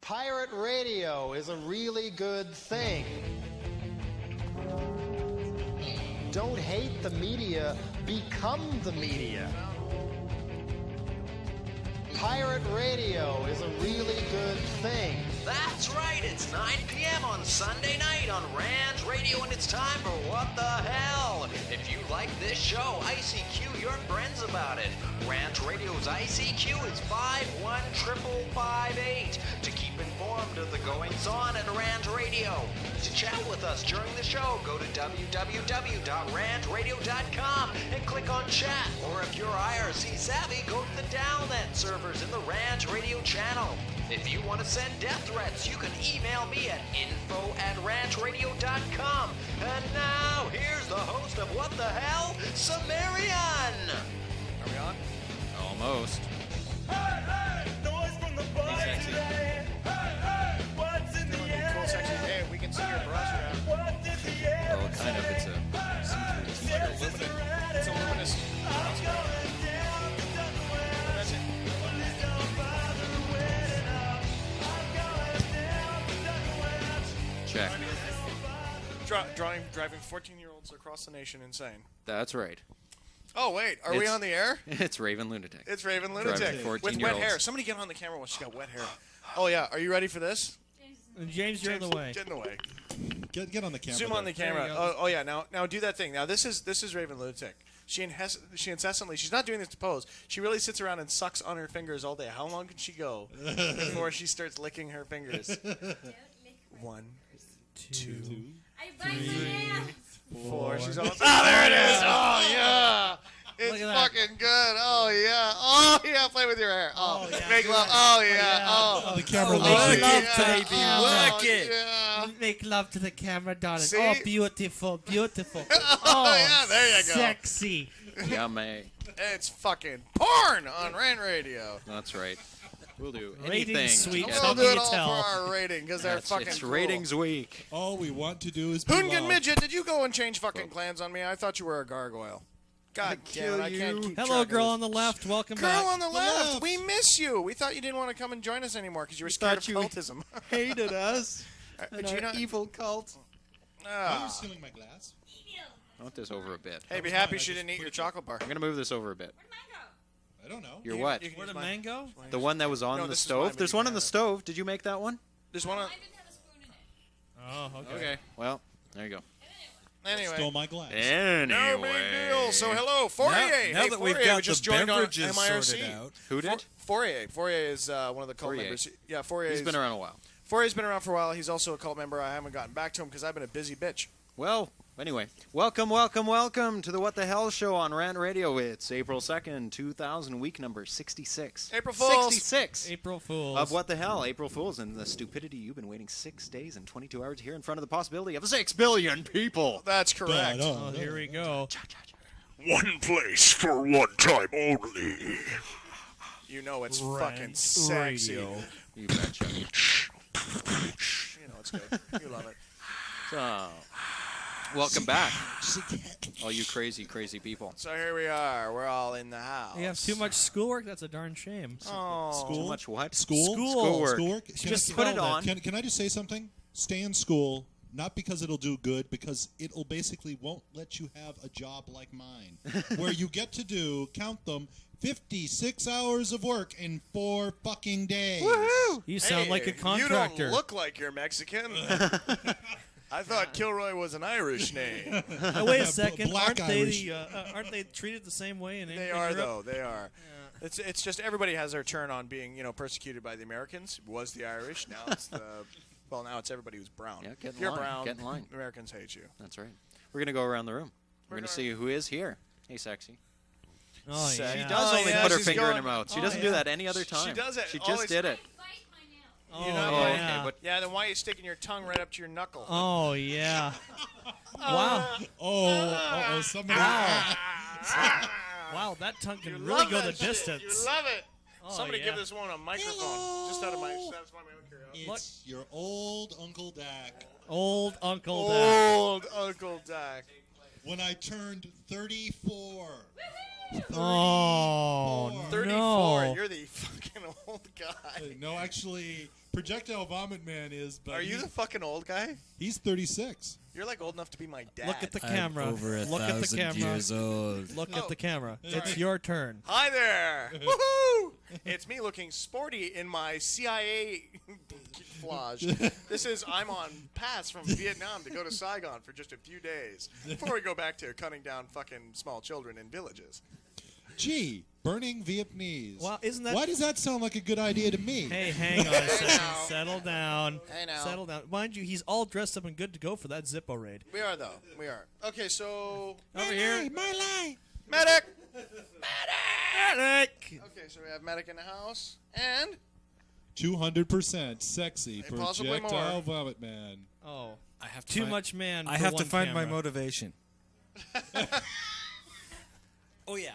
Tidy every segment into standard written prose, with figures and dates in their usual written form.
Pirate radio is a really good thing. Don't hate the media, become the media. Pirate radio is a really good thing. That's right, it's 9 p.m. on Sunday night on Rand Radio, and it's time for What the Hell? If you like this show, ICQ your friends about it. Rand Radio's ICQ is 51558. To keep informed of the goings-on at Rand Radio. To chat with us during the show, go to www.randradio.com and click on chat. Or if you're IRC savvy, go to the Downnet servers in the Rand Radio channel. If you want to send death threats, you can email me at info@randradio.com. And now, here's the host of What the Hell, Cimmerian. Are we on? Almost. Hey, hey, noise from the bar today. Hey, hey, what's in the air? Cool section. Hey, we can see your brush around. What's in the air? Well, kind of. It's a see-through t-shirt. It's a luminous. I'm going down the Delaware. That's it. Please don't bother waiting up. I'm going down the Delaware. Check. Driving 14-year-olds across the nation insane. That's right. Oh, wait. Are we It's- on the air? It's Raven Lunatic. It's Raven Driving Lunatic. With 14-year-olds. wet hair. Somebody get on the camera when she's got wet hair. Oh, yeah. Are you ready for this? James, you're in the way. Get in the way. Get on the camera. Zoom on the There you camera. go. Oh, yeah. Now do that thing. Now, this is Raven Lunatic. She incessantly, she's not doing this to pose. She really sits around and sucks on her fingers all day. How long can she go before she starts licking her fingers? 1, 2, I bite my nails. 4. She's almost. Oh, there it is. Oh, yeah. It's Look at that. fucking good. Oh, yeah. Oh, yeah. Play with your hair. Oh, yeah. make love. Oh, yeah. Oh, the camera Oh, loves work it. it, baby, work it. Yeah. Make love to the camera, darling. See? Oh, beautiful, beautiful. Oh, yeah. There you go. Sexy. Yummy. It's fucking porn on Rant Radio. That's right. We'll do Rating anything. sweep. to We'll get- How do can it you all tell? for our rating because they're fucking It's cool. ratings week. All we want to do is be Hoongan loved. Midget, did you go and change fucking clans on me? I thought you were a gargoyle. God damn it, I can't keep Hello, track of girl this. on the left. Welcome Girl back. on the left. left. We miss you. We thought you didn't want to come and join us anymore because you were scared of thought you- cultism. Hated us. Did you not? Evil cult. Are Ah. you stealing my glass? I want this over a bit. Hey, be happy she didn't eat your chocolate bar. I'm gonna move this over a bit. Where'd mine go? I don't know. Your what? You can Where use did mine. mine go? The one that was on No, the this is stove. mine, but There's you one can on the have it. stove. Did you make that one? There's one on. Mine didn't have a spoon in it. Oh, okay. Okay. Well, there you go. Anyway. Stole my glass. Anyway. No big deal. So hello, Fourier. Now Hey, that we've Fourier got just the joined on beverages MIRC. sorted out. Who did? Fourier. Fourier is one of the cult Fourier. members. Yeah, Fourier. He's been around a while. Fourier's been around for a while. He's also a cult member. I haven't gotten back to him because I've been a busy bitch. Well, anyway, welcome to the What the Hell show on Rant Radio. It's April 2nd, 2000, week number 66. April Fools. 66 April Fools. of What the Hell, April Fools, and the stupidity you've been waiting 6 days and 22 hours here in front of the possibility of 6 billion people. That's correct. Oh, here we go. One place for one time only. You know it's Rant fucking sexy. Radio. You betcha. You know it's good. You love it. So, welcome back, all you crazy, crazy people. So here we are. We're all in the house. You have too much schoolwork? That's a darn shame. Oh. School? Too much what? School? Schoolwork. Schoolwork? Just put it spell on. Can I just say something? Stay in school, not because it'll do good, because it'll basically won't let you have a job like mine, where you get to do, count them, 56 hours of work in 4 fucking days. Woohoo! You sound like a You contractor. don't look like you're Mexican. I thought Kilroy was an Irish name. Now, wait a second. Black Irish. Aren't they treated the same way in They in are, Europe? though. They are. It's just everybody has their turn on being, persecuted by the Americans. It was the Irish. Now it's the... Well, now it's everybody who's brown. Yeah, get in if you're line, brown, get in line. Americans hate you. That's right. We're going to go around the room. We're going to see who is here. Hey, sexy. Oh, She yeah. She does Oh, only yeah, put her she's finger in going- her mouth. She Oh, doesn't yeah. do that any other time. does it She always- just did it. I bite my nails. Oh, You know, Oh, yeah. okay. But Yeah, then why are you sticking your tongue right up to your knuckle? Oh, yeah. Wow. Oh, somebody. Wow, that tongue can You really love go that the shit. distance. You love it. Oh, Somebody yeah. give this one a microphone. Just out of my satisfy my own curiosity. It's your old Uncle Dak. Old Uncle Dad. Old Uncle Dak. When I turned 34. Oh, 34. no. You're the fucking old guy. No, actually, Projectile Vomit Man is. But Are you the fucking old guy? He's 36. You're like old enough to be my dad. Look at the camera. over Look at the 1,000 camera. years old. Look Oh, at the camera. sorry. It's your turn. Hi there. Woohoo! It's me looking sporty in my CIA flage. I'm on pass from Vietnam to go to Saigon for just a few days before we go back to cutting down fucking small children in villages. Gee, burning Vietnamese. Well, isn't that? Why does that sound like a good idea to me? Hey, hang on a second. now. Settle down. Hey, now. Settle down. Mind you, he's all dressed up and good to go for that Zippo raid. We are, though. We are. Okay, so... Over here. My lie. Medic! Medic! Okay, so we have Medic in the house. And... 200% sexy Hey, possibly Projectile more. Vomit Man. Oh, I have to too find- much man. I for have to one find my camera. motivation. Oh yeah.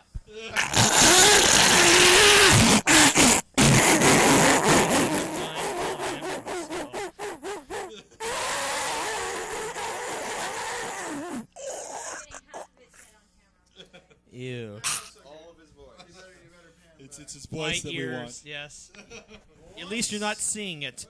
Ew. It's his voice My that ears. we want. Yes. At least you're not seeing it.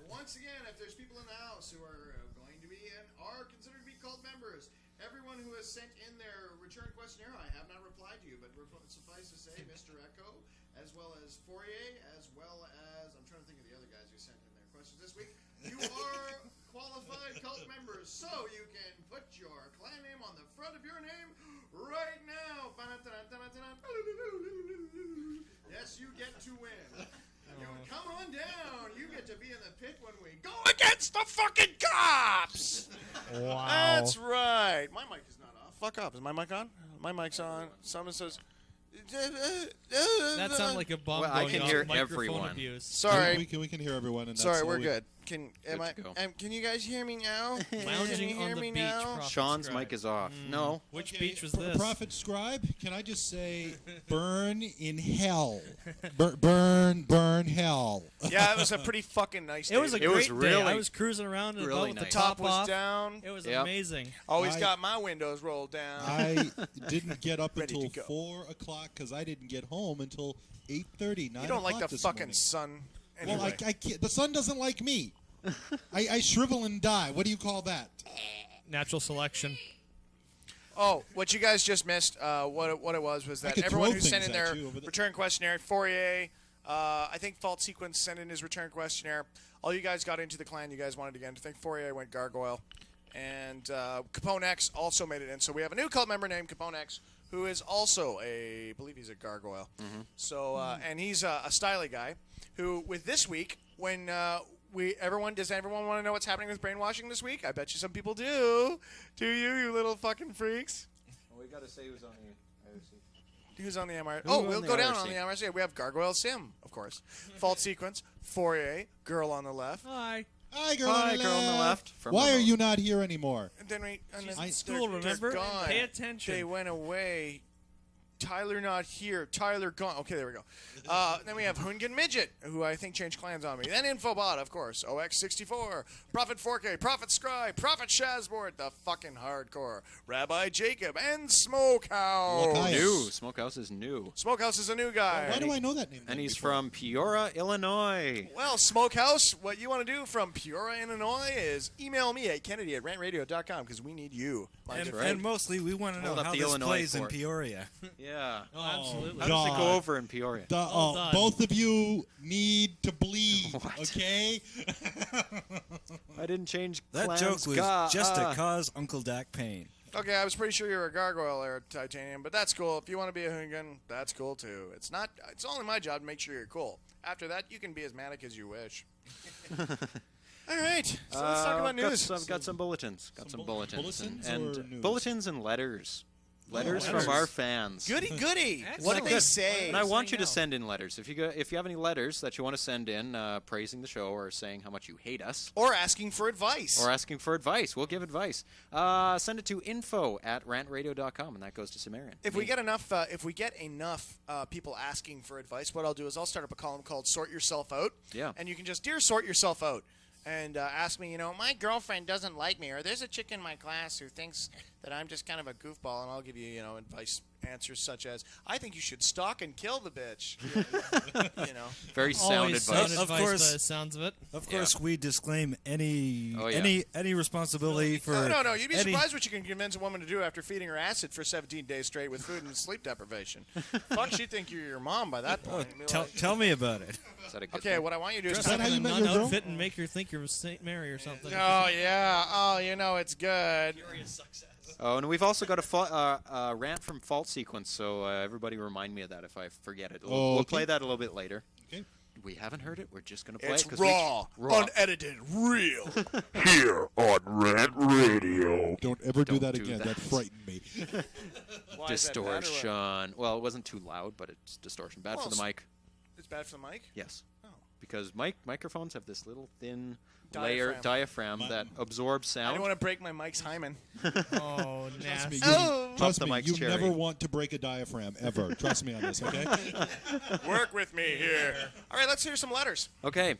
Once again, if there's people in the house who are going to be and are considered to be cult members, everyone who has sent in their return questionnaire, I have not replied to you, but suffice to say, Mr. Echo, as well as Fourier, as well as, I'm trying to think of the other guys who sent in their questions this week, you are qualified cult members, so you can put your clan name on the front of your name right now. Yes, you get to win. You come on down. You get to be in the pit when we go against the fucking cops. Wow. That's right. My mic is not off. Fuck up. Is my mic on? My mic's on. Someone says. That sounded like a bomb Well, I going can off, hear microphone everyone. abuse. Sorry. We can hear everyone. And Sorry, that's we're all good. Can you guys hear me now? Can you Lounging hear on the me beach. now? Prophet Sean's Scribe. mic is off. No. Which Okay, beach was this? Prophet Scribe, can I just say, burn in hell. Burn hell. Yeah, it was a pretty fucking nice day. It was a It was great day. really- I was cruising around and really about with nice. the top top was off. down. It was Yep. amazing. Always I- got my windows rolled down. I didn't get up Ready until to go. 4 o'clock because I didn't get home until 8:30, 9 You don't like o'clock the this fucking morning. sun. Anyway. Well, I can't, the sun doesn't like me. I shrivel and die. What do you call that? Natural selection. Oh, what you guys just missed, what it was that could everyone throw who sent in things at their you over the- return questionnaire, Fourier, I think Fault Sequence sent in his return questionnaire. All you guys got into the clan you guys wanted to get into. I think Fourier went Gargoyle. And Capone X also made it in. So we have a new cult member named Capone X, who is also I believe he's a gargoyle. So, and he's a styly guy who, with this week, when does everyone want to know what's happening with brainwashing this week? I bet you some people do. Do you little fucking freaks? Well, we got to say who's on the IOC. Who's on the MRC? Who Oh, on we'll the go down IRC? on the MRC. We have Gargoyle Sim, of course. Fault Sequence, Fourier, Girl on the left. Hi. Hi, girl, Hi, on, the girl on the left. From Why the are you not here anymore? And then we, and She's then in school, they're remember? gone. Pay attention. They went away. Tyler not here. Tyler gone. Okay, there we go. Then we have Hungan Midget, who I think changed clans on me. Then Infobot, of course. OX64. Prophet 4K. Prophet Scribe. Prophet Shazboard. The fucking hardcore. Rabbi Jacob. And Smokehouse. Look, New. Smokehouse is new. Smokehouse is a new guy. Why do I know that name? And he's before? from Peoria, Illinois. Well, Smokehouse, what you want to do from Peoria, Illinois is email me at kennedy@rantradio.com because we need you. my And, good right. friend. and mostly, we want to know Hold up how the this Illinois plays in court. Peoria. Yeah. Oh, absolutely. How does it God. go over in Peoria? Well done. Both of you need to bleed, What? okay? I didn't change That clans. joke was just to cause Uncle Dak pain. Okay, I was pretty sure you were a gargoyle there, Titanium, but that's cool. If you want to be a Hungan, that's cool too. It's only my job to make sure you're cool. After that, you can be as manic as you wish. All right, so let's talk about news. Got some bulletins. Got some bulletins. bulletins and or news? bulletins and letters. Letters letters. from our fans. Goody, goody. Excellent. What did they Good. say? And I want you to Saying no. send in letters. If you have any letters that you want to send in praising the show or saying how much you hate us Or asking for advice. or asking for advice, we'll give advice. Send it to info@rantradio.com, and that goes to Cimmerian. If we get enough, people asking for advice, what I'll do is I'll start up a column called "Sort Yourself Out." Yeah. And you can just sort yourself out, and ask me. My girlfriend doesn't like me, or there's a chick in my class who thinks that I'm just kind of a goofball, and I'll give you, advice answers such as, "I think you should stalk and kill the bitch." You know, Very sound Always sound advice. Of advice course. by the sounds of it. Of course, we disclaim any Oh, yeah. any responsibility for. no. You'd be any- surprised what you can convince a woman to do after feeding her acid for 17 days straight with food and sleep deprivation. Fuck, she'd think you're your mom by that point. Be like, Tell me about it. Is that a good okay, thing? what I want you to do is Is that how you A met nun your girl? outfit and make her think you're Saint Mary or something. Oh yeah. Oh, you know it's good. Oh, and we've also got a rant from Fault Sequence, so everybody remind me of that if I forget it. We'll Okay. play that a little bit later. Okay. We haven't heard it. We're just going to play It's it. 'cause raw, raw. unedited, real. Here on Rant Radio. Don't ever do Don't that do again. that. That frightened me. Why is that bad or what? Distortion. Well, it wasn't too loud, but it's distortion. Bad Well, for the mic. It's bad for the mic. Yes. Oh. Because microphones have this little thin Diaphragm. diaphragm that absorbs I sound. don't want to break my mic's hymen. Oh, Trust me, nasty. you, Oh. trust the me, mic's you cherry. never want to break a diaphragm ever. Trust me on this, okay? Work with me here. All right, let's hear some letters. Okay.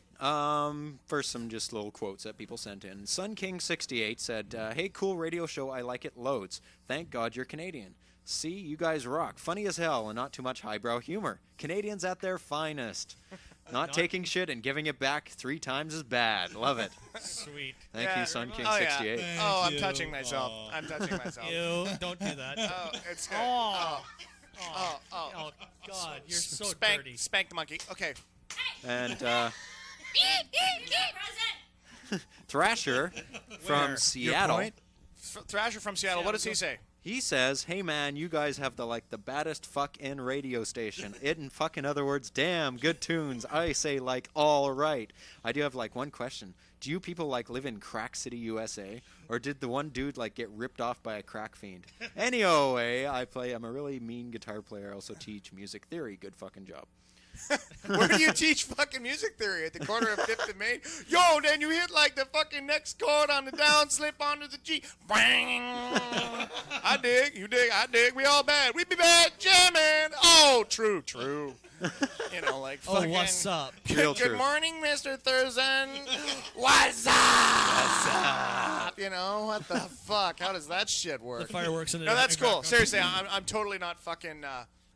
First, some just little quotes that people sent in. Sun King 68 said, "Hey, cool radio show. I like it loads. Thank God you're Canadian. See, you guys rock. Funny as hell and not too much highbrow humor. Canadians at their finest. Not taking shit and giving it back 3 times as bad. Love it. Sweet. Thank Yeah. you, Sun King Oh, yeah. 68. Thank Oh, I'm you. touching myself. Aw. I'm touching myself. Ew, don't do that. Oh, it's good. Oh. Oh, oh. Oh, God, you're so Spank, dirty. spank the monkey. Okay. And Present. Thrasher from Your Seattle. point? Thrasher from Seattle. What does he say? He says, "Hey man, you guys have the baddest fucking radio station. In fucking other words, damn good tunes. I say all right. I do have one question. Do you people live in Crack City, USA, or did the one dude get ripped off by a crack fiend? Anyway, I'm a really mean guitar player. I also teach music theory. Good fucking job." Where do you teach fucking music theory? At the corner of 5th and Main? Yo, then you hit the fucking next chord on the down, slip onto the G. Bang! I dig, you dig, I dig. We all bad. We be bad jamming. Oh, true. You know, Oh, fucking. what's up? Real Good true. morning, Mr. Thurston. What's up? You know, what the fuck? How does that shit work? The fireworks in the No, that's cool. background. Seriously, I'm totally not fucking.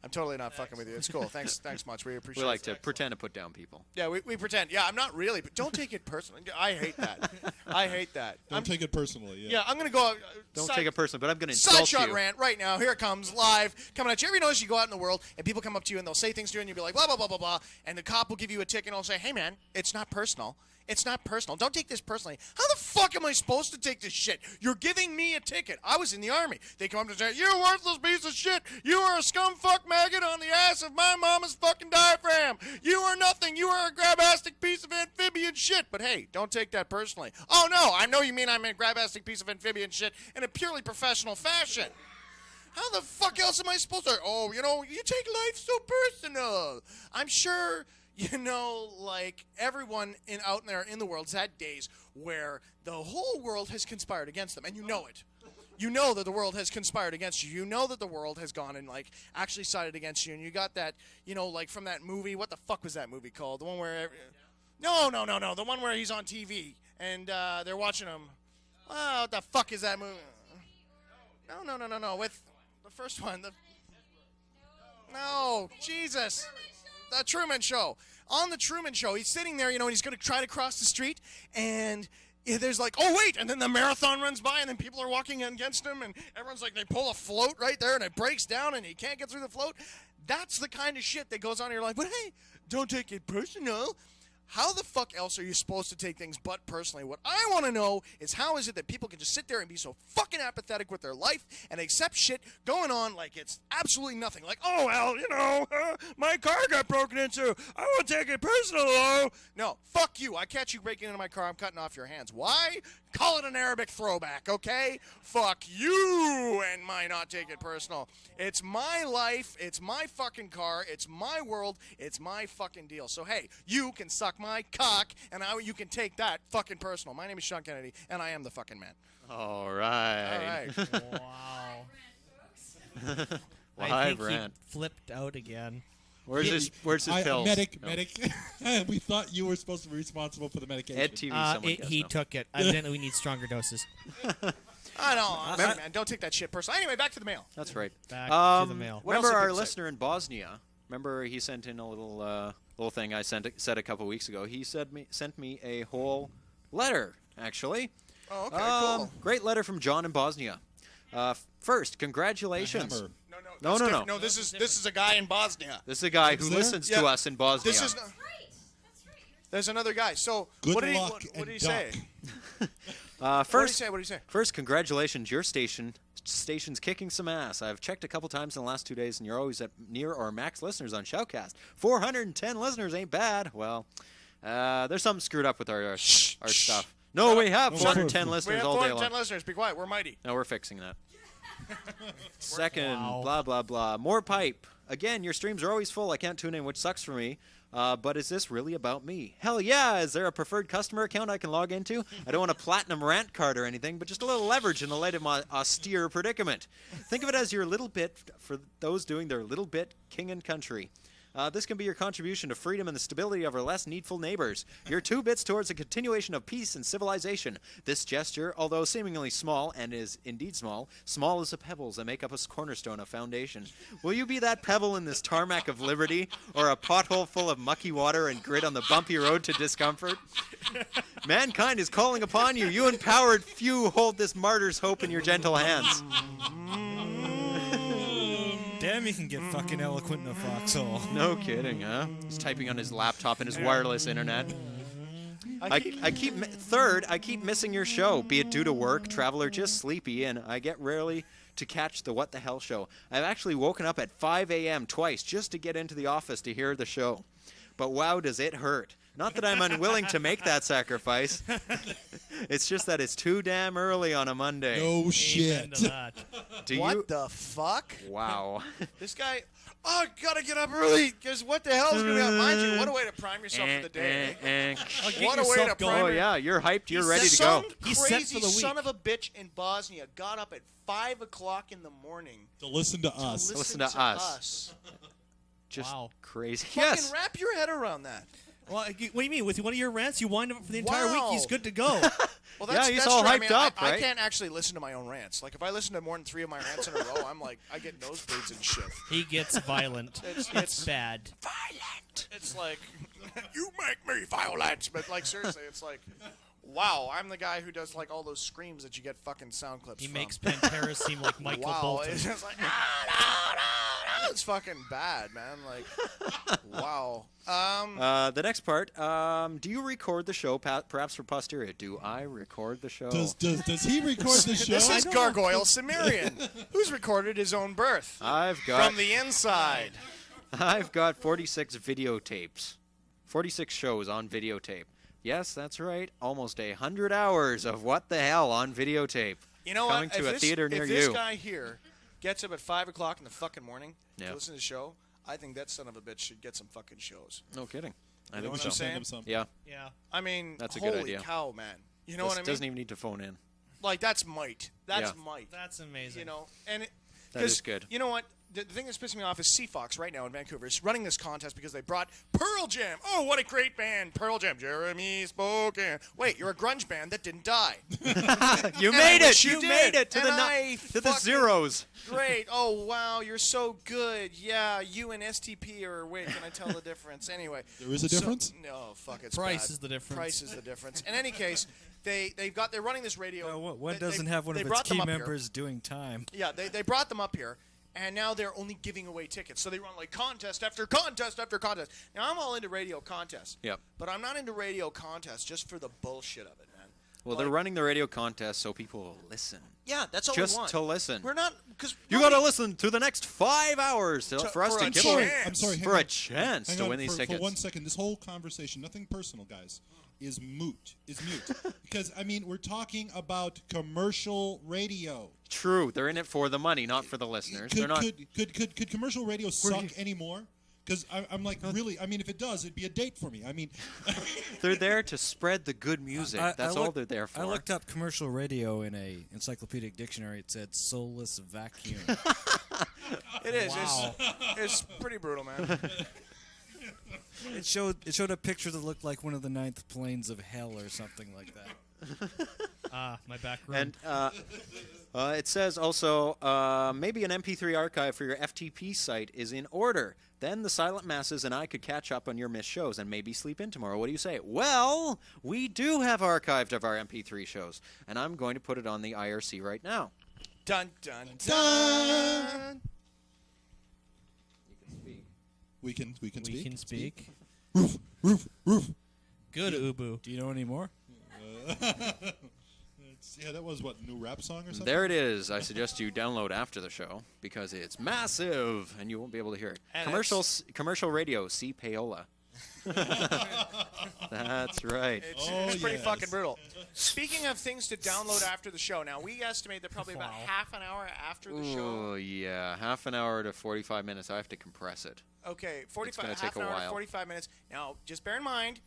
I'm totally not fucking with you. It's cool. Thanks much. We appreciate We like it. to pretend to put down people. Yeah, we pretend. Yeah, I'm not really, but don't take it personally. I hate that. I hate that. Don't take it personally. Yeah, I'm gonna go. Don't take it personally, but I'm going to Side insult shot you. rant right now. Here it comes live, coming at you. Ever notice you go out in the world and people come up to you and they'll say things to you and you'll be like blah blah blah blah blah, and the cop will give you a ticket and he'll say, "Hey man, it's not personal. It's not personal. Don't take this personally." How the fuck am I supposed to take this shit? You're giving me a ticket. I was in the army. They come up to say, "You worthless piece of shit. You are a scumfuck maggot on the ass of my mama's fucking diaphragm. You are nothing. You are a grabastic piece of amphibian shit." But hey, don't take that personally. Oh no, I know you mean I'm a grabastic piece of amphibian shit in a purely professional fashion. How the fuck else am I supposed to? Oh, you take life so personal. I'm sure. Everyone out there in the world's had days where the whole world has conspired against them, and you know it. You know that the world has conspired against you. You know that the world has gone and, actually sided against you, and you got that, from that movie. What the fuck was that movie called? The one where... No. The one where he's on TV, and they're watching him. Oh, what the fuck is that movie? No. With the first one. No, Jesus. The Truman Show. On the Truman Show, he's sitting there, and he's going to try to cross the street, and there's oh, wait, and then the marathon runs by, and then people are walking against him, and everyone's they pull a float right there, and it breaks down, and he can't get through the float. That's the kind of shit that goes on in your life. But hey, don't take it personal. How the fuck else are you supposed to take things but personally? What I want to know is how is it that people can just sit there and be so fucking apathetic with their life and accept shit going on like it's absolutely nothing. Oh, well, my car got broken into. I won't take it personal, though. No, fuck you. I catch you breaking into my car. I'm cutting off your hands. Why? Call it an Arabic throwback, okay? Fuck you and my not take it personal. It's my life. It's my fucking car. It's my world. It's my fucking deal. So, hey, you can suck my cock, and you can take that fucking personal. My name is Sean Kennedy, and I am the fucking man. All right. All right. Wow. Live I think rant. he flipped out again. Where's his pills? Medic. No. We thought you were supposed to be responsible for the medication. Ed TV, someone guessed, He no. took it. Evidently, we need stronger doses. I know, man. Don't take that shit personally. Anyway, back to the mail. That's right. Back to the mail. What Remember else did our people say? listener in Bosnia? Remember he sent in a little thing I said a couple weeks ago. He sent me a whole letter, actually. Oh, okay, cool. Great letter from John in Bosnia. First, congratulations. No. No. No, this is a guy in Bosnia. This is a guy who listens to us in Bosnia. This is. There's another guy. So Good what did he? luck What and did he duck. say? First, What did he say? First, congratulations. Your station's kicking some ass. I've checked a couple times in the last 2 days, and you're always at near or max listeners on Shoutcast. 410 listeners ain't bad. Well, there's something screwed up with our stuff. No, we have 410 We listeners have all day 410 long. listeners. Be quiet. We're mighty. No, we're fixing that. Second, Wow. blah, blah, blah. More pipe. Again, your streams are always full. I can't tune in, which sucks for me. But is this really about me? Hell yeah. Is there a preferred customer account I can log into? I don't want a platinum rant card or anything, but just a little leverage in the light of my austere predicament. Think of it as your little bit for those doing their little bit king and country. This can be your contribution to freedom and the stability of our less needful neighbors. Your 2 bits towards a continuation of peace and civilization. This gesture, although seemingly small, and is indeed small as the pebbles that make up a cornerstone of foundation. Will you be that pebble in this tarmac of liberty, or a pothole full of mucky water and grit on the bumpy road to discomfort? Mankind is calling upon you. You empowered few hold this martyr's hope in your gentle hands. Damn, you can get fucking eloquent in a foxhole. No kidding, huh? He's typing on his laptop and his wireless internet. I keep missing your show, be it due to work, travel, or just sleepy, and I get rarely to catch the What the Hell show. I've actually woken up at 5 a.m. twice just to get into the office to hear the show. But wow, does it hurt. Not that I'm unwilling to make that sacrifice. It's just that it's too damn early on a Monday. No Amen shit. to that. What the fuck? Wow. This guy. Oh, gotta get up early because what the hell is gonna be up? Mind you, what a way to prime yourself for the day. Get What a way yourself to going. prime. Oh yeah, you're hyped. You're ready to go. Some He's set crazy for the week. son of a bitch in Bosnia got up at 5 o'clock in the morning To listen to to us. listen to to us. us. Just Wow. crazy. Fucking Yes. wrap your head around that. Well, what do you mean? With one of your rants, you wind up for the entire week. Wow. He's good to go. Well, Yeah, he's all true. hyped I mean, up, I right? can't actually listen to my own rants. Like if I listen to more than 3 of my rants in a row, I'm like, I get nosebleeds and shit. He gets violent. It's bad. It's like, you make me violent. But like seriously, it's like, wow, I'm the guy who does like all those screams that you get fucking sound clips He from. makes Pantera seem like Michael wow, Bolton. it's just like, it's fucking bad, man. Like, wow. The next part. Do you record the show, perhaps for posterity? Do I record the show? Does he record the show? This is Gargoyle Cimmerian, who's recorded his own birth I've got from the inside. 46 videotapes, 46 shows on videotape. Yes, that's right. Almost 100 hours of What the Hell on videotape. You know Coming what? to a theater near if this you. guy here gets up at 5 o'clock in the fucking morning Yeah. to listen to the show, I think that son of a bitch should get some fucking shows. No kidding. I You know think what so. I'm saying? Send him some. Yeah, Yeah. I mean, That's a good holy idea. cow, man. You know what I mean? Doesn't even need to phone in. Like, that's might. That's Yeah. might. That's amazing. You know? And That is good. You know what? The thing that's pissing me off is Seafox right now in Vancouver is running this contest because they brought Pearl Jam. Oh, what a great band, Pearl Jam. Jeremy Spoken. Wait, you're a grunge band that didn't die. You And made I it. wish You did. made it to And the I to the fucking- zeros. Great. Oh, wow, you're so good. Yeah, you and STP are, wait, can I tell the difference? Anyway. There is a difference? No, fuck, it's Price bad. is the difference. Price is the difference. In any case, they're running this radio. One they- doesn't they- have one they of its brought them key up here. members doing time. Yeah, they brought them up here, and now they're only giving away tickets. So they run like contest after contest after contest. Now, I'm all into radio contests. Yep. But I'm not into radio contests just for the bullshit of it, man. Well, they're running the radio contest so people will listen. Yeah, that's all Just we want. to listen. We're not, because You got to listen to the next 5 hours for us for to a get chance. I'm sorry. hang for on. a chance Hang to on, win these for tickets. 1 second, this whole conversation, nothing personal, guys, is moot. Because, I mean, we're talking about commercial radio. True, they're in it for the money, not for the listeners. They're not. Could commercial radio suck anymore? Because I'm like, really, I mean, if it does, it'd be a date for me. I mean, They're there to spread the good music. That's all they're there for. I looked up commercial radio in a encyclopedic dictionary. It said soulless vacuum. It is. Wow. It's pretty brutal, man. It showed a picture that looked like one of the ninth planes of hell or something like that. My back room. And it says also, maybe an MP3 archive for your FTP site is in order. Then the silent masses and I could catch up on your missed shows and maybe sleep in tomorrow. What do you say? Well, we do have archived of our MP3 shows, and I'm going to put it on the IRC right now. Dun, dun, dun. We can speak. We can speak. Roof, roof, roof. Good, Ubu. Do you know any more? Yeah, that was what, new rap song or something? There it is. I suggest you download after the show because it's massive and you won't be able to hear it. And Commercial radio, see Paola. That's right. It's pretty fucking brutal. Speaking of things to download after the show, now we estimate that probably about half an hour after the show. Oh, yeah. Half an hour to 45 minutes. I have to compress it. Okay, It's gonna half take an a hour, while. 45 minutes. Now, just bear in mind,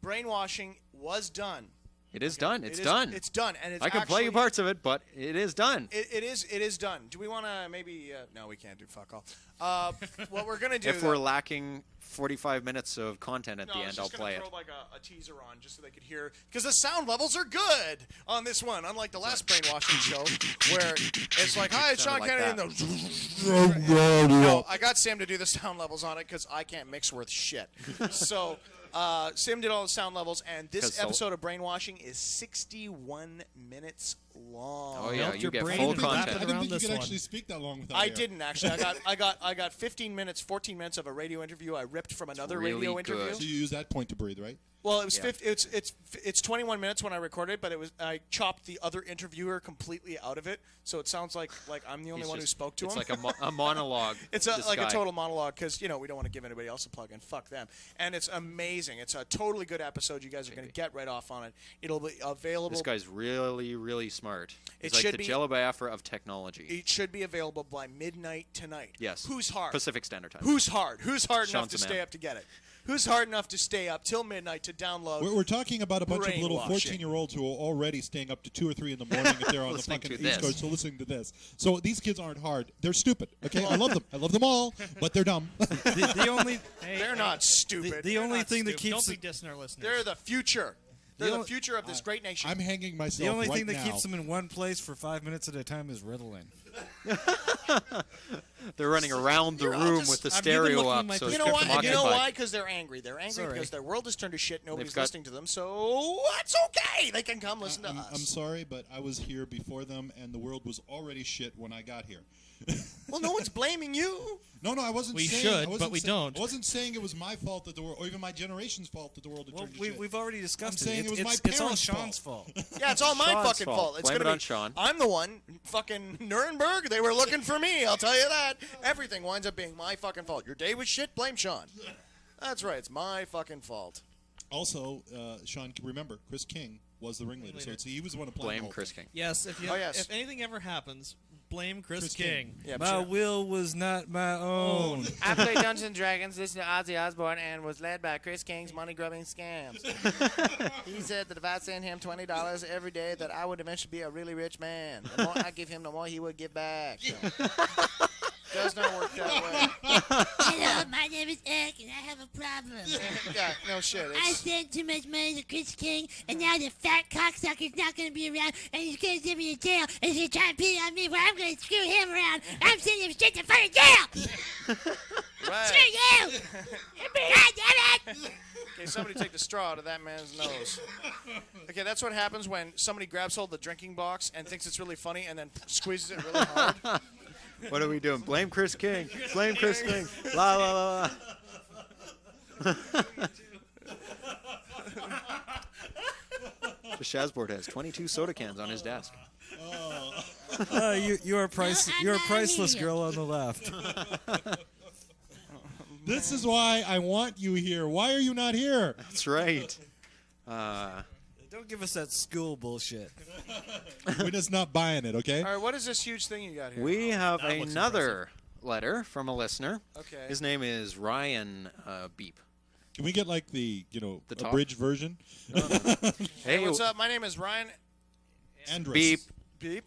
brainwashing was done. It is done. It's done. It's done, and it's I can play you actually- parts of it, but it is done. It is done. Do we want to maybe? No, we can't do fuck all. What we're gonna do? If we're lacking 45 minutes of content at no, the I was end, just I'll gonna play throw it. like a teaser on just so they could hear, because the sound levels are good on this one, unlike the last brainwashing show where it's like, "Hi, it's Sean Sounded like Kennedy." that. No, I got Sam to do the sound levels on it because I can't mix worth shit. So. Sim did all the sound levels, and this episode of Brainwashing is 61 minutes long. Oh yeah, Melt you your get brain full and wrap content. it I didn't around think you this could one. actually speak that long without I air. didn't actually. I got 15 minutes, 14 minutes of a radio interview. I ripped from another really radio good. interview. So you use that point to breathe, right? Well, it was Yeah. it's 21 minutes when I recorded, but I chopped the other interviewer completely out of it, so it sounds like I'm the only He's one who just- spoke to it's him. like a monologue. It's this like guy. a total monologue because we don't want to give anybody else a plug in. Fuck them. And it's amazing. It's a totally good episode. You guys are going to get right off on it. It'll be available. This guy's really, really smart. He's It like should the be- Jello Biafra of technology. It should be available by midnight tonight. Yes. Who's hard? Pacific Standard Time. Who's hard? Who's hard enough Sean's to the stay man. up to get it? Who's hard enough to stay up till midnight to download? We're talking about a bunch of little Brainwashing. 14-year-olds who are already staying up to 2 or 3 in the morning if they're on the Listening fucking to East this. Coast, so listening to this. So these kids aren't hard. They're stupid. Okay, I love them. I love them all, but they're dumb. The only They're not stupid. the They're only not thing that stupid. keeps Don't be dissing our listeners. They're the future. They're the only- future of this great nation. I'm hanging myself the only right thing that now. keeps them in one place for 5 minutes at a time is Ritalin. They're running around the You're all room just- with the I've been stereo looking at up, my so picture. it's You know kept why? them You know occupied. why? Because they're angry. They're angry Sorry. because their world has turned to shit. Nobody's got- listening to them. So that's okay. They can come listen to us. I'm sorry, but I was here before them, and the world was already shit when I got here. Well, no one's blaming you. No, I wasn't We saying... should, I wasn't but we don't. I wasn't saying it was my fault that the world, or even my generation's fault that the world had Well, turned to shit. we've already discussed I'm saying it. it was It's, my it's all parents' Sean's fault. Yeah, it's all my Sean's fucking fault. fault. It's Blame gonna it on be. Sean. I'm the one. Fucking Nuremberg. They were looking for me. I'll tell you that. Everything winds up being my fucking fault. Your day was shit. Blame Sean. That's right. It's my fucking fault. Also, Sean, remember, Chris King was the ringleader, so he was the one to play Blame Chris King. Yes, if Oh, yes. if anything ever happens, blame Chris Chris King. Yeah, My will was not my own. I played Dungeons and Dragons, listened to Ozzy Osbourne, and was led by Chris King's money-grubbing scams. He said that if I sent him $20 every day, that I would eventually be a really rich man. The more I give him, the more he would give back. Does not work that way. Hello, my name is Eric, and I have a problem. Yeah, no shit. I It's, sent too much money to Chris King, and now the fat cocksucker's not going to be around, and he's going to send me to jail, and he's trying to pin it on me, where I'm going to screw him around. I'm sending him straight to fucking jail. right. Screw you. God damn it. Okay, somebody take the straw out of that man's nose. Okay, that's what happens when somebody grabs hold of the drinking box and thinks it's really funny and then squeezes it really hard. What are we doing? Blame Chris King. Blame Chris King. La la la la. The Shazboard has 22 soda cans on his desk. You're a I'm not priceless an girl on the left. This is why I want you here. Why are you not here? That's right. Don't give us that school bullshit. We're just not buying it, okay? All right, what is this huge thing you got here? We have another letter from a listener. Okay. His name is Ryan Beep. Can we get like the The top? abridged version? Hey, What's up? My name is Ryan Andrus. Beep. Beep.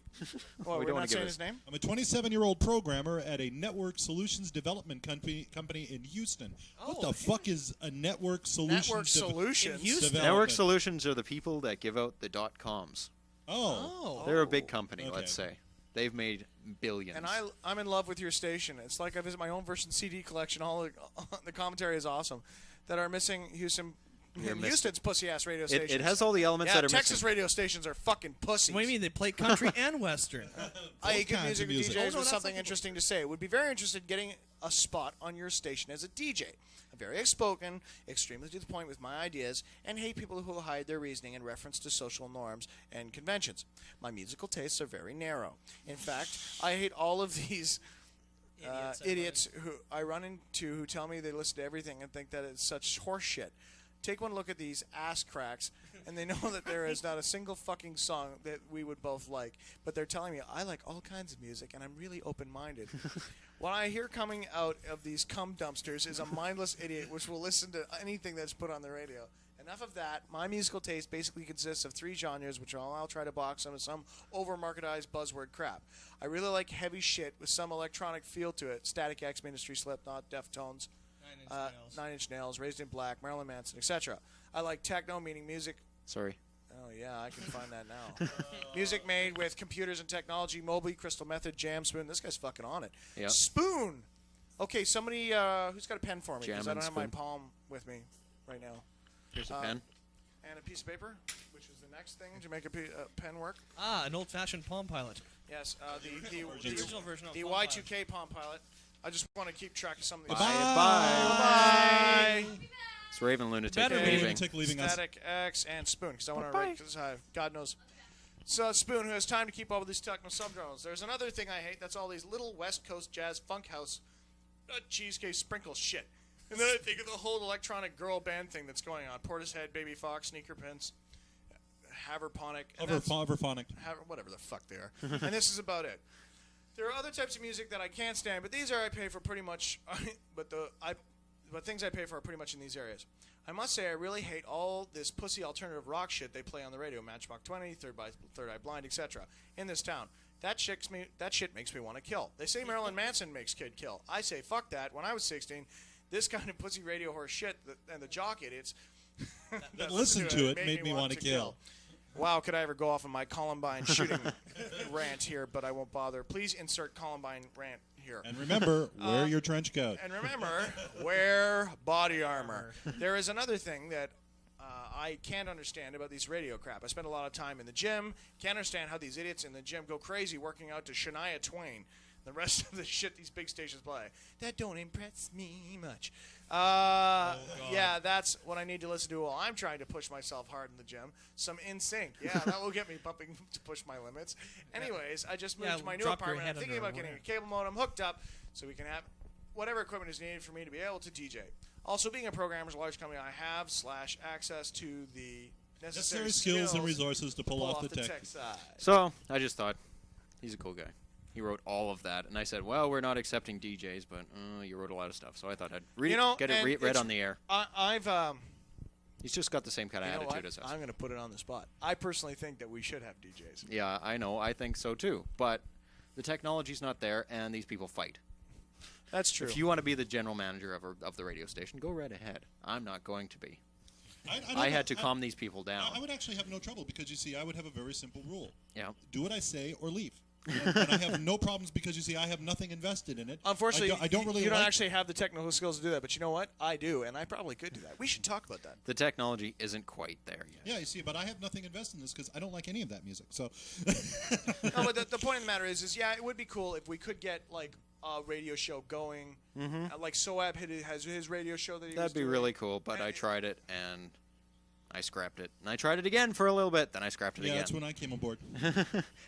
Well, We we're don't wanna not give saying his- his name? I'm a 27-year-old programmer at a network solutions development company in Houston. What the fuck is a network solutions? Network Solutions. In Houston? development? Network Solutions are the people that give out the .coms. Oh. They're a big company, Okay. let's say. They've made billions. And I'm in love with your station. It's like I visit my own version CD collection. All the commentary is awesome. That are missing Houston's pussy-ass radio stations. It has all the elements that are Texas missing. radio stations are fucking pussies. What do you mean? They play country and western. I hate good kinds music of with music. DJs Oh, no, with that's something not- interesting to say. Would be very interested in getting a spot on your station as a DJ. I'm very outspoken, extremely to the point with my ideas, and hate people who hide their reasoning in reference to social norms and conventions. My musical tastes are very narrow. In fact, I hate all of these idiots who I run into who tell me they listen to everything and think that it's such horse shit. Take one look at these ass cracks, and they know that there is not a single fucking song that we would both like. But they're telling me I like all kinds of music, and I'm really open-minded. What I hear coming out of these cum dumpsters is a mindless idiot which will listen to anything that's put on the radio. Enough of that. My musical taste basically consists of 3 genres, which I'll try to box into some over-marketized buzzword crap. I really like heavy shit with some electronic feel to it. Static X, Ministry, Slipknot, Deftones. 9 Inch Nails, Raised in Black, Marilyn Manson, etc. I like techno, meaning music. Sorry. Oh yeah, I can find that now. Music made with computers and technology. Moby, Crystal Method, Jam, Spoon. This guy's fucking on it. Yep. Spoon. Okay, somebody who's got a pen for me Jam because I and don't have my Spoon. palm with me right now. Here's a pen. And a piece of paper, which is the next thing to make a pen work. An old-fashioned Palm Pilot. Yes, the original version of the Palm Y2K Palm Pilot. I just want to keep track of some of these. Bye. Bye. It's Raven Lunatic Better leaving. Lunatic leaving us. Static X and Spoon, because I want to write, because God knows. So Spoon, who has time to keep up with these techno subgenres. There's another thing I hate. That's all these little West Coast jazz funk house cheesecake sprinkle shit. And then I think of the whole electronic girl band thing that's going on. Portishead, Baby Fox, Sneaker Prince, Haverponic. and that's- Overphonic. whatever the fuck they are. And this is about it. There are other types of music that I can't stand, but these are I pay for pretty much. But things I pay for are pretty much in these areas. I must say I really hate all this pussy alternative rock shit they play on the radio. Matchbox 20, Third Eye Blind, etc. in this town. That shit makes me want to kill. They say Marilyn Manson makes kid kill. I say fuck that. When I was 16, this kind of pussy radio horse shit and the jock idiots That listen to it made me want to kill. Wow, could I ever go off on my Columbine shooting rant here, but I won't bother. Please insert Columbine rant here. And remember, wear your trench coat. And remember, wear body armor. There is another thing that I can't understand about these radio crap. I spend a lot of time in the gym. Can't understand how these idiots in the gym go crazy working out to Shania Twain. The rest of the shit these big stations play. That don't impress me much. Yeah, that's what I need to listen to while I'm trying to push myself hard in the gym. Some NSYNC. Yeah, that will get me pumping to push my limits. Anyways, I just moved to my new drop your apartment. head I'm thinking under about a getting a wire. cable modem hooked up so we can have whatever equipment is needed for me to be able to DJ. Also, being a programmer is a large company, I have / access to the necessary skills and resources to pull off the tech. side. So I just thought, he's a cool guy. He wrote all of that, and I said, "Well, we're not accepting DJs, but you wrote a lot of stuff." So I thought I'd get it read on the air. I've He's just got the same kind of you know attitude what? as us. I'm going to put it on the spot. I personally think that we should have DJs. Yeah, I know. I think so too. But the technology's not there, and these people fight. That's true. If you want to be the general manager of the radio station, go right ahead. I'm not going to be. I had to calm these people down. I would actually have no trouble because, you see, I would have a very simple rule. Yeah. Do what I say or leave. And I have no problems because, you see, I have nothing invested in it. Unfortunately, I don't really you don't like actually have the technical skills to do that. But you know what? I do, and I probably could do that. We should talk about that. The technology isn't quite there yet. Yeah, you see, but I have nothing invested in this because I don't like any of that music. So, No, but the point of the matter is, yeah, it would be cool if we could get like a radio show going. Like Soab has his radio show that he was That'd be doing. really cool, but I tried it, and I scrapped it. And I tried it again for a little bit, then I scrapped it yeah, again. that's when I came on board.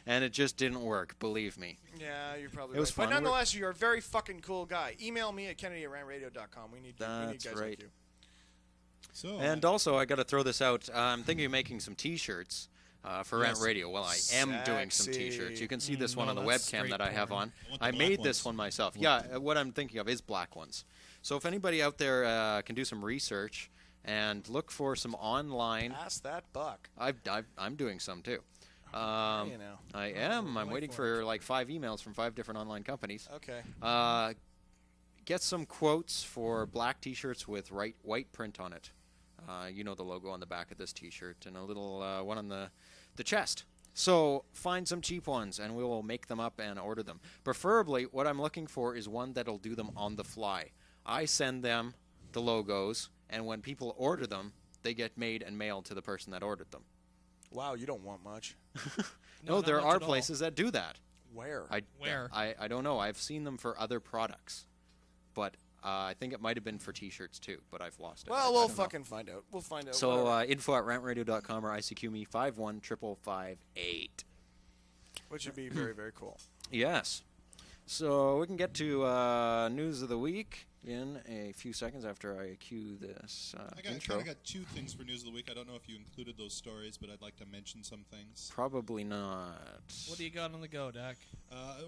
And it just didn't work, believe me. Yeah, you're probably It was right. fun. But nonetheless, you're a very fucking cool guy. Email me at kennedy@randradio.com. We need That's guys right. like you. So, And also, I got to throw this out. I'm thinking of making some T-shirts for Rant Yes. Radio. Well, I am doing some T-shirts. You can see this one no, on the that's webcam straight that I have porn. on. I want the I black made this ones. one myself. Yeah, what I'm thinking of is black ones. So if anybody out there can do some research and look for some online, Pass that buck. I'm doing some too. You know. I am. I'm waiting for like 5 emails from 5 different online companies. Okay. Get some quotes for black T-shirts with white print on it. You know the logo on the back of this T-shirt and a little one on the chest. So find some cheap ones, and we will make them up and order them. Preferably, what I'm looking for is one that'll do them on the fly. I send them the logos, and when people order them, they get made and mailed to the person that ordered them. Wow, you don't want much. No, there are places that do that. Where? Where? I don't know. I've seen them for other products, but I think it might have been for T-shirts too, but I've lost it. Well, we'll fucking find out. We'll find out. So info@rantradio.com or ICQ me 5155558. Which would be very, very cool. Yes. So we can get to news of the week in a few seconds after I cue this intro. I got two things for news of the week. I don't know if you included those stories, but I'd like to mention some things. Probably not. What do you got on the go, Dak?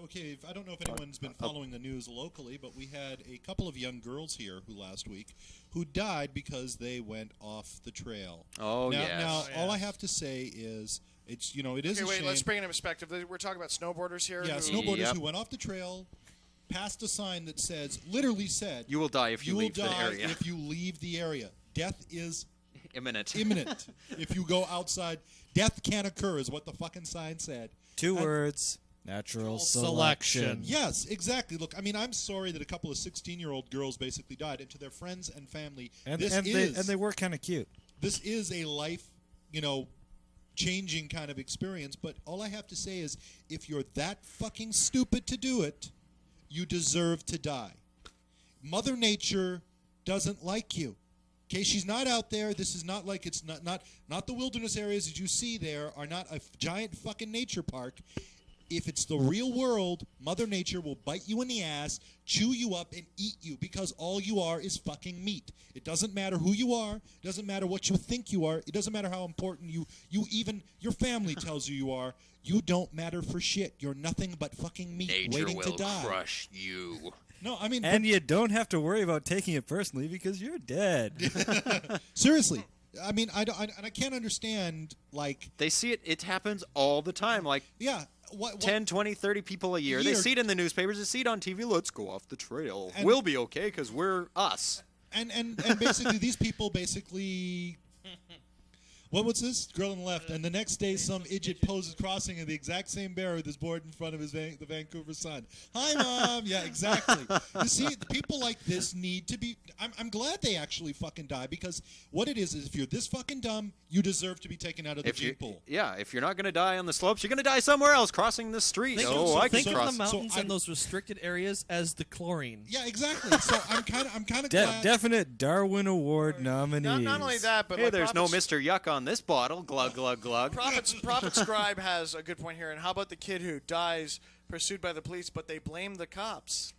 Okay, I don't know if anyone's been following the news locally, but we had a couple of young girls here last week who died because they went off the trail. Oh, now, yes. Now, all I have to say is, it is a wait, shame. let's bring it in perspective. We're talking about snowboarders here? Yeah, snowboarders who went off the trail, passed a sign that literally said, "You will die if you leave the area." If you leave the area. Death is imminent. If you go outside, death can occur, is what the fucking sign said. Two words. Natural selection. Yes, exactly. Look, I mean, I'm sorry that a couple of 16-year-old girls basically died, and to their friends and family, And they were kind of cute. This is a life, changing kind of experience. But all I have to say is, if you're that fucking stupid to do it, you deserve to die. Mother Nature doesn't like you. Okay, she's not out there. This is not like it's not the wilderness areas that you see there are not a giant fucking nature park. If it's the real world, Mother Nature will bite you in the ass, chew you up, and eat you because all you are is fucking meat. It doesn't matter who you are. It doesn't matter what you think you are. It doesn't matter how important even your family tells you are. You don't matter for shit. You're nothing but fucking meat waiting to die. Nature will crush you. No, I mean... And you don't have to worry about taking it personally because you're dead. Seriously. I mean, I can't understand, like... They see it. It happens all the time. Like, yeah, 10, 20, 30 people a year. They see it in the newspapers. They see it on TV. Let's go off the trail. We'll be okay because we're us. And basically, these people basically... What was this? Girl on the left. And the next day, some idiot poses crossing in the exact same bear with his board in front of the Vancouver Sun. Hi, Mom. Yeah, exactly. You see, people like this need to be... I'm glad they actually fucking die, because what it is if you're this fucking dumb, you deserve to be taken out of the gene pool. Yeah, if you're not going to die on the slopes, you're going to die somewhere else, crossing the street. Think of the mountains and those restricted areas as the chlorine. Yeah, exactly. So I'm kind of glad. Definite Darwin Award nominees. Not only that, but hey, there's no Mr. Yuck on this bottle. Glug, glug, glug. Prophet Scribe has a good point here. And how about the kid who dies pursued by the police, but they blame the cops?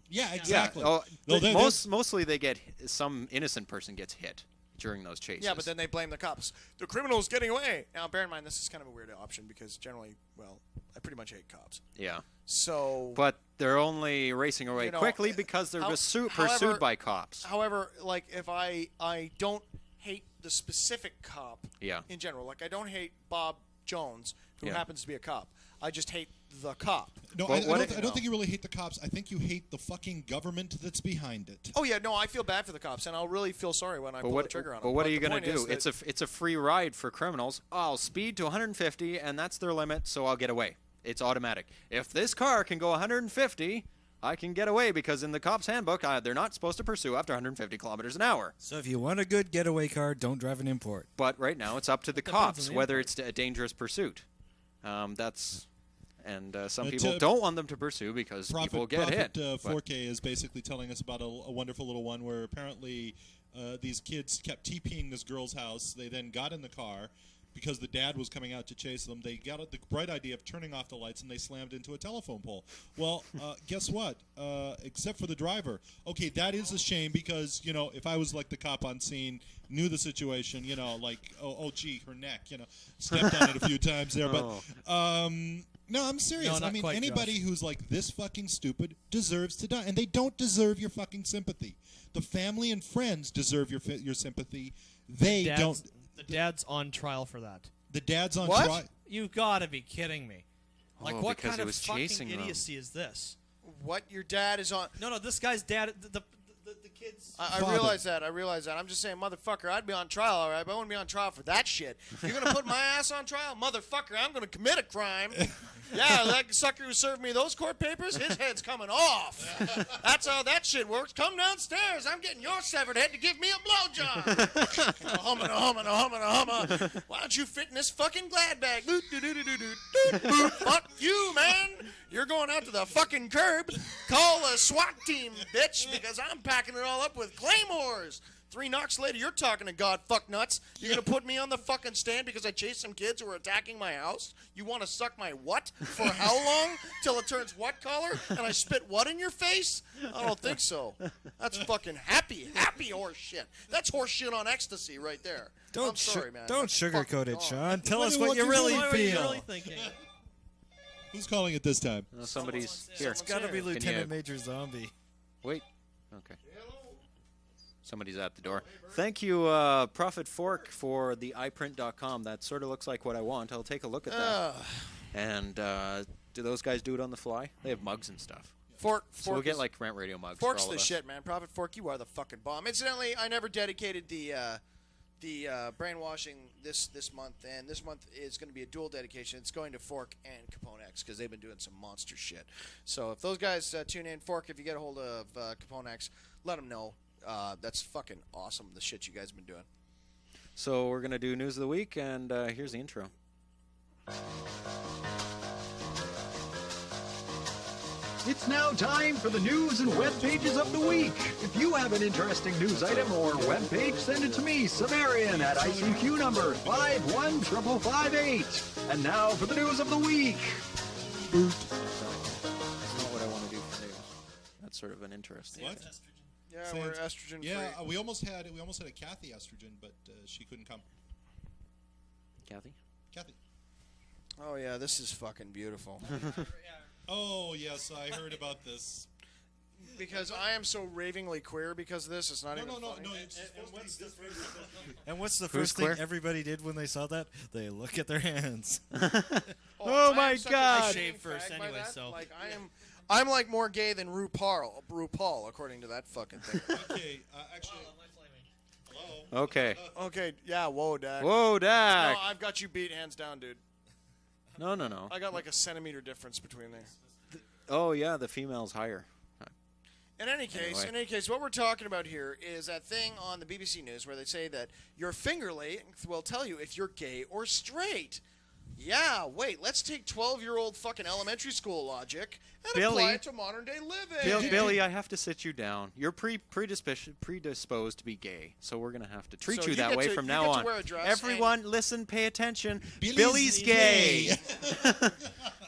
Yeah, exactly. Yeah. Mostly they get some innocent person gets hit during those chases. Yeah, but then they blame the cops. The criminal's getting away. Now, bear in mind, this is kind of a weird option because generally, well, I pretty much hate cops. Yeah. So. But they're only racing away quickly because they're pursued by cops. However, like if I don't hate the specific cop. Yeah. In general, like I don't hate Bob Jones, who happens to be a cop. I just hate the cop. No, I don't think you really hate the cops. I think you hate the fucking government that's behind it. Oh yeah, no, I feel bad for the cops, and I'll really feel sorry when I pull the trigger on them. But what are you going to do? It's a free ride for criminals. I'll speed to 150, and that's their limit, so I'll get away. It's automatic. If this car can go 150, I can get away because in the cops' handbook, they're not supposed to pursue after 150 kilometers an hour. So if you want a good getaway car, don't drive an import. But right now, it's up to the cops whether it's a dangerous pursuit. Some people don't want them to pursue because people get hit. 4K is basically telling us about a wonderful little one where apparently these kids kept TPing this girl's house. They then got in the car because the dad was coming out to chase them. They got the bright idea of turning off the lights, and they slammed into a telephone pole. Well, guess what? Except for the driver. Okay, that is a shame because, if I was like the cop on scene, knew the situation, like, gee, her neck, stepped on it a few times there. But no, I'm serious. No, I mean, anybody who's like this fucking stupid deserves to die, and they don't deserve your fucking sympathy. The family and friends deserve your sympathy. They don't. The dad's on trial for that. The dad's on trial. You gotta be kidding me! Like, what kind of fucking chasing idiocy is this? What, your dad is on? No, this guy's dad. The the kids. I realize that. I'm just saying, motherfucker, I'd be on trial, all right, but I wouldn't be on trial for that shit. You're going to put my ass on trial? Motherfucker, I'm going to commit a crime. Yeah, that sucker who served me those court papers, his head's coming off. That's how that shit works. Come downstairs. I'm getting your severed head to give me a blowjob. Humma. Why don't you fit in this fucking glad bag? Fuck you, man. You're going out to the fucking curb. Call the SWAT team, bitch, because I'm packing it all up with claymores. 3 knocks later, you're talking to God fuck nuts. You're going to put me on the fucking stand because I chased some kids who were attacking my house? You want to suck my what? For how long? Till it turns what color? And I spit what in your face? I don't think so. That's fucking happy horse shit. That's horse shit on ecstasy right there. I'm sorry, man. Don't That's sugarcoat fucking it, gone. Sean. Tell us what you really feel. Thinking. Who's calling it this time? Somebody's here. It's got to be Can Lieutenant you- Major Zombie. Wait. Okay. Somebody's at the door. Thank you, Prophet Fork, for the iPrint.com. That sort of looks like what I want. I'll take a look at that. And do those guys do it on the fly? They have mugs and stuff. Fork So we'll get is- like Rant Radio mugs. Fork's for all the of us. shit, man. Prophet Fork, you are the fucking bomb. Incidentally, I never dedicated the brainwashing this month, and this month is going to be a dual dedication. It's going to Fork and Capone X because they've been doing some monster shit. So if those guys tune in, Fork, if you get a hold of Capone X, let them know. That's fucking awesome, the shit you guys have been doing. So we're going to do News of the Week, and here's the intro. It's now time for the news and web pages of the week. If you have an interesting news item or web page, send it to me, Cimmerian, at ICQ number 51558. And now for the news of the week. That's not what I want to do for news. That's sort of an interesting. What? Yeah, Sans- we're estrogen free. Yeah, we almost had a Kathy estrogen, but she couldn't come. Kathy? Kathy. Oh, yeah, this is fucking beautiful. Oh, yes, I heard about this. Because I am so ravingly queer because of this, it's not even funny. And what's the Who's first thing queer? everybody did when they saw that? They look at their hands. Oh my I'm such a God. I shitting shaved first fag by anyway, that. so. Like, I'm like more gay than RuPaul, according to that fucking thing. Okay, actually. Hello? Okay. Okay, yeah, whoa, Dak. Whoa, Dak. No, I've got you beat hands down, dude. No. I got like a centimeter difference between there. Oh, yeah, the female's higher. In any case, what we're talking about here is that thing on the BBC News where they say that your finger length will tell you if you're gay or straight. Yeah, wait, let's take 12-year-old fucking elementary school logic and Billy. apply it to modern-day living. Billy, I have to sit you down. You're predisposed to be gay, so we're going to have to treat So you you that get way to- from you now get to on. wear a dress Everyone, listen, pay attention. Billy's gay.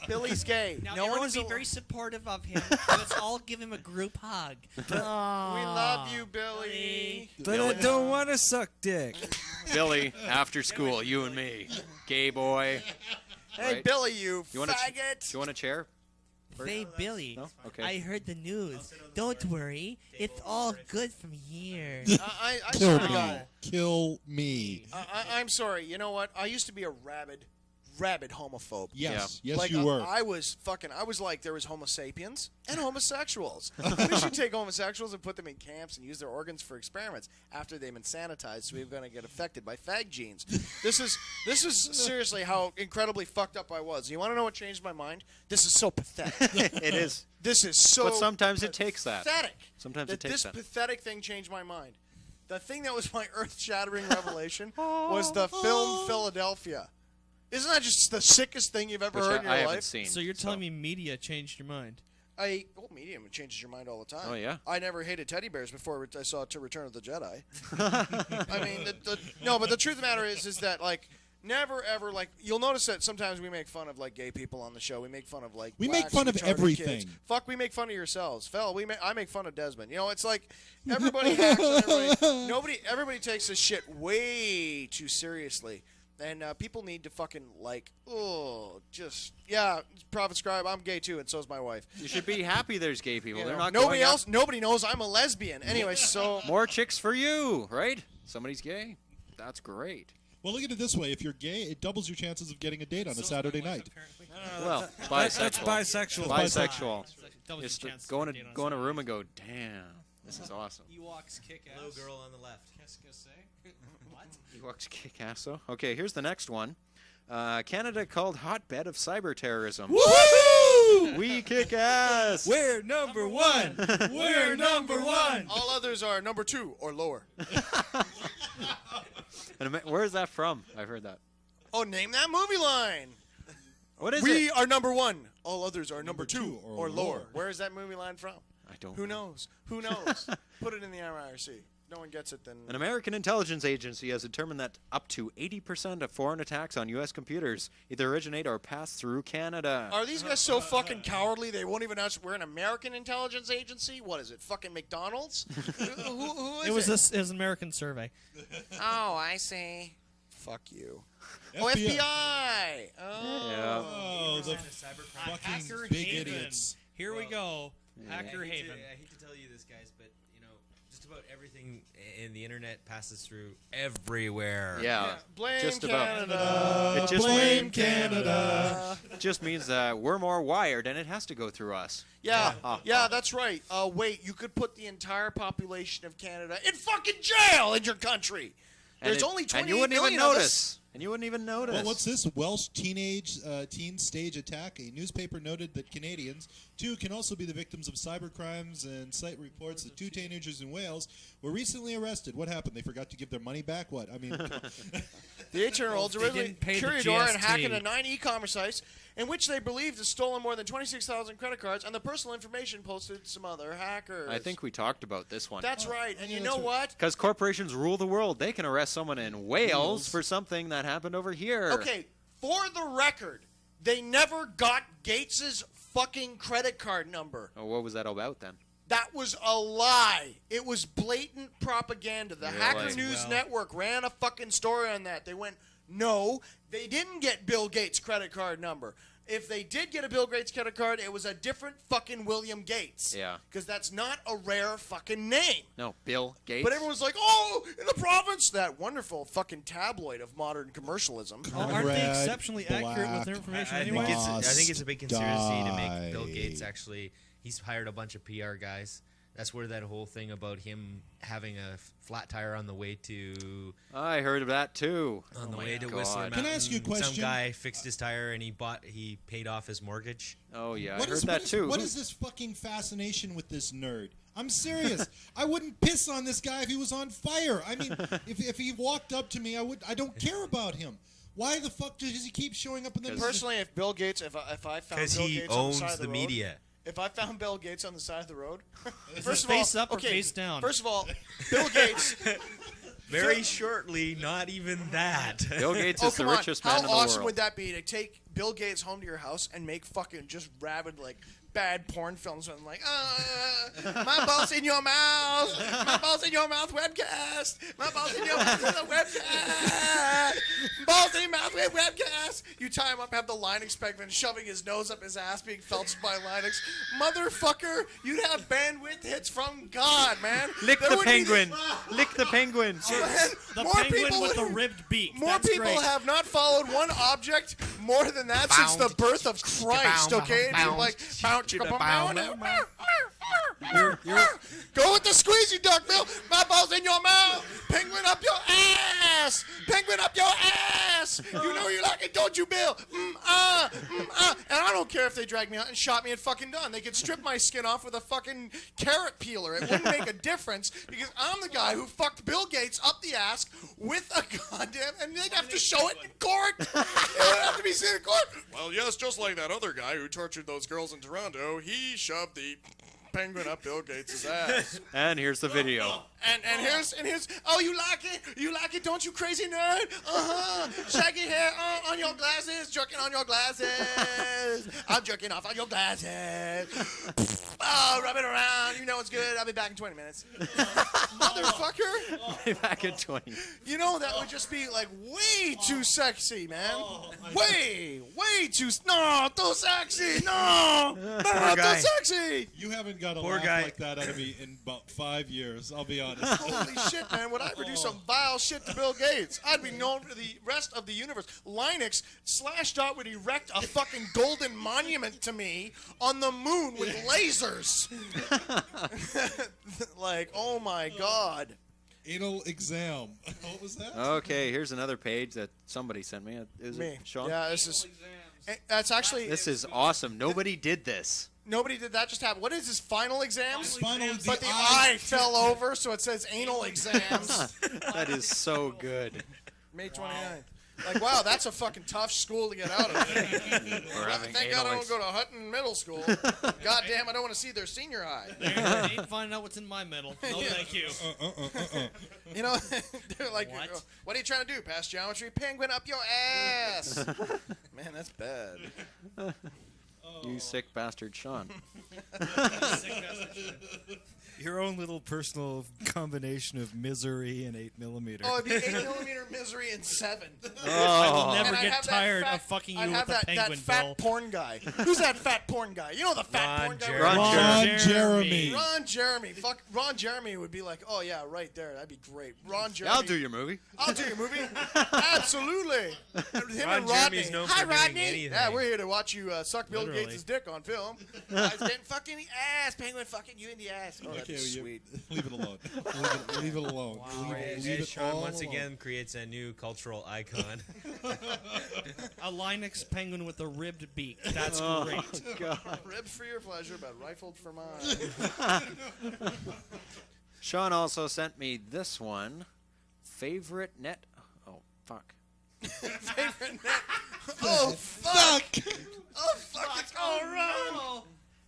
Billy's gay. Now, no everyone one's be very supportive of him. Let's all give him a group hug. We love you, Billy. But I don't want to suck dick. Billy, after school, you and me. Gay boy. Hey, Right. Billy, you want faggot. Do you want a chair? Say, Billy, No? Okay. I heard the news. Don't worry. It's all good from here. I Kill swear to me. God. Kill me. I'm sorry. You know what? I used to be a rabid homophobe. Yes. Yes, Like, you were. I was like there was Homo sapiens and homosexuals. We should take homosexuals and put them in camps and use their organs for experiments after they've been sanitized, so we're going to get affected by fag genes. This is seriously how incredibly fucked up I was. You want to know what changed my mind? This is so pathetic. It is. This is so But sometimes it takes that. pathetic. Sometimes it takes This that. pathetic thing changed my mind. The thing that was my earth-shattering revelation was the film Philadelphia. Isn't that just the sickest thing you've ever Which heard in your I haven't life? seen. So you're telling me media changed your mind? Medium changes your mind all the time. Oh, yeah? I never hated teddy bears before I saw To Return of the Jedi. I mean, no, but the truth of the matter is that, like, never ever, like, you'll notice that sometimes we make fun of, like, gay people on the show. We make fun of, like, We make blacks, fun of retarded everything. kids. Fuck, we make fun of yourselves. Phil, I make fun of Desmond. You know, it's like everybody hacks on everybody. Everybody takes this shit way too seriously. And people need to fucking, like, Prophet Scribe, I'm gay too, and so's my wife. You should be happy there's gay people. You They're know, not nobody going up. else, nobody knows I'm a lesbian. Anyway, so More chicks for you, right? Somebody's gay. That's great. Well, look at it this way. If you're gay, it doubles your chances of getting a date on a Saturday night. Well, That's bisexual. bisexual. Bisexual. Doubles Just your chance go in to date on a room and go, damn, This is awesome. Ewoks kick ass. Little girl on the left. What? Ewoks kick ass. So, okay, here's the next one. Canada called hotbed of cyber terrorism. Woohoo! We kick ass. We're number one. We're number one. All others are number 2 or lower. And where is that from? I've heard that. Oh, name that movie line. What is we it? are number 1. All others are number 2 or lower. lower. Where is that movie line from? I don't Who know. knows? Who knows? Put it in the IRC. No one gets it, then. An American intelligence agency has determined that up to 80% of foreign attacks on U.S. computers either originate or pass through Canada. Are these guys so fucking cowardly they won't even answer? We're an American intelligence agency? What is it, fucking McDonald's? who is It was an American survey. Oh, I see. Fuck you. FBI. Oh, FBI! Oh. Oh, the fucking Hacker big Haven. idiots. Here we go. Hacker I Haven. hate to tell you this, guys, but just about everything in the internet passes through everywhere. Yeah. Blame just Canada. about. It just Blame means, Canada. It just means that we're more wired and it has to go through us. Yeah, yeah, that's right. Wait, you could put the entire population of Canada in fucking jail in your country. There's only 28 and you wouldn't even million of us. notice. And you wouldn't even notice. Well, what's this? Welsh teen stage attack. A newspaper noted that Canadians, too, can also be the victims of cybercrimes, and cite reports that 2 teenagers in Wales were recently arrested. What happened? They forgot to give their money back? What? I mean, The 18-year-olds They didn't pay the Curador and GST. hacking a 9 e-commerce sites in which they believed has stolen more than 26,000 credit cards and the personal information posted to some other hackers. I think we talked about this one. That's right. And you know what? Because corporations rule the world. They can arrest someone in Wales for something that happened over here. Okay, for the record, they never got Gates's fucking credit card number. Oh, what was that about then? That was a lie. It was blatant propaganda. The Really? Hacker News Network ran a fucking story on that. They went, no, they didn't get Bill Gates' credit card number. If they did get a Bill Gates credit card, it was a different fucking William Gates. Yeah. Because that's not a rare fucking name. No, Bill Gates. But everyone's like, oh, in the province, that wonderful fucking tabloid of modern commercialism. Aren't they exceptionally accurate with their information anyway? I think it's a big conspiracy to make Bill Gates actually. He's hired a bunch of PR guys. That's where that whole thing about him having a flat tire on the way to. I heard of that too. On the way to Whistler Mountain. Can I ask you a question? Some guy fixed his tire and he paid off his mortgage. Oh yeah, What I heard is- that what is- too. What is this fucking fascination with this nerd? I'm serious. I wouldn't piss on this guy if he was on fire. I mean, if he walked up to me, I don't care about him. Why the fuck does he keep showing up in the Personally, if Bill Gates, if I found Because Bill he Gates on the owns side of the road, media. If I found Bill Gates on the side of the road, Is first it of all, face up or okay, face down? First of all, Bill Gates. Very shortly, not even that. Bill Gates Oh, is the come on. richest How man in the awesome world. would that be to take Bill Gates home to your house and make fucking just rabid, like, bad porn films and like, my balls in your mouth, my balls in your mouth webcast, my balls in your mouth with a webcast, balls in your mouth with webcast. You tie him up, have the Linux penguin shoving his nose up his ass, being felched by Linux. Motherfucker, you'd have bandwidth hits from God, man. Lick There the would be penguin. Lick the penguin. The more penguin people with the would- ribbed beak. More That's people great. have not followed one object more than that since the birth of Christ, okay? And you're like, go with the squeezy duck, Bill. My ball's in your mouth. Penguin up your ass. Penguin up your ass. You know you like it, don't you, Bill? And I don't care if they drag me out and shot me and fucking done. They could strip my skin off with a fucking carrot peeler. It wouldn't make a difference because I'm the guy who fucked Bill Gates up the ass with a goddamn, and they'd have to show it in court. It would have to be seen in court. Well, yes, just like that other guy who tortured those girls in Toronto, he shoved the penguin up Bill Gates' ass. And here's the video. And here's oh, you like it, don't you, crazy nerd? Shaggy hair on your glasses, jerking on your glasses. I'm jerking off on your glasses. Oh, rub it around, you know it's good. I'll be back in 20 minutes. Motherfucker. Back in 20. You know, that would just be like way too sexy, man. Way too sexy. No, too sexy. You haven't got a Poor laugh guy. like that out of me in about 5 years. I'll be honest. Holy shit, man. Would I ever do some vile shit to Bill Gates? I'd be known for the rest of the universe. Linux, Slashdot would erect a fucking golden monument to me on the moon with lasers. Like, oh my God. Anal exam. What was that? Okay, here's another page that somebody sent me. Is Me. it Sean? Yeah, this is. That's actually. This is awesome. Nobody did this. Nobody did that just happen. What is his final exams? But the eye. eye fell over, so it says anal exams. That is so good. May 29th. Like, wow, that's a fucking tough school to get out of. Thank God I don't go to Hutton Middle School. God damn, I don't want to see their senior high. They ain't finding out what's in my medal. No, thank you. You know, they're like, what are you trying to do? Pass geometry? Penguin up your ass. Man, that's bad. You sick bastard, Sean. Your own little personal combination of misery and 8mm. Oh, it'd be 8mm misery and 7. I will never And I'd get have that tired fat- of fucking you I'd with have the that penguin, fat Bill. porn guy. Who's that fat porn guy? You know the fat porn guy? Ron Jeremy. Ron Jeremy. Fuck, Ron Jeremy would be like, oh yeah, right there. That'd be great. Ron Jeremy. I'll do your movie. I'll do your movie. Absolutely. Him Ron and Rodney. Jeremy's known Hi, for doing Rodney. anything. Yeah, we're here to watch you suck Bill Literally. Gates' dick on film. Guys getting fucked in the ass. Penguin fucking you in the ass. Oh, that'd be sweet. Leave it alone. Leave it alone. Leave it Sean all once alone. again creates a new cultural icon. A Linux penguin with a ribbed beak. That's Oh, great. God. Ribbed for your pleasure, but rifled for mine. Sean also sent me this one. Favorite net. Oh, fuck. Favorite net. Oh, fuck. Oh, fuck. It's all wrong.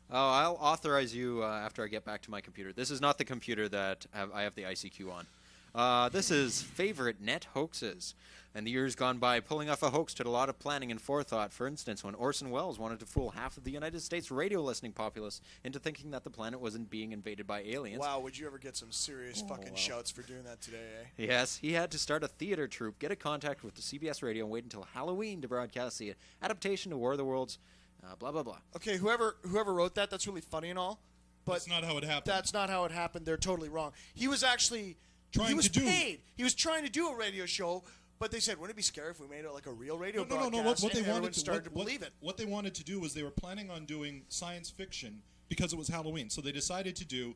Oh, I'll authorize you after I get back to my computer. This is not the computer that I have the ICQ on. This is favorite net hoaxes. And the years gone by, pulling off a hoax took a lot of planning and forethought. For instance, when Orson Welles wanted to fool half of the United States radio listening populace into thinking that the planet wasn't being invaded by aliens. Wow, would you ever get some serious fucking shouts for doing that today, eh? Yes, he had to start a theater troupe, get a contact with the CBS radio, and wait until Halloween to broadcast the adaptation to War of the Worlds. Blah blah blah. Okay, whoever wrote that, that's really funny and all, but That's not how it happened. that's not how it happened. They're totally wrong. He was actually Trying he was to do- paid. He was trying to do a radio show, but they said, wouldn't it be scary if we made it like a real radio No. broadcast? What they and wanted everyone to started to believe it. What they wanted to do was they were planning on doing science fiction because it was Halloween. So they decided to do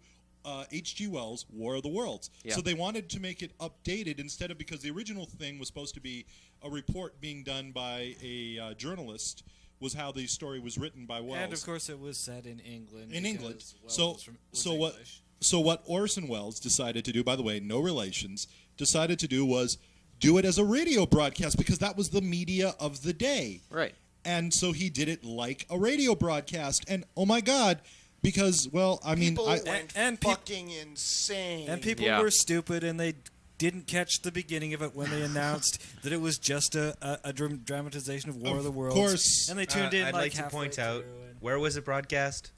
H.G. Wells' War of the Worlds. Yeah. So they wanted to make it updated instead of, because the original thing was supposed to be a report being done by a journalist, was how the story was written by Wells. And of course, it was set in England. In England. because Wells was English. So what Orson Welles decided to do, by the way, no relations, decided to do was do it as a radio broadcast because that was the media of the day. Right. And so he did it like a radio broadcast. And oh my God, because, well, I mean, People I, went fucking insane. And people Yeah. were stupid, and they didn't catch the beginning of it when they announced that it was just a dramatization of War of the Worlds. course. And they tuned in I'd like to halfway point out, through and- where was it broadcast?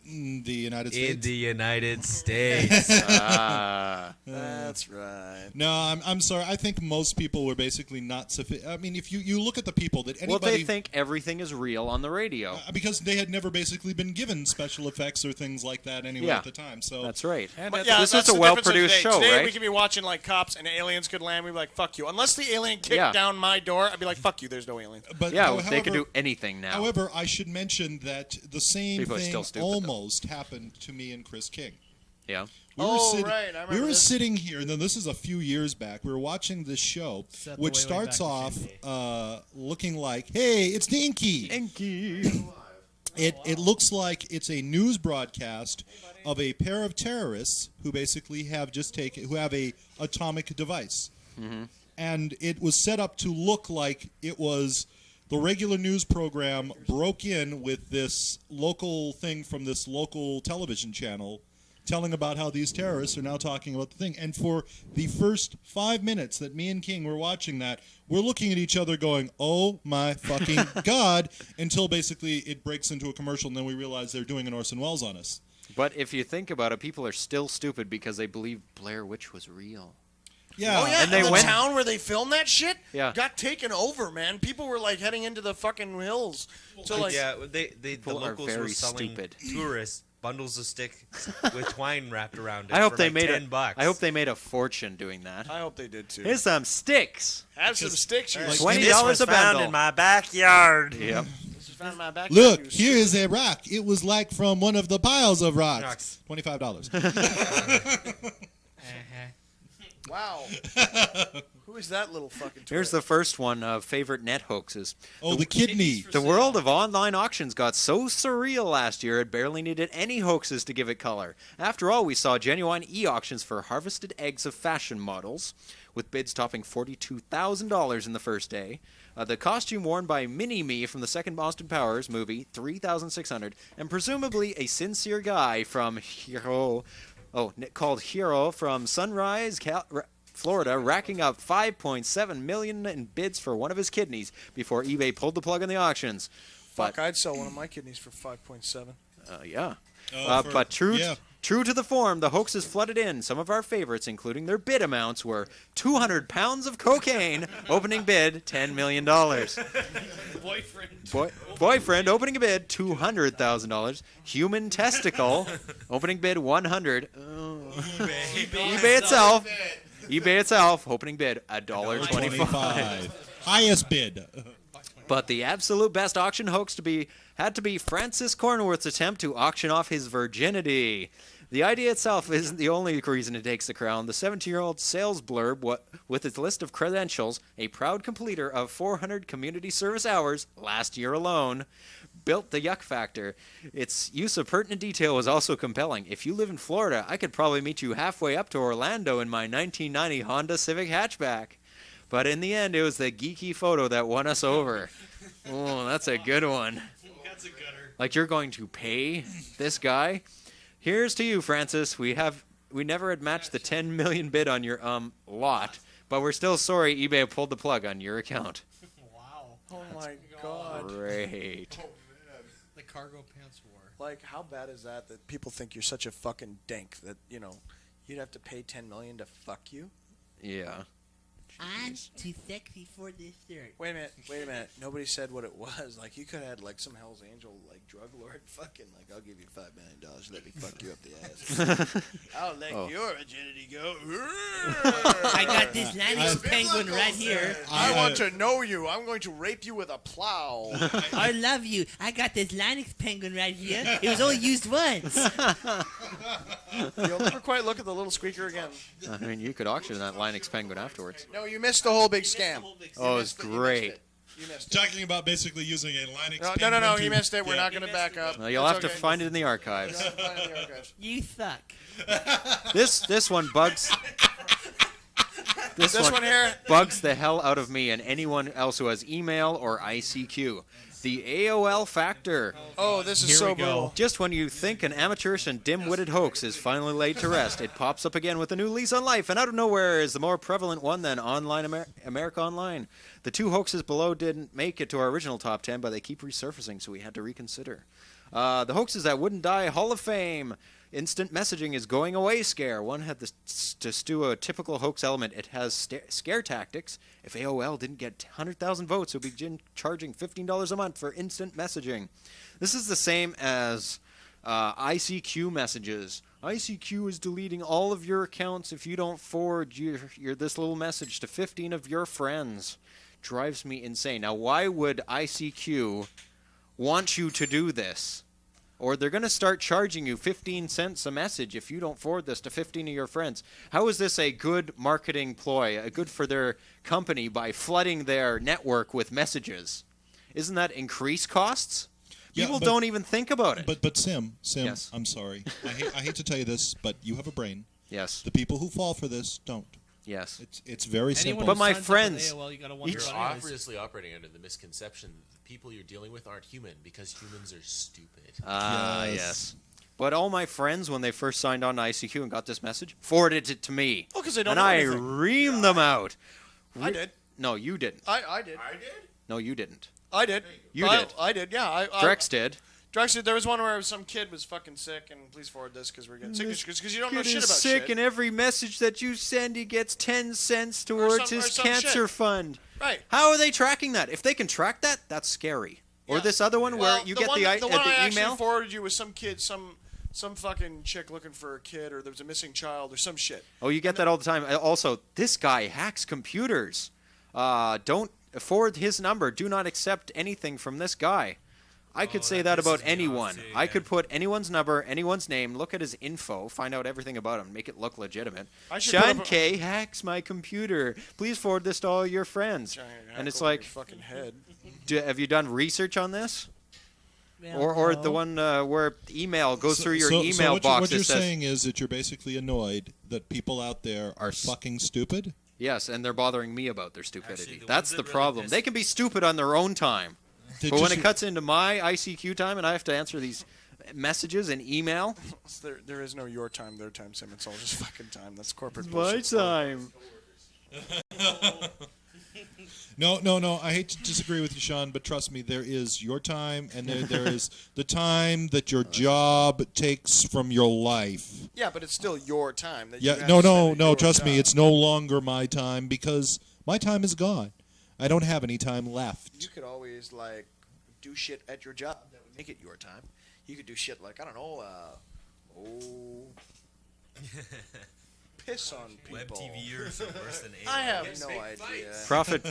the United States. In the United States. That's right. No, I'm sorry. I think most people were basically not sufficient. I mean, if you look at the people that Well, anybody... they think everything is real on the radio. because they had never basically been given special effects or things like that anyway Yeah. at the time. So That's right. And But at- yeah, this that's is a the difference of well-produced today. show, Today right? we could be watching like cops and aliens could land. We'd be like, "Fuck you!" Unless the alien kicked Yeah. down my door, I'd be like, "Fuck you." There's no aliens. But Yeah, however, they could do anything now. However, I should mention that the same People are thing still stupid, though. almost happened to me and Chris King. Yeah. We were Oh, sitting, right, I remember we were this. sitting here, and then this is a few years back. We were watching this show, Set the which way starts back to off Junkie. looking like, "Hey, it's the Enki." Enki. It looks like it's a news broadcast of a pair of terrorists who basically have who have a atomic device, and it was set up to look like it was the regular news program broke in with this local thing from this local television channel, telling about how these terrorists are now talking about the thing. And for the first 5 minutes that me and King were watching that, we're looking at each other going, "Oh my fucking God," until basically it breaks into a commercial, and then we realize they're doing an Orson Welles on us. But if you think about it, people are still stupid because they believe Blair Witch was real. Yeah. Oh yeah, And they the went- town where they filmed that shit Yeah. got taken over, man. People were like heading into the fucking hills. So like, yeah, the People are locals were very selling stupid. tourists bundles of sticks with twine wrapped around it. I hope for they like made $10. I hope they made a fortune doing that. I hope they did too. Here's some sticks. Have some sticks. You $20 a bundle. backyard. Yep. This is found in my backyard. Look, you here is a rock. It was like from one of the piles of rocks. $25. Wow. Who is that little fucking Here's the first one of favorite net hoaxes. Oh, the kidney. The world of online auctions got so surreal last year it barely needed any hoaxes to give it color. After all, we saw genuine e-auctions for harvested eggs of fashion models, with bids topping $42,000 in the first day. The costume worn by Mini-Me from the second Austin Powers movie, $3,600, and presumably a sincere guy from Hero, called Hero from Sunrise, Florida, racking up $5.7 million in bids for one of his kidneys before eBay pulled the plug on the auctions. Fuck, I'd sell one of my kidneys for 5.7. Yeah. Oh, But true yeah. true to the form, the hoaxes flooded in. Some of our favorites, including their bid amounts, were 200 pounds of cocaine, opening bid $10 million. Boyfriend, opening a bid $200,000. Human testicle, opening bid $100. eBay itself, opening bid $1.25. Highest bid. But the absolute best auction hoax had to be Francis Cornworth's attempt to auction off his virginity. The idea itself isn't the only reason it takes the crown. The 17-year-old sales blurb, with its list of credentials, a proud completer of 400 community service hours last year alone, built the yuck factor. Its use of pertinent detail was also compelling. If you live in Florida, I could probably meet you halfway up to Orlando in my 1990 Honda Civic hatchback. But in the end, it was the geeky photo that won us over. Oh, that's a good one. That's a gooder. Like, you're going to pay this guy? Here's to you, Francis. We never had matched the 10 million bid on your lot, but we're still sorry eBay pulled the plug on your account. Oh my god. Great. The cargo pants war. Like, how bad is that people think you're such a fucking dank that, you'd have to pay $10 million to fuck you? Yeah. I'm too sexy for this shirt. Wait a minute. Nobody said what it was. Like, you could have had, like, some Hell's Angel, like, drug lord fucking, like, I'll give you $5 million. Let me fuck you up the ass. I'll let your virginity go. I got this Linux penguin right here. I want to know you. I'm going to rape you with a plow. I love you. I got this Linux penguin right here. It was only used once. You'll never quite look at the little squeaker again. I mean, you could auction that Linux Penguin afterwards. No, you missed the whole big scam. Oh, it's great. You missed it. Talking about basically using a Linux. No, you missed it. We're not going to back up. Well, you'll have to find it in the archives. You suck. This one bugs. This one here bugs the hell out of me and anyone else who has email or ICQ. The AOL factor. Oh, this is so brutal. Just when you think an amateurish and dim-witted hoax is finally laid to rest, it pops up again with a new lease on life, and out of nowhere is the more prevalent one than online America Online. The two hoaxes below didn't make it to our original top 10, but they keep resurfacing, so we had to reconsider. The hoaxes that wouldn't die Hall of Fame. Instant messaging is going away scare. One had to stew a typical hoax element. It has scare tactics. If AOL didn't get 100,000 votes, it would begin charging $15 a month for instant messaging. This is the same as ICQ messages. ICQ is deleting all of your accounts if you don't forward your this little message to 15 of your friends. Drives me insane. Now, why would ICQ want you to do this? Or they're going to start charging you 15 cents a message if you don't forward this to 15 of your friends. How is this a good marketing ploy, good for their company by flooding their network with messages? Isn't that increased costs? People don't even think about it. But Sim, Yes. I'm sorry. I hate to tell you this, but you have a brain. Yes. The people who fall for this don't. Yes. It's very simple. But my friends, You're obviously operating under the misconception that the people you're dealing with aren't human because humans are stupid. Yes. But all my friends, when they first signed on to ICQ and got this message, forwarded it to me. Oh, because they don't and know I anything. reamed them out. I did. No, you didn't. I did. No, you didn't. I did. You did. I did, yeah. Drex did. Drexler, there was one where some kid was fucking sick, and please forward this because we're getting sick because you don't know Kid shit is about sick, shit. and every message that you send, he gets 10 cents towards some- or his some cancer shit. fund. Right. How are they tracking that? If they can track that, that's scary. Or Yeah. this other one where Well, you the get one, the one I email. actually forwarded you was some kid, some fucking chick looking for a kid, or there was a missing child, or some shit. Oh, you get that all the time. Also, this guy hacks computers. Don't forward his number. Do not accept anything from this guy. I could say that about anyone. I could put anyone's number, anyone's name, look at his info, find out everything about him, make it look legitimate. Sean K hacks my computer. Please forward this to all your friends. And it's like, fucking head. Have you done research on this? Well, Or no. the one where email goes through your so email what box. What you're that says, saying is that you're basically annoyed that people out there are fucking stupid? yes, and they're bothering me about their stupidity. Actually, the That's ones the that really problem. They can be stupid on their own time. They But when just- it cuts into my ICQ time and I have to answer these messages and email, There is no your time, their time, Sim. It's all just fucking time. That's corporate my bullshit. time. No. I hate to disagree with you, Sean, but trust me, there is your time, and there is the time that your job takes from your life. Yeah, but it's still your time. That you Yeah, have no. to spend at your Trust me, job. it's no longer my time because my time is gone. I don't have any time left. You could always like do shit at your job that would make it your time. You could do shit like I don't know, piss on people. Web TVers are worse than I have aliens. no idea.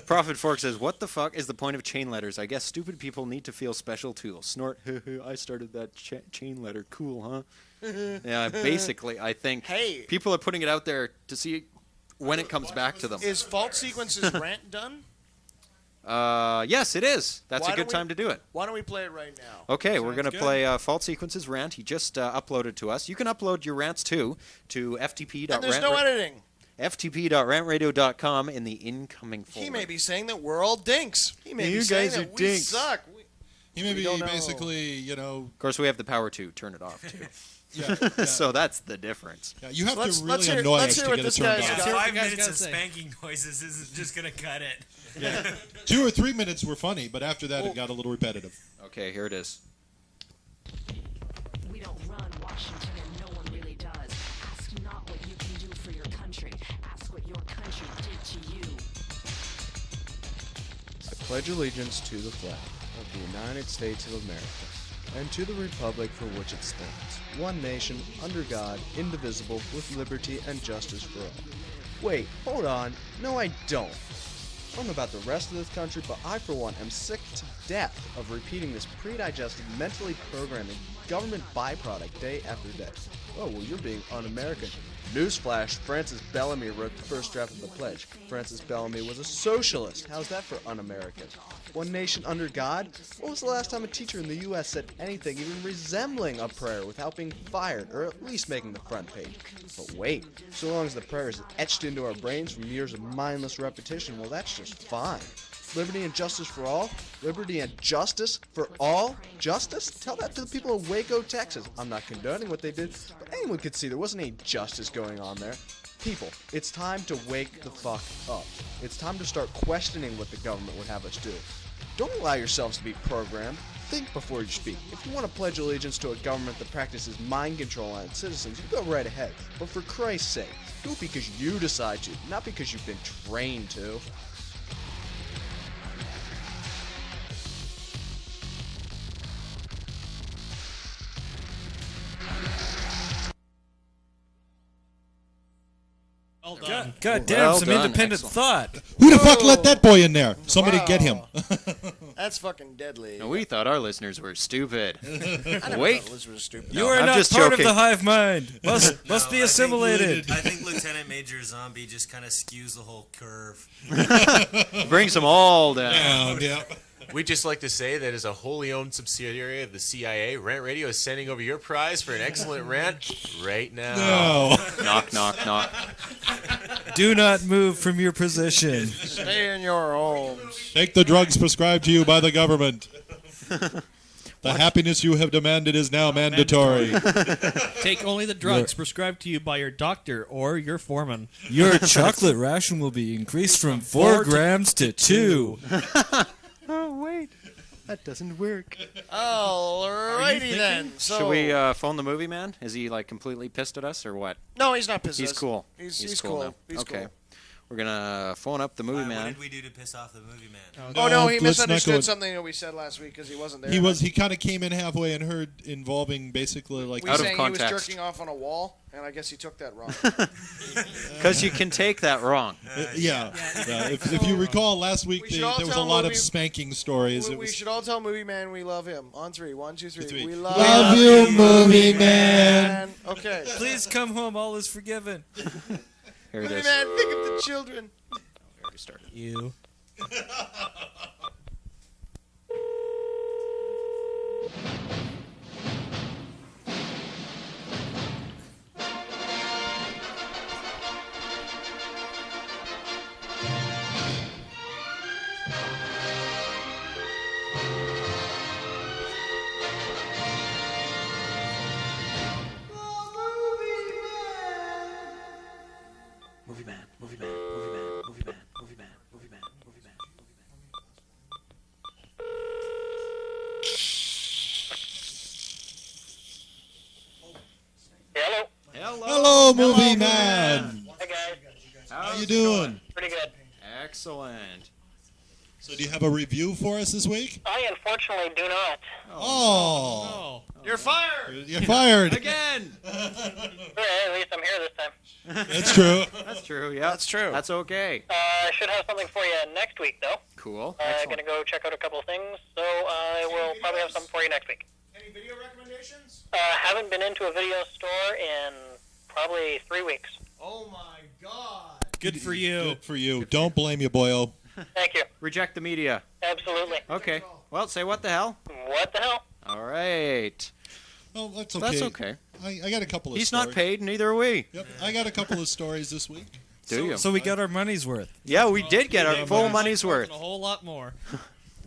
Prophet Fork says, "What the fuck is the point of chain letters? I guess stupid people need to feel special too." Snort. I started that chain letter. Cool, huh? Yeah. Basically, I think Hey. people are putting it out there to see when it comes back to them. Is Fault Sequences rant done? Yes, it is. That's Why a good don't we- time to do it. Why don't we play it right now? Okay, we're Sounds going to good. play Fault Sequences rant. He just uploaded to us. You can upload your rants too to ftp. And there's no editing. ftp.rantradio.com in the incoming folder. He may be saying that we're all dinks. He may You be saying guys are that we dinks. suck. He may We be don't know. basically, Of course, we have the power to turn it off too. Yeah. So that's the difference. Yeah, you have Let's- to let's really hear- annoy let's us hear to what get it this turned guy's off. got. Yeah, What 5 you guys minutes gotta of say. spanking noises isn't just gonna cut it. 2 or 3 minutes were funny, but after that it got a little repetitive. Okay, here it is. We don't run Washington and no one really does. Ask not what you can do for your country. Ask what your country did to you. I pledge allegiance to the flag of the United States of America and to the republic for which it stands, one nation, under God, indivisible, with liberty and justice for all. Wait, hold on. No, I don't. I don't know about the rest of this country, but I, for one, am sick to death of repeating this pre-digested, mentally programming government byproduct day after day. Oh, well, you're being un-American. Newsflash, Francis Bellamy wrote the first draft of the pledge. Francis Bellamy was a socialist. How's that for un-American? One nation under God? When was the last time a teacher in the U.S. said anything even resembling a prayer without being fired, or at least making the front page? But wait, so long as the prayer is etched into our brains from years of mindless repetition, well, that's just fine. Liberty and justice for all? Liberty and justice for all? Justice? Tell that to the people of Waco, Texas. I'm not condoning what they did, but anyone could see there wasn't any justice going on there. People, it's time to wake the fuck up. It's time to start questioning what the government would have us do. Don't allow yourselves to be programmed. Think before you speak. If you want to pledge allegiance to a government that practices mind control on its citizens, you go right ahead. But for Christ's sake, do it because you decide to, not because you've been trained to. Well done. God damn, Well some done. independent Excellent. thought. Who the fuck let that boy in there? Somebody Wow. get him. That's fucking deadly. Now, we thought our listeners were stupid. I never Wait. thought Liz was stupid. You No, are I'm not just part joking. of the hive mind. Must be I think- assimilated. I think Lieutenant Major Zombie just kind of skews the whole curve. Brings them all down. Yeah. We'd just like to say that as a wholly owned subsidiary of the CIA, Rant Radio is sending over your prize for an excellent rant right now. No. Knock, knock, knock. Do not move from your position. Stay in your homes. Take the drugs prescribed to you by the government. The happiness you have demanded is now mandatory. Take only the drugs prescribed to you by your doctor or your foreman. Your chocolate ration will be increased from 4 grams to 2. Oh, wait. That doesn't work. Alrighty then. So Should we phone the movie man? Is he like completely pissed at us or what? No, he's not pissed at He's us. cool. He's cool. now. He's okay. cool. We're gonna phone up the movie What man. did we do to piss off the movie man? Oh no, he let's not go- misunderstood something that we said last week because he wasn't there. He kind of came in halfway and heard involving basically like We saying he was jerking off on a wall, and I guess he took that wrong. Because you can take that wrong. Yeah. If you recall last week, We should all there was a tell lot of movie- spanking stories. We should all tell Movie Man we love him. On three. 1, 2, 3. We Love you, Movie Man. Okay. Please come home. All is forgiven. Here it Movie is. Man, think of the children. You. Movie man, movie man, movie man, movie man, movie man, movie man, movie man. Hello, Movie Man. Hi guys. How you doing? Pretty good. Excellent. So, do you have a review for us this week? I unfortunately do not. Oh. You're fired. You're fired. Again. At least I'm here this time. That's true. That's true. Yeah. That's true. That's okay. I should have something for you next week, though. Cool. I'm gonna go check out a couple of things, so I will probably have something for you next week. Any video recommendations? Haven't been into a video store in probably 3 weeks. Oh my God. Good for you. Good for you. Don't blame you, boyo. Thank you. Reject the media. Absolutely. Okay. Well, say what the hell. What the hell? All right. Oh, that's okay. That's okay. I got a couple of He's stories. not paid, neither are we. Yep. I got a couple of stories this week. Do you? So we got our money's worth. Yeah, we did get our full money's worth. A whole lot more.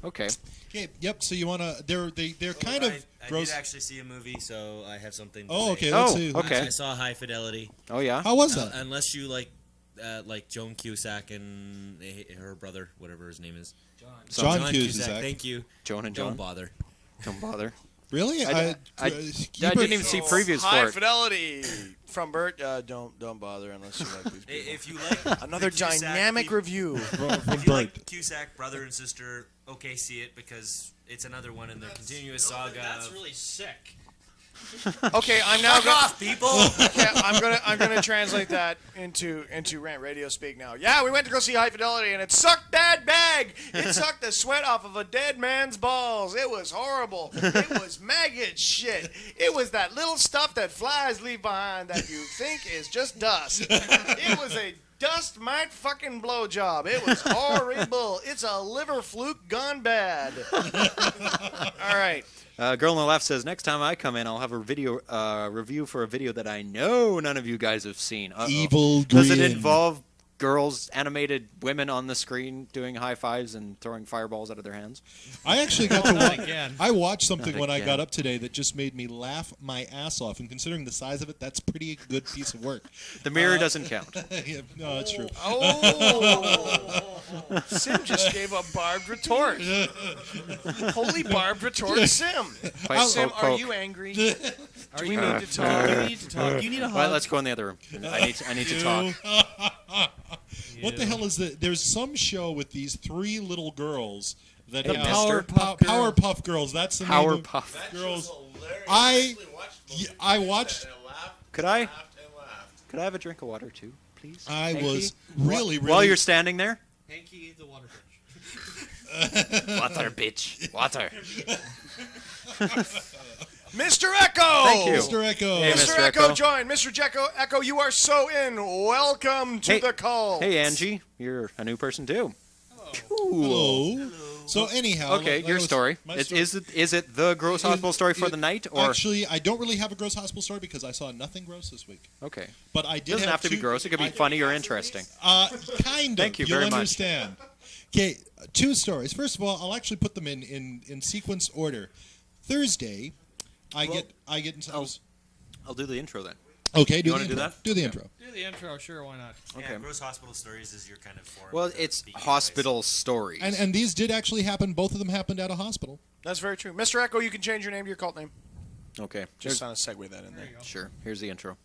Okay. Okay. Yep. So you wanna? They're kind of I gross. did actually see a movie, so I have something. To Oh, say. okay, let's see. Okay. I saw High Fidelity. Oh yeah. How was that? Unless you like Joan Cusack and her brother, whatever his name is. John Cusack. Thank you. Joan and Don't John. bother. Don't bother. Really? I didn't even see previews High for it. Fidelity from Bert. Don't bother unless you like these people. If you like Another the Cusack dynamic people- review. If you like Cusack, brother and sister, okay, see it because it's another one in their continuous saga. That's of- really sick. Okay, I'm now Fuck off, people. Okay, I'm gonna translate that into rant radio speak now. Yeah, we went to go see High Fidelity, and it sucked that bag. It sucked the sweat off of a dead man's balls. It was horrible. It was maggot shit. It was that little stuff that flies leave behind that you think is just dust. It was a dust mite fucking blowjob. It was horrible. It's a liver fluke gone bad. All right. Girl on the left says, next time I come in, I'll have a video review for a video that I know none of you guys have seen. Uh-oh. Evil Does it Green. involve girls, animated women on the screen doing high fives and throwing fireballs out of their hands? I actually got to Not watch. again. I watched something Not when I again. got up today that just made me laugh my ass off. And considering the size of it, that's pretty good piece of work. The mirror doesn't count. Yeah, no, that's true. Oh, Sim just gave a barbed retort. Holy barbed retort, Sim. Fight, Sim, poke, are poke. you angry? Do we need to talk? You need to talk. You need a hug. Right, let's go in the other room. I need to talk. What the hell is that? There's some show with these 3 little girls that The have Powerpuff Girls. That's the name of Powerpuff. Girls. I watched. Could I have a drink of water too, please? I Enki? was really. While you're standing there. Enki the water fish. Water, bitch. Water. Mr. Echo! Thank you. Mr. Echo. Hey, Mr. Mr. Echo, Echo. join. Mr. Echo, you are so in. Welcome to Hey. the call. Hey, Angie.'re a new person too. Hello. So anyhow, Okay, like your I was- story. my Is it the gross hospital story for the night, or Actually, I don't really have a gross hospital story because I saw nothing gross this week. okay? But I did Doesn't have to be 2 gross. It could be funny or interesting. Kind of. Thank you You'll very much. understand. Okay, 2 stories. First of all, I'll actually put them in sequence order. Thursday, I get. I'll do the intro then. Okay, You do wanna the do intro. that? Do the intro. Do the intro, sure, why not? Yeah, gross hospital stories is your kind of forum. Well, to it's speak anyways. hospital stories. And these did actually happen. Both of them happened at a hospital. That's very true. Mr. Echo, you can change your name to your cult name. Okay. Just kind of segue that in there. Sure. Here's the intro.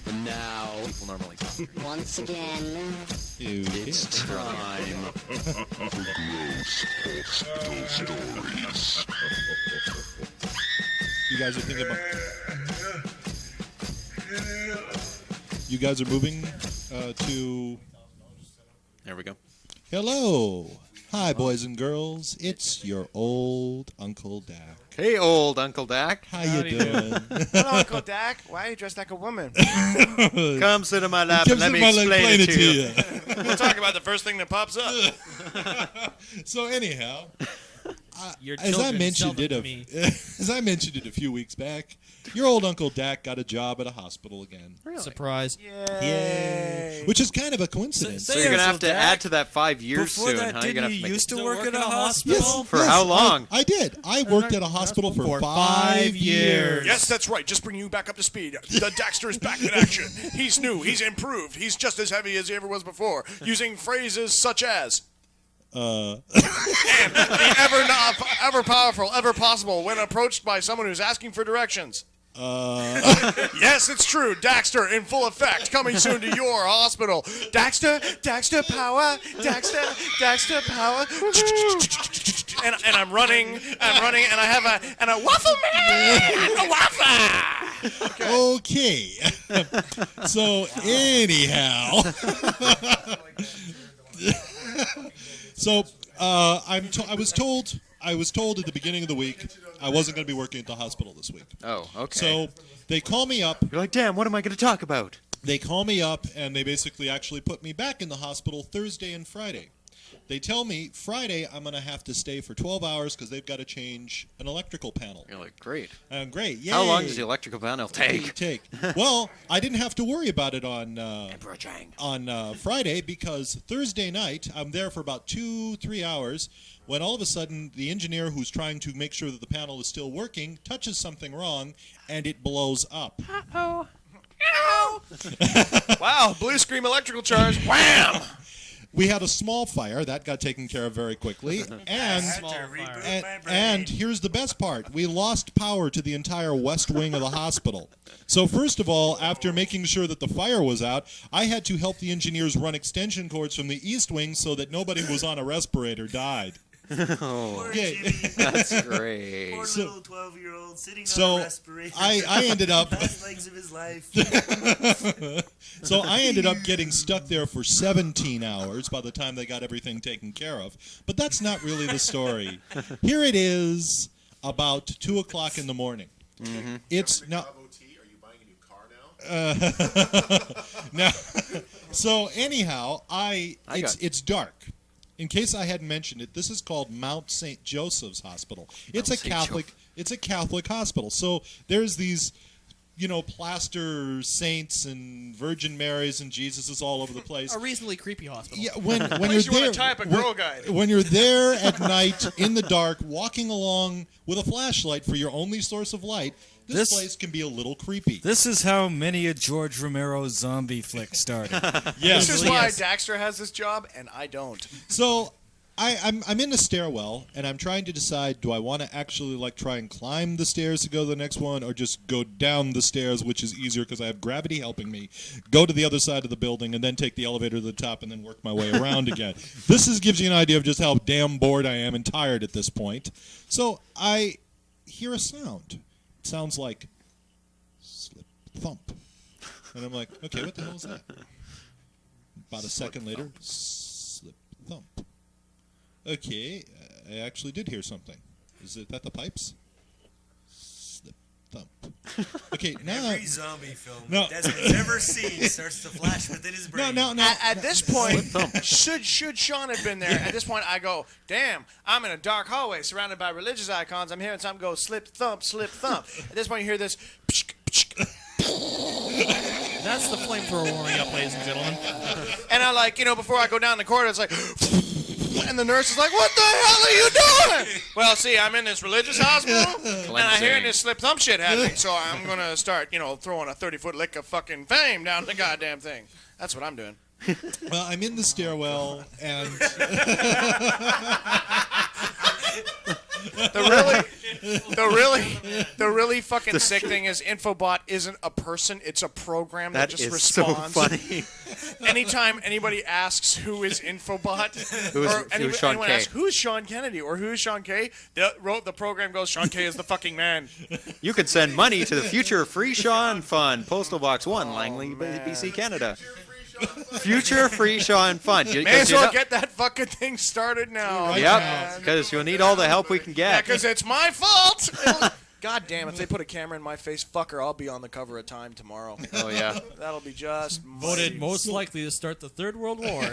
And now, people normally talk. Once again, it's time for gross hospital stories. You guys are thinking about. You guys are moving to. There we go. Hello. Hi, boys and girls. It's your old Uncle Dak. Hey, old Uncle Dak. How you doing? Hello, Uncle Dak. Why are you dressed like a woman? Come sit in my lap and let me explain it to you. We'll talk about the first thing that pops up. So anyhow, Your as I children mentioned sell it, them to me. as I mentioned it a few weeks back, your old Uncle Dak got a job at a hospital again. Surprise. Yay! Which is kind of a coincidence. So you're going to have to add to that 5 years Before soon, that, huh? didn't You're you gonna have to used make to it- work at a hospital? Yes, For how long? I did. I worked at a hospital for 5 years. Yes, that's right. Just bringing you back up to speed. The Daxter is back in action. He's new. He's improved. He's just as heavy as he ever was before, using phrases such as... and the ever powerful, ever possible when approached by someone who's asking for directions. Yes, it's true. Daxter in full effect, coming soon to your hospital. Daxter power, Daxter power. And I'm running, and I have a waffle man, a waffle. Okay. So anyhow, so I was told at the beginning of the week I wasn't going to be working at the hospital this week. Oh, okay. So they call me up. You're like, damn, what am I going to talk about? They call me up and they basically actually put me back in the hospital Thursday and Friday. They tell me Friday I'm going to have to stay for 12 hours because they've got to change an electrical panel. You're like, great. Great. Yay. How long does the electrical panel take? Well, I didn't have to worry about it on Friday because Thursday night I'm there for about 2-3 hours when all of a sudden the engineer who's trying to make sure that the panel is still working touches something wrong and it blows up. Uh-oh. Wow, blue scream electrical charge. Wham! We had a small fire that got taken care of very quickly, and here's the best part: we lost power to the entire west wing of the hospital. So first of all, after making sure that the fire was out, I had to help the engineers run extension cords from the east wing so that nobody who was on a respirator died. Oh, yeah. That's great. Poor little 12-year-old sitting So on a respirator. I ended up Last legs of his life. So I ended up getting stuck there for 17 hours by the time they got everything taken care of. But that's not really the story. Here it is, about 2 o'clock in the morning. Mm-hmm. It's now. Now, so anyhow, it's dark. In case I hadn't mentioned it, this is called Mount St. Joseph's Hospital. It's a Catholic hospital. So there's these, plaster saints and Virgin Marys and Jesuses all over the place. A reasonably creepy hospital. Yeah, when you're there, when you're there at night in the dark, walking along with a flashlight for your only source of light, this place can be a little creepy. This is how many a George Romero zombie flick started. Yes. This is why Daxter has this job and I don't. So I'm in the stairwell and I'm trying to decide, do I want to actually try and climb the stairs to go to the next one, or just go down the stairs, which is easier because I have gravity helping me, go to the other side of the building and then take the elevator to the top and then work my way around again. This gives you an idea of just how damn bored I am and tired at this point. So I hear a sound. It sounds like slip thump. And I'm like, okay, what the hell is that? About a second later, slip thump. Okay, I actually did hear something. Is that the pipes? Slip thump. Okay, now Every zombie film that Desmond's ever seen starts to flash within his brain. No. At this point, should Sean have been there, at this point I go, damn, I'm in a dark hallway surrounded by religious icons. I'm hearing something go slip thump, slip thump. At this point you hear this. That's the flamethrower warming up, ladies and gentlemen. And I before I go down the corridor, it's like, and the nurse is like, what the hell are you doing? Well, see, I'm in this religious hospital, and I'm hearing this slip thump shit happening, so I'm going to start, throwing a 30-foot lick of fucking fame down the goddamn thing. That's what I'm doing. Well, I'm in the stairwell, and the really fucking sick thing is Infobot isn't a person; it's a program that just is responds. so funny. Anytime anybody asks who is Infobot, Who's Sean anyone K? asks who's Sean Kennedy or who's Sean K, the program goes, Sean K is the fucking man. You can send money to the Future Free Sean Fund, Postal Box 1, Langley, BC, Canada. Future Free Sean Fund. May as well get that fucking thing started now. Yep, because you'll need all the help we can Yeah, get. because it's my fault. God damn, if they put a camera in my face, fucker, I'll be on the cover of Time tomorrow. Oh, yeah. That'll be just Voted most likely to start the Third World War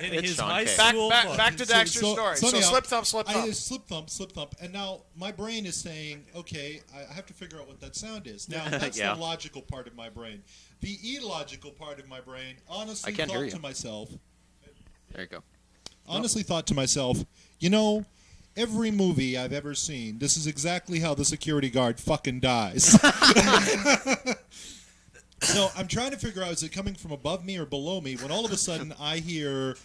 in his Sean high K. school book. Back to Daxter's story. So anyhow, slip thump. I slip thump, and now my brain is saying, okay, I have to figure out what that sound is. Now that's Yeah. the logical part of my brain. The illogical part of my brain honestly I can't hear thought you. to myself. There you go. Honestly thought to myself, you know, every movie I've ever seen, this is exactly how the security guard fucking dies. So I'm trying to figure out, is it coming from above me or below me, when all of a sudden I hear...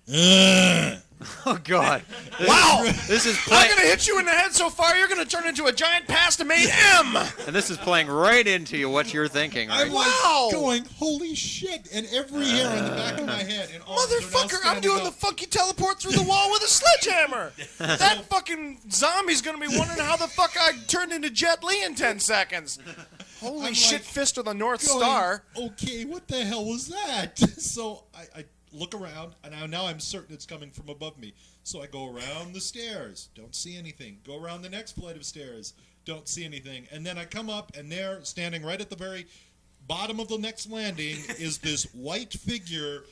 Oh, God. Wow! This is I'm playing, going to hit you in the head so far, you're going to turn into a giant pasta-made M! and this is playing right into what you're thinking, right? I'm like going, holy shit, and every hair on the back of my head. And all Motherfucker, I'm doing the funky teleport through the wall with a sledgehammer! That fucking zombie's going to be wondering how the fuck I turned into Jet Li in 10 seconds. Holy I'm shit, like fist of the North going, Star. Okay, what the hell was that? So I look around, and now I'm certain it's coming from above me. So I go around the stairs, don't see anything. Go around the next flight of stairs, don't see anything. And then I come up, and there, standing right at the very bottom of the next landing, is this white figure,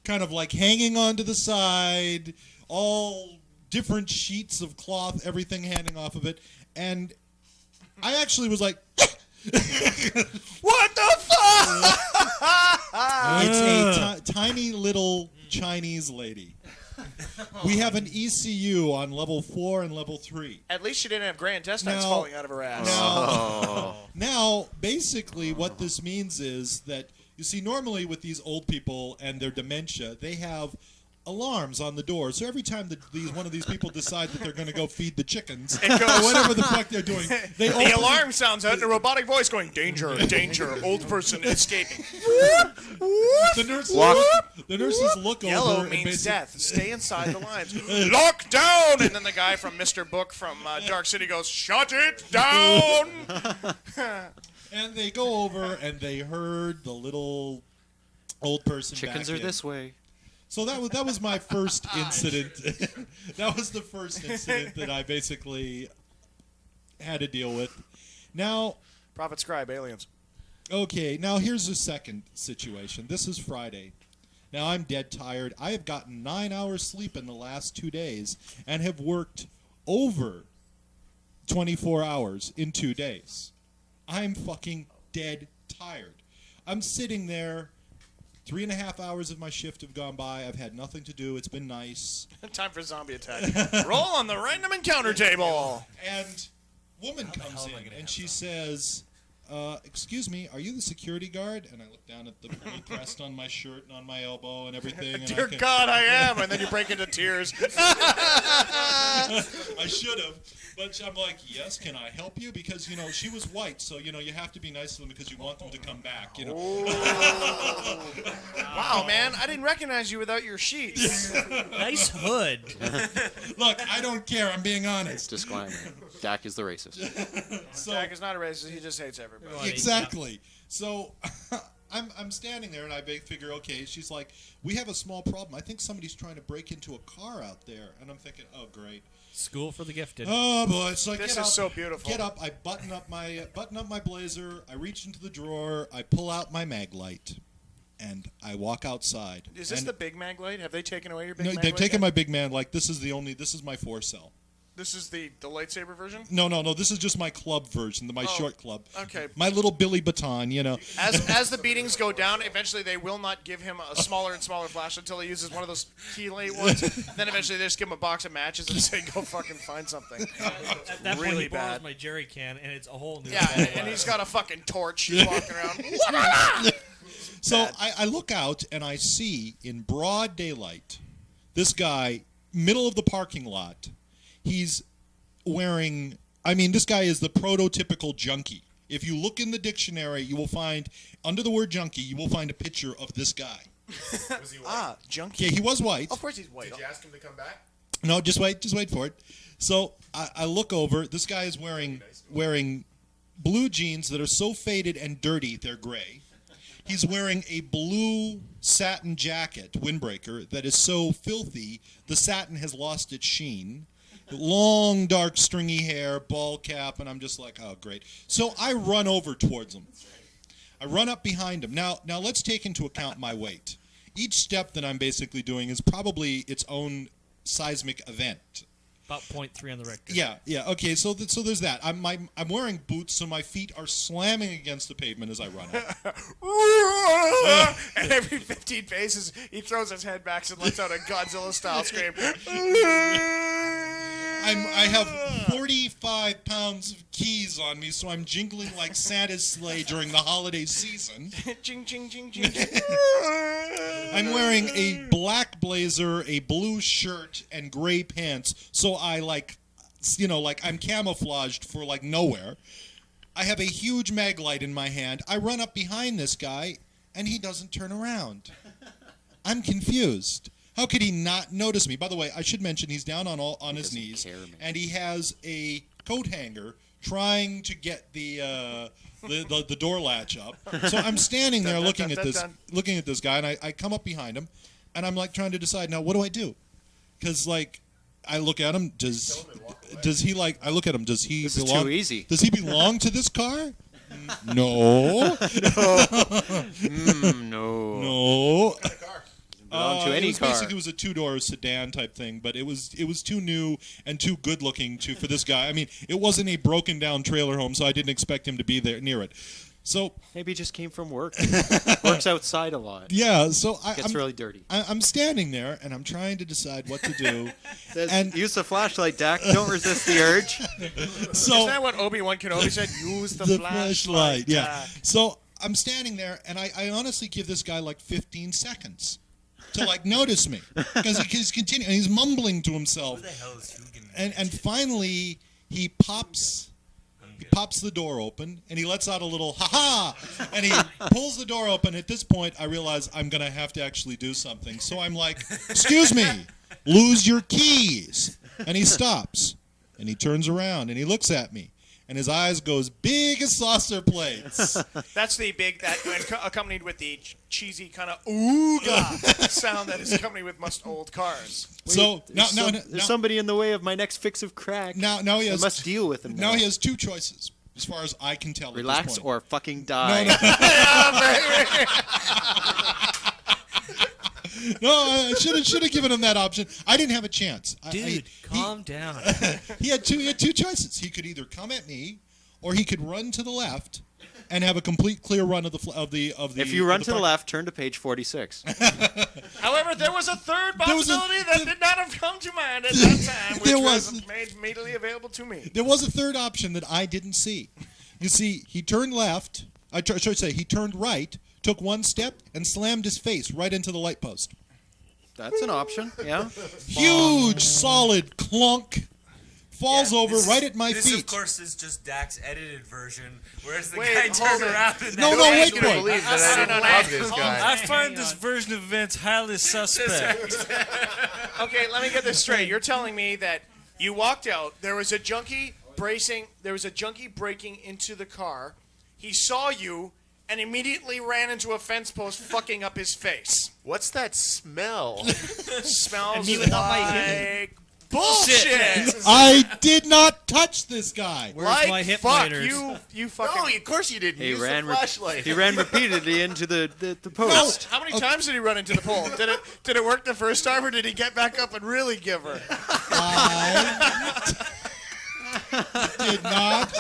kind of like hanging onto the side, all different sheets of cloth, everything hanging off of it. And I actually was like... What the fuck? It's a tiny little Chinese lady. We have an ECU on level 4 and level 3. At least she didn't have gray intestines Now- falling out of her ass. Now, basically, what this means is that, you see, normally with these old people and their dementia, they have alarms on the door. So every time one of these people decide that they're going to go feed the chickens, It goes- or whatever the fuck they're doing, they the open alarm sounds out and a robotic voice going, danger, danger, old person escaping. The nurses look Yellow over and means basically... death. Stay inside the lines. Lock down! And then the guy from Mr. Book from Dark City goes, shut it down! And they go over and they herd the little old person Chickens back are in. this way. So that was my first incident. That was the first incident that I basically had to deal with. Now, Prophet Scribe, aliens. okay, now here's the second situation. This is Friday. Now I'm dead tired. I have gotten 9 hours sleep in the last 2 days and have worked over 24 hours in 2 days. I'm fucking dead tired. I'm sitting there. 3.5 hours of my shift have gone by. I've had nothing to do. It's been nice. Time for zombie attack. Roll on the random encounter table. And woman comes in and she says, excuse me, are you the security guard? And I look down at the blue crest on my shirt and on my elbow and everything. And Dear God, I am. And then you break into tears. I should have. But I'm like, yes, can I help you? Because, you know, she was white, so, you know, you have to be nice to them because you want them to come back, you know. Wow, man, I didn't recognize you without your sheets. Nice hood. Look, I don't care. I'm being honest. Disclaimer. Dak is the racist. Jack is not a racist. He just hates everybody. Exactly. So I'm standing there and I figure, okay, she's like, we have a small problem. I think somebody's trying to break into a car out there. And I'm thinking, oh, great. School for the gifted. Oh boy, it's like This get is up, so beautiful. Get up. I button up my blazer. I reach into the drawer. I pull out my mag light, and I walk outside. Is this and the big mag light? Have they taken away your big no, mag they've light taken yet? my big man. Like this is my 4-cell. This is the lightsaber version? No. This is just my club version, my short club. Okay. My little Billy baton, you know. As the beatings go down, eventually they will not give him a smaller and smaller flashlight until he uses one of those chelate ones. Then eventually they just give him a box of matches and say, go fucking find something. At that point, really he borrows bad. my jerry can, and it's a whole new. Yeah, and he's got a fucking torch. He's walking around. So I look out and I see in broad daylight this guy, middle of the parking lot. He's wearing. I mean, this guy is the prototypical junkie. If you look in the dictionary, you will find under the word junkie, you will find a picture of this guy. Was he white? Junkie. Yeah, he was white. Of course he's white. Did you ask him to come back? No, just wait for it. So I look over. This guy is wearing blue jeans that are so faded and dirty they're gray. He's wearing a blue satin jacket, windbreaker, that is so filthy the satin has lost its sheen. Long, dark, stringy hair, ball cap, and I'm just like, oh, great. So I run over towards him. I run up behind him. Now let's take into account my weight. Each step that I'm basically doing is probably its own seismic event. About 0.3 on the Richter. Yeah. Okay, so there's that. I'm wearing boots, so my feet are slamming against the pavement as I run up. And every 15 paces, he throws his head back and lets out a Godzilla-style scream. I have 45 pounds of keys on me, so I'm jingling like Santa's sleigh during the holiday season. Ching, ching, ching, ching, ching. I'm wearing a black blazer, a blue shirt, and gray pants, so I I'm camouflaged for like nowhere. I have a huge mag light in my hand. I run up behind this guy, and he doesn't turn around. I'm confused. How could he not notice me? By the way, I should mention he's down on his knees, and he has a coat hanger trying to get the door latch up. So I'm standing there looking at this guy, and I come up behind him, and I'm like trying to decide now what do I do? Because like I look at him, does he like? I look at him, does he This belong? is too easy. Does he belong to this car? No. No. Belong to any car. Basically, it was a two-door sedan type thing, but it was too new and too good-looking for this guy. I mean, it wasn't a broken-down trailer home, so I didn't expect him to be there near it. So maybe he just came from work. Works outside a lot. Yeah, so Gets really dirty. I'm standing there and I'm trying to decide what to do. And use the flashlight, Dak. Don't resist the urge. So isn't that what Obi-Wan Kenobi said? Use the flashlight. Yeah. So I'm standing there and I honestly give this guy like 15 seconds to like notice me because he's continuing. He's mumbling to himself. Who the hell is Hugan? And finally he pops the door open and he lets out a little ha-ha and he pulls the door open. At this point I realize I'm gonna have to actually do something, so I'm like, excuse me, lose your keys. And he stops and he turns around and he looks at me and his eyes goes big as saucer plates. That's the big, that accompanied with the cheesy kind of ooga sound that is accompanied with most old cars. So now there's somebody in the way of my next fix of crack. Now he has. I must deal with him. Now he has two choices, as far as I can tell. Relax at this point. or fucking die. No, I should have given him that option. I didn't have a chance. Dude, calm down. He had two choices. He could either come at me, or he could run to the left and have a complete clear run of the. If you run to the left, turn to page 46. However, there was a third possibility that did not have come to mind at that time, which was made immediately available to me. There was a third option that I didn't see. You see, he turned left. I should say he turned right, took one step, and slammed his face right into the light post. That's an option, yeah. Huge, solid clunk. Falls over right at my This, feet. of course, is just Dak's edited version, whereas the Wait, guy hold turned it. around and No, wait for it. believe that I didn't love this guy. I find this version of events highly suspect. Okay, let me get this straight. You're telling me that you walked out, there was a junkie breaking into the car, he saw you, and immediately ran into a fence post, fucking up his face. What's that smell? Smells me without my like bullshit. I did not touch this guy. Where's Like my hip fuck, lighters? you fucking. No, of course you didn't. He Use ran, the flashlight. he ran repeatedly into the post. How many times did he run into the pole? Did it work the first time, or did he get back up and really give her? I did not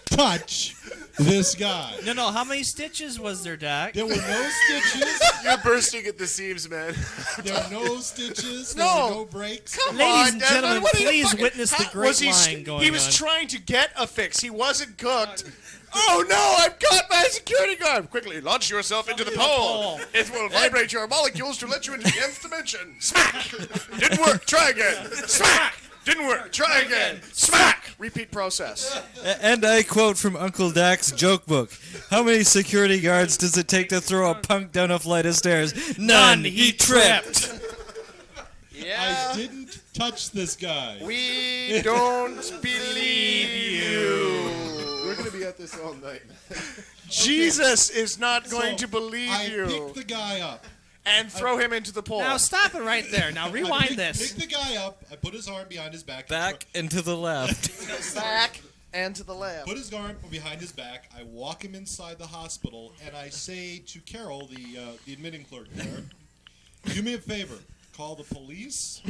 touch this guy. No, how many stitches was there, Dak? There were no stitches. You're bursting at the seams, man. There were no stitches. There No. were no breaks. Come Ladies on, and Desmond, gentlemen, what are you please fucking- witness the How- great was he, line going He was on. trying to get a fix. He wasn't cooked. Oh no, I've got my security guard. Quickly, launch yourself into the pole. It will vibrate your molecules to let you into the nth dimension. Smack! Didn't work. Try again. Smack! Didn't work. Try again. Smack. Repeat process. And I quote from Uncle Dak's joke book. How many security guards does it take to throw a punk down a flight of stairs? None. He tripped. Yeah. I didn't touch this guy. We don't believe you. We're going to be at this all night. Jesus is not going So, to believe I you. pick the guy up. And throw him into the pool. Now stop it right there. Now rewind this. Pick the guy up. I put his arm behind his back. Back and to the left. Back and to the left. Put his arm behind his back. I walk him inside the hospital, and I say to Carol, the admitting clerk there, do me a favor. Call the police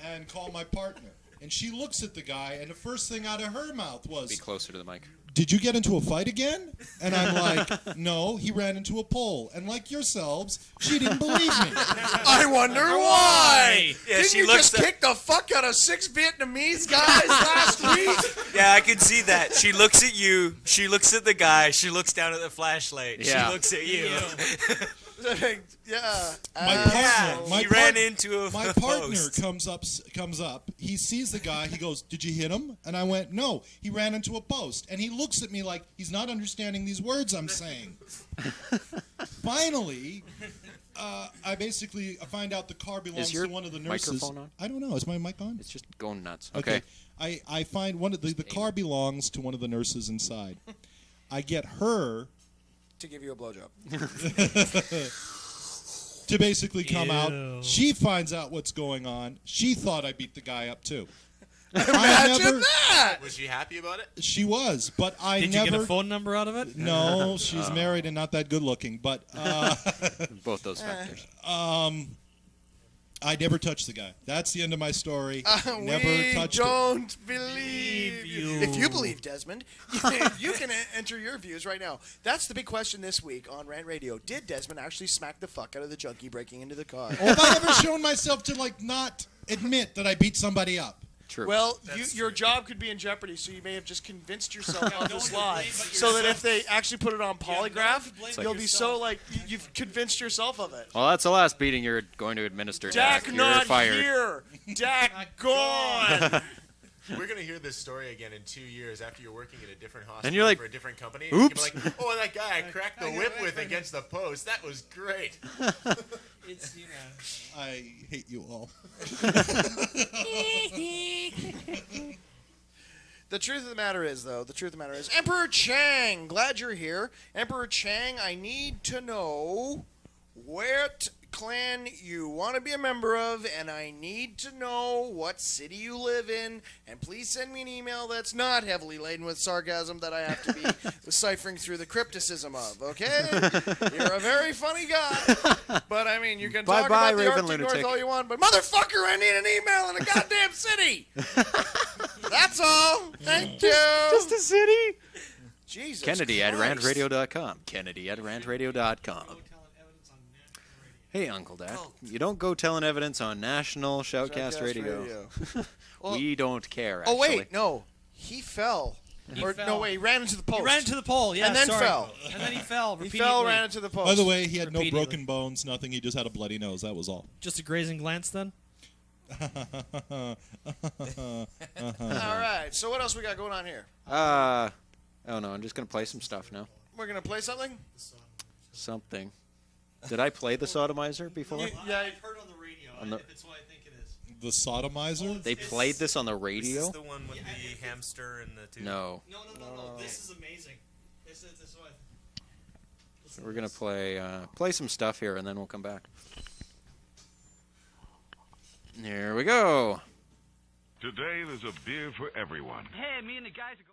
and call my partner. And she looks at the guy, and the first thing out of her mouth was, Be closer to the mic. did you get into a fight again? And I'm like, no, he ran into a pole. And like yourselves, she didn't believe me. I wonder why. Yeah, Didn't she you looks just at- kick the fuck out of 6 Vietnamese guys last week? Yeah, I can see that. She looks at you. She looks at the guy. She looks down at the flashlight. Yeah. She looks at you. Yeah. My partner, my he ran part- into a my a partner post. comes up. He sees the guy. He goes, "Did you hit him?" And I went, "No, he ran into a post." And he looks at me like he's not understanding these words I'm saying. Finally, I find out the car belongs Is your to one of the nurses. microphone on? I don't know. Is my mic on? It's just going nuts. Okay. I find one of the car belongs to one of the nurses inside. I get her To give you a blowjob. to basically come Ew. out. She finds out what's going on. She thought I beat the guy up too. Imagine that! Was she happy about it? She was, but I Did never. you get a phone number out of it? No, she's married and not that good looking. But Both those factors. I never touched the guy. That's the end of my story. Never We touched don't believe you. If you believe Desmond, you can enter your views right now. That's the big question this week on Rant Radio. Did Desmond actually smack the fuck out of the junkie breaking into the car? it. Have I ever shown myself to not admit that I beat somebody up? True. Well, your job could be in jeopardy, so you may have just convinced yourself on this lie, so that if they actually put it on polygraph, you'll be so you've convinced yourself of it. Well, that's the last beating you're going to administer, Dak. Dak You're not fired. here. Dak gone. We're going to hear this story again in 2 years after you're working at a different hospital And you're like, for a different company. oops. And you're like, oh, that guy I cracked the whip with against the post. That was great. It's, I hate you all. The truth of the matter is, Emperor Chang, glad you're here. Emperor Chang, I need to know what clan you want to be a member of, and I need to know what city you live in, and please send me an email that's not heavily laden with sarcasm that I have to be deciphering through the crypticism of, okay? You're a very funny guy, but I mean, you can talk Bye-bye, about the Raven Arctic Lunatic. North all you want, but motherfucker, I need an email in a goddamn city! That's all. Thank you. Just a city? Jesus Kennedy at Christ. randradio.com. Kennedy at randradio.com. Hey, Uncle Dak. You don't go telling evidence on National Shoutcast Radio. We don't care, actually. Oh, wait, no. He fell. He fell. No, wait, he ran into the post. He ran into the pole, yeah, And then sorry. fell. And then he fell He repeatedly. fell, ran into the post. By the way, he had no Repeatedly. broken bones, nothing. He just had a bloody nose. That was all. Just a grazing glance, then? All right, so what else we got going on here? Oh, no, I'm just going to play some stuff now. We're going to play something? Something. Did I play the Sodomizer before? Yeah, I've heard on the radio. On the- It's what I think it is. The Sodomizer? They played this on the radio? Is this the one with the hamster and the two? No. No. This is amazing. This is what. So we're going to play some stuff here, and then we'll come back. Here we go. Today there's a beer for everyone. Hey, me and the guys are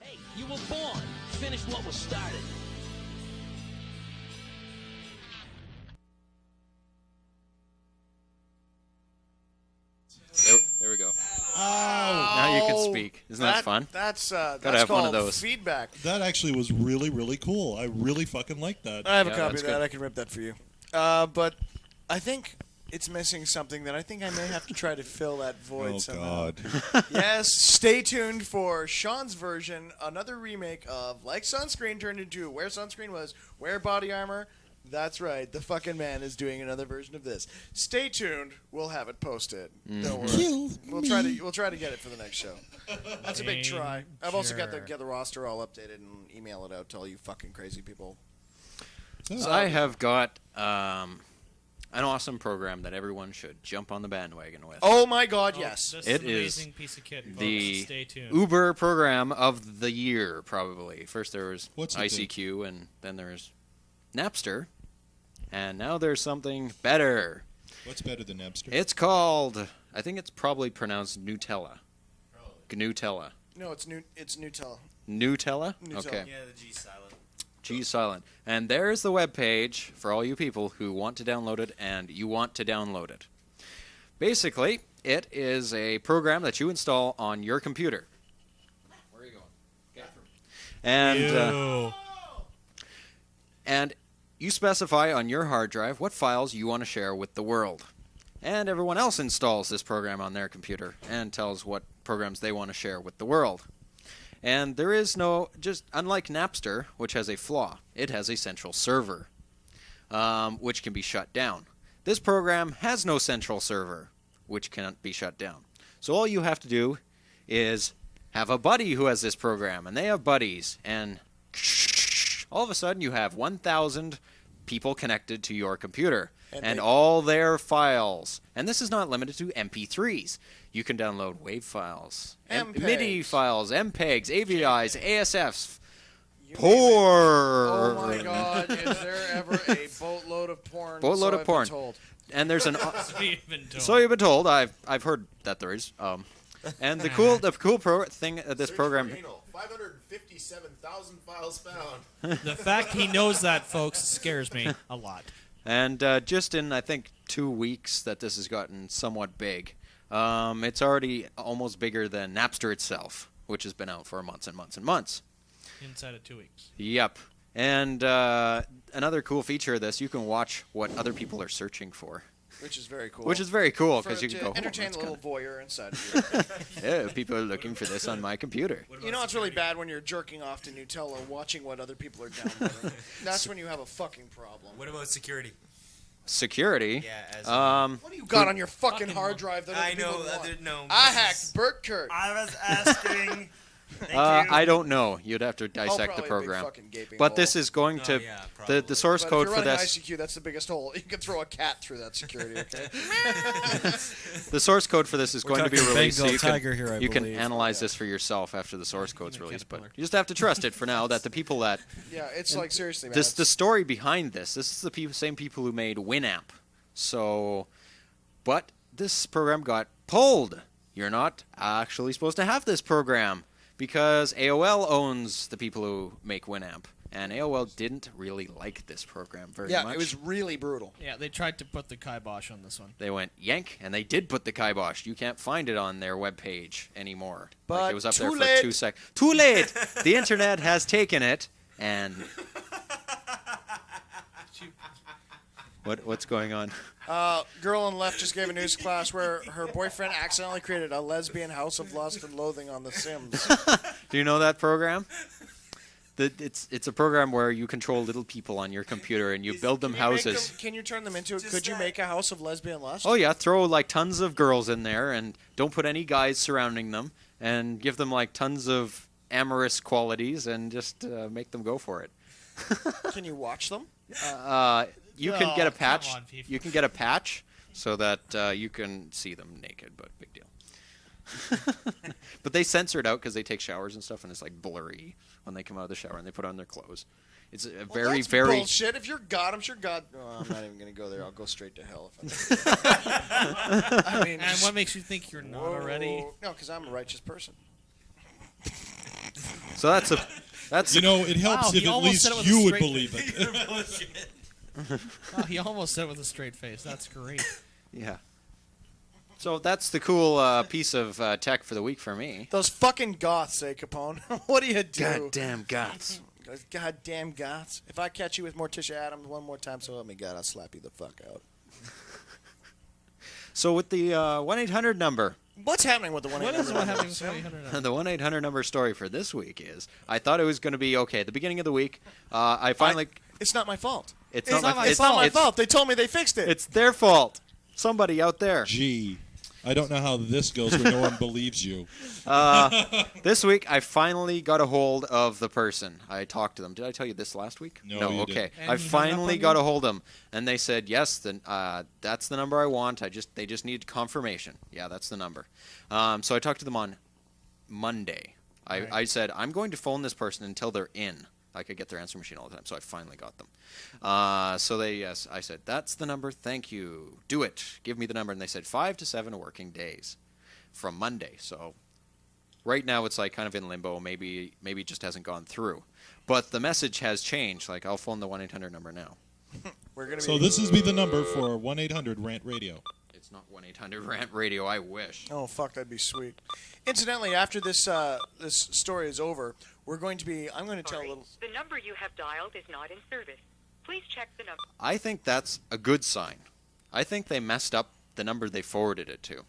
Hey, you were born. Finish what was started. There we go. Oh. Now you can speak. Isn't that fun? That's Gotta have one of those. Feedback. That actually was really, really cool. I really fucking like that. I have a copy of that. I can rip that for you. But I think it's missing something that I think I may have to try to fill that void somehow. God. Yes, stay tuned for Sean's version, another remake of Like Sunscreen turned into Where Sunscreen Was, Wear Body Armor. That's right, the fucking man is doing another version of this. Stay tuned, we'll have it posted. Don't worry. We'll try to get it for the next show. That's a big try. I've also got to get the roster all updated and email it out to all you fucking crazy people. So I have got an awesome program that everyone should jump on the bandwagon with. Oh my God, yes! This It is an is amazing piece of kit, folks. the Stay tuned. Uber program of the year, probably. First there was What's it ICQ, and then there's Napster, and now there's something better. What's better than Napster? It's called, I think it's probably pronounced Nutella. Gnutella. No, it's Nutella. Nutella? Nutella. Okay. Yeah, the G silent. G silent. And there's the web page for all you people who want to download it and you want to download it. Basically, it is a program that you install on your computer. Where are you going? And you specify on your hard drive what files you want to share with the world. And everyone else installs this program on their computer and tells what programs they want to share with the world. And there is no, just unlike Napster, which has a flaw, it has a central server, which can be shut down. This program has no central server, which cannot be shut down. So all you have to do is have a buddy who has this program, and they have buddies, and all of a sudden you have 1,000 people connected to your computer, and all their files. And this is not limited to MP3s. You can download WAV files, MIDI files, MPEGs, AVIs, ASFs, porn. Oh my God! Is there ever a boatload of porn? Boatload So of porn. I've been told. And there's an. So you've been told. So you've been told. I've heard that there is. And the cool thing this program. 557,000 files found. The fact he knows that, folks, scares me a lot. And just in, I think, 2 weeks that this has gotten somewhat big. It's already almost bigger than Napster itself, which has been out for months and months and months. Inside of 2 weeks. Yep. And another cool feature of this, you can watch what other people are searching for. Which is very cool. Which is very cool, because you can go, entertain that's a little kinda... voyeur inside of you. Yeah, people are looking for this on my computer. You know it's really bad when you're jerking off to Nutella watching what other people are downloading. That's when you have a fucking problem. What about security? Security? Yeah, as what do you got on your fucking hard drive that I other know, people want? no. I hacked Bert Kurt. I was asking. I don't know. You'd have to dissect the probably a big program. fucking gaping But hole. this is going to the source But code if for you're running this. ICQ, that's the biggest hole. You can throw a cat through that security. Okay. The source code for this is We're going to be talking released, so Bengal you can tiger here, I you can believe. analyze this for yourself after the source code's released. But you just have to trust it for now. That the people that Yeah, it's like seriously, man. this the story behind this. This is the same people who made Winamp. So, but this program got pulled. You're not actually supposed to have this program because AOL owns the people who make Winamp, and AOL didn't really like this program very much. Yeah, it was really brutal. Yeah, they tried to put the kibosh on this one. They went yank, and they did put the kibosh. You can't find it on their webpage anymore. But like it was up there too for late. 2 seconds. Too late. The internet has taken it, and what's going on? Girl on the left just gave a news class where her boyfriend accidentally created a lesbian house of lust and loathing on The Sims. Do you know that program? It's a program where you control little people on your computer and you build them houses. Can you turn them into? Could you make a house of lesbian lust? Oh yeah, throw like tons of girls in there and don't put any guys surrounding them and give them like tons of amorous qualities and just make them go for it. Can you watch them? You can get a come patch. on, people. You can get a patch so that you can see them naked, but big deal. But they censor it out because they take showers and stuff, and it's like blurry when they come out of the shower and they put on their clothes. It's a very, that's very bullshit. If you're God, I'm sure God. Oh, I'm not even gonna go there. I'll go straight to hell. If I mean, And what makes you think you're not already? No, because I'm a righteous person. So that's You know, it helps Wow, if he at almost least said it with a you would straight believe face. it. Oh, he almost said it with a straight face. That's great. Yeah. So that's the cool piece of tech for the week for me. Those fucking goths, eh, Capone? What do you do? Goddamn goths. Those goddamn goths. If I catch you with Morticia Adams one more time, so help me God, I'll slap you the fuck out. So with the 1-800 number. What's happening with the 1-800 What is what number? happening with the 1-800 number? The 1-800 number story for this week is, I thought it was going to be okay. At the beginning of the week, I finally... It's not my fault. It's not my fault. They told me they fixed it. It's their fault. Somebody out there. Gee, I don't know how this goes where no one believes you. This week, I finally got a hold of the person. I talked to them. Did I tell you this last week? No, you okay. didn't. And I he hung up finally on got you? a hold of them, and they said yes. Then that's the number I want. They just need confirmation. Yeah, that's the number. So I talked to them on Monday. I said I'm going to phone this person until they're in. I could get their answer machine all the time, so I finally got them. So I said, that's the number, thank you. Do it. Give me the number. And they said 5 to 7 working days from Monday. So right now it's like kind of in limbo. Maybe it just hasn't gone through. But the message has changed. Like, I'll phone the 1-800 number now. So this is the number for 1-800-RANT Radio. It's not 1-800-RANT Radio, I wish. Oh, fuck, that'd be sweet. Incidentally, after this this story is over, I'm going to tell a little... The number you have dialed is not in service. Please check the number. I think that's a good sign. I think they messed up the number they forwarded it to.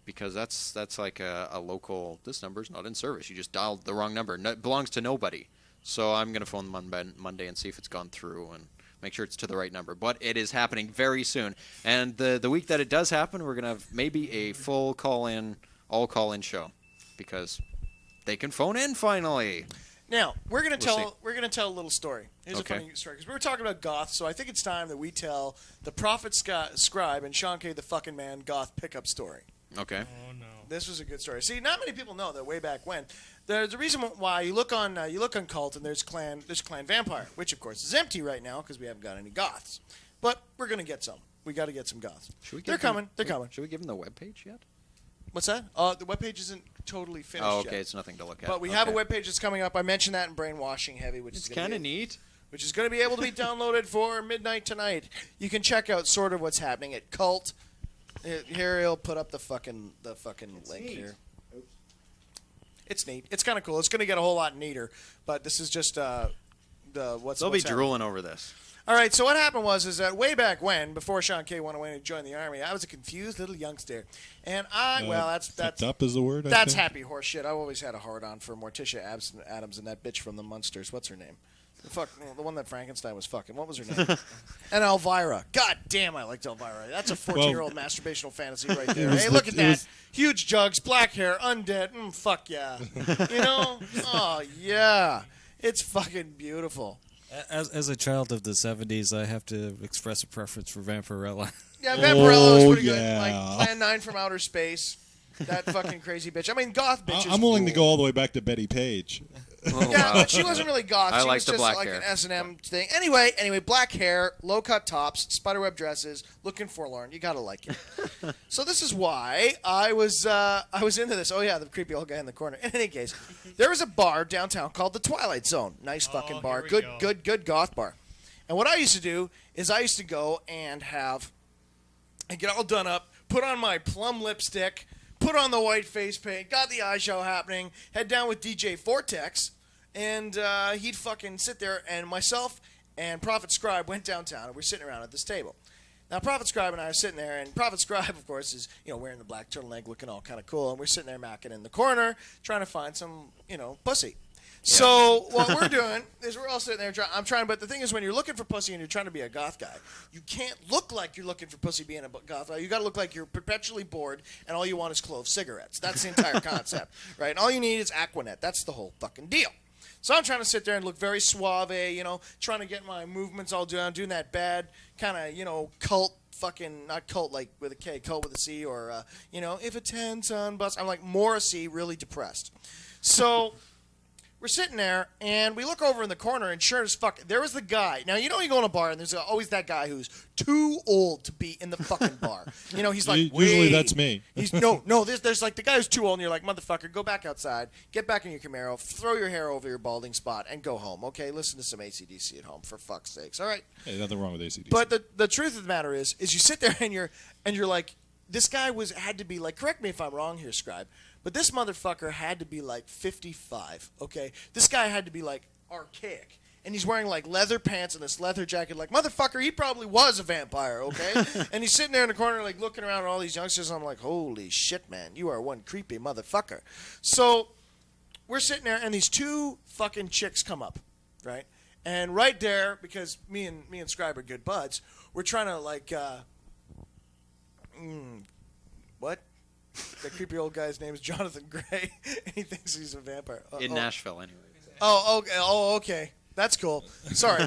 Because that's like a local, this number's not in service. You just dialed the wrong number. No, it belongs to nobody. So I'm going to phone them Monday and see if it's gone through and make sure it's to the right number. But it is happening very soon. And the week that it does happen, we're going to have maybe a full call-in, all call-in show. Because they can phone in finally. Now, we're going to We'll tell a little story. Here's Okay. a funny story. Because we were talking about goths, so I think it's time that we tell the Prophet Scribe and Sean K. the fucking man goth pickup story. Okay. Oh, no. This was a good story. See, not many people know that way back when. There's a reason why you look on Cult and there's Clan Vampire, which of course is empty right now because we haven't got any goths. But we're gonna get some. We got to get some goths. They're coming. They're coming. Should we give them the webpage yet? What's that? The webpage isn't totally finished Oh, okay. yet. It's nothing to look at. But we have a webpage that's coming up. I mentioned that in Brainwashing Heavy, which It's is gonna kind of be- neat. which is going to be able to be downloaded for midnight tonight. You can check out sort of what's happening at Cult. Here, he'll put up the fucking link neat. here. It's neat. It's kind of cool. It's going to get a whole lot neater, but this is just what's. They'll be what's happening. drooling over this. All right, so what happened is that way back when, before Sean K. went away and joined the Army, I was a confused little youngster. And that's Fucked up is the word. I that's think. happy horse shit. I've always had a hard-on for Morticia Adams and that bitch from the Munsters. What's her name? The one that Frankenstein was fucking. What was her name? And Elvira. God damn, I liked Elvira. That's a 14-year-old masturbational fantasy right there. Hey, look at that. Huge jugs, black hair, undead. Fuck yeah. You know? Oh, yeah. It's fucking beautiful. As a child of the 70s, I have to express a preference for Vampirella. Yeah, Vampirella was pretty yeah. good. Like Plan 9 from Outer Space. That fucking crazy bitch. I mean, goth bitches. I'm willing to go all the way back to Betty Page. Yeah, but she wasn't really goth. I She like was the just black like hair. an S&M thing. Anyway, black hair, low-cut tops, spiderweb dresses, looking forlorn. You gotta like it. So this is why I was into this. Oh yeah, the creepy old guy in the corner. In any case, there was a bar downtown called the Twilight Zone. Nice fucking bar. Good goth bar. And what I used to do is I used to go and get all done up, put on my plum lipstick, put on the white face paint, got the eye show happening, head down with DJ Vortex, and he'd fucking sit there, and myself and Prophet Scribe went downtown, and we're sitting around at this table. Now, Prophet Scribe and I are sitting there, and Prophet Scribe, of course, is wearing the black turtleneck, looking all kind of cool, and we're sitting there macking in the corner, trying to find some, pussy. So what we're doing is we're all sitting there. But the thing is, when you're looking for pussy and you're trying to be a goth guy, you can't look like you're looking for pussy being a goth guy. You got to look like you're perpetually bored and all you want is clove cigarettes. That's the entire concept, right? And all you need is Aquanet. That's the whole fucking deal. So I'm trying to sit there and look very suave, trying to get my movements all down, doing that bad kind of, cult fucking, not cult like with a K, cult with a C, or, if a 10 son bus. I'm like Morrissey, really depressed. So we're sitting there, and we look over in the corner, and sure as fuck, there was the guy. Now, you know you go in a bar, and there's always that guy who's too old to be in the fucking bar. You know, he's like, Usually that's me. He's there's like the guy who's too old, and you're like, motherfucker, go back outside, get back in your Camaro, throw your hair over your balding spot, and go home, okay? Listen to some AC/DC at home, for fuck's sakes, all right? Hey, nothing wrong with AC/DC. But the truth of the matter is you sit there, and you're like, this guy had to be like, correct me if I'm wrong here, Scribe, but this motherfucker had to be like 55, okay? This guy had to be like archaic. And he's wearing like leather pants and this leather jacket. Like, motherfucker, he probably was a vampire, okay? And he's sitting there in the corner like looking around at all these youngsters. And I'm like, holy shit, man. You are one creepy motherfucker. So we're sitting there and these two fucking chicks come up, right? And right there, because me and Scribe are good buds, we're trying to like, what? The creepy old guy's name is Jonathan Gray, and he thinks he's a vampire. In Nashville, anyway. Okay. That's cool. Sorry.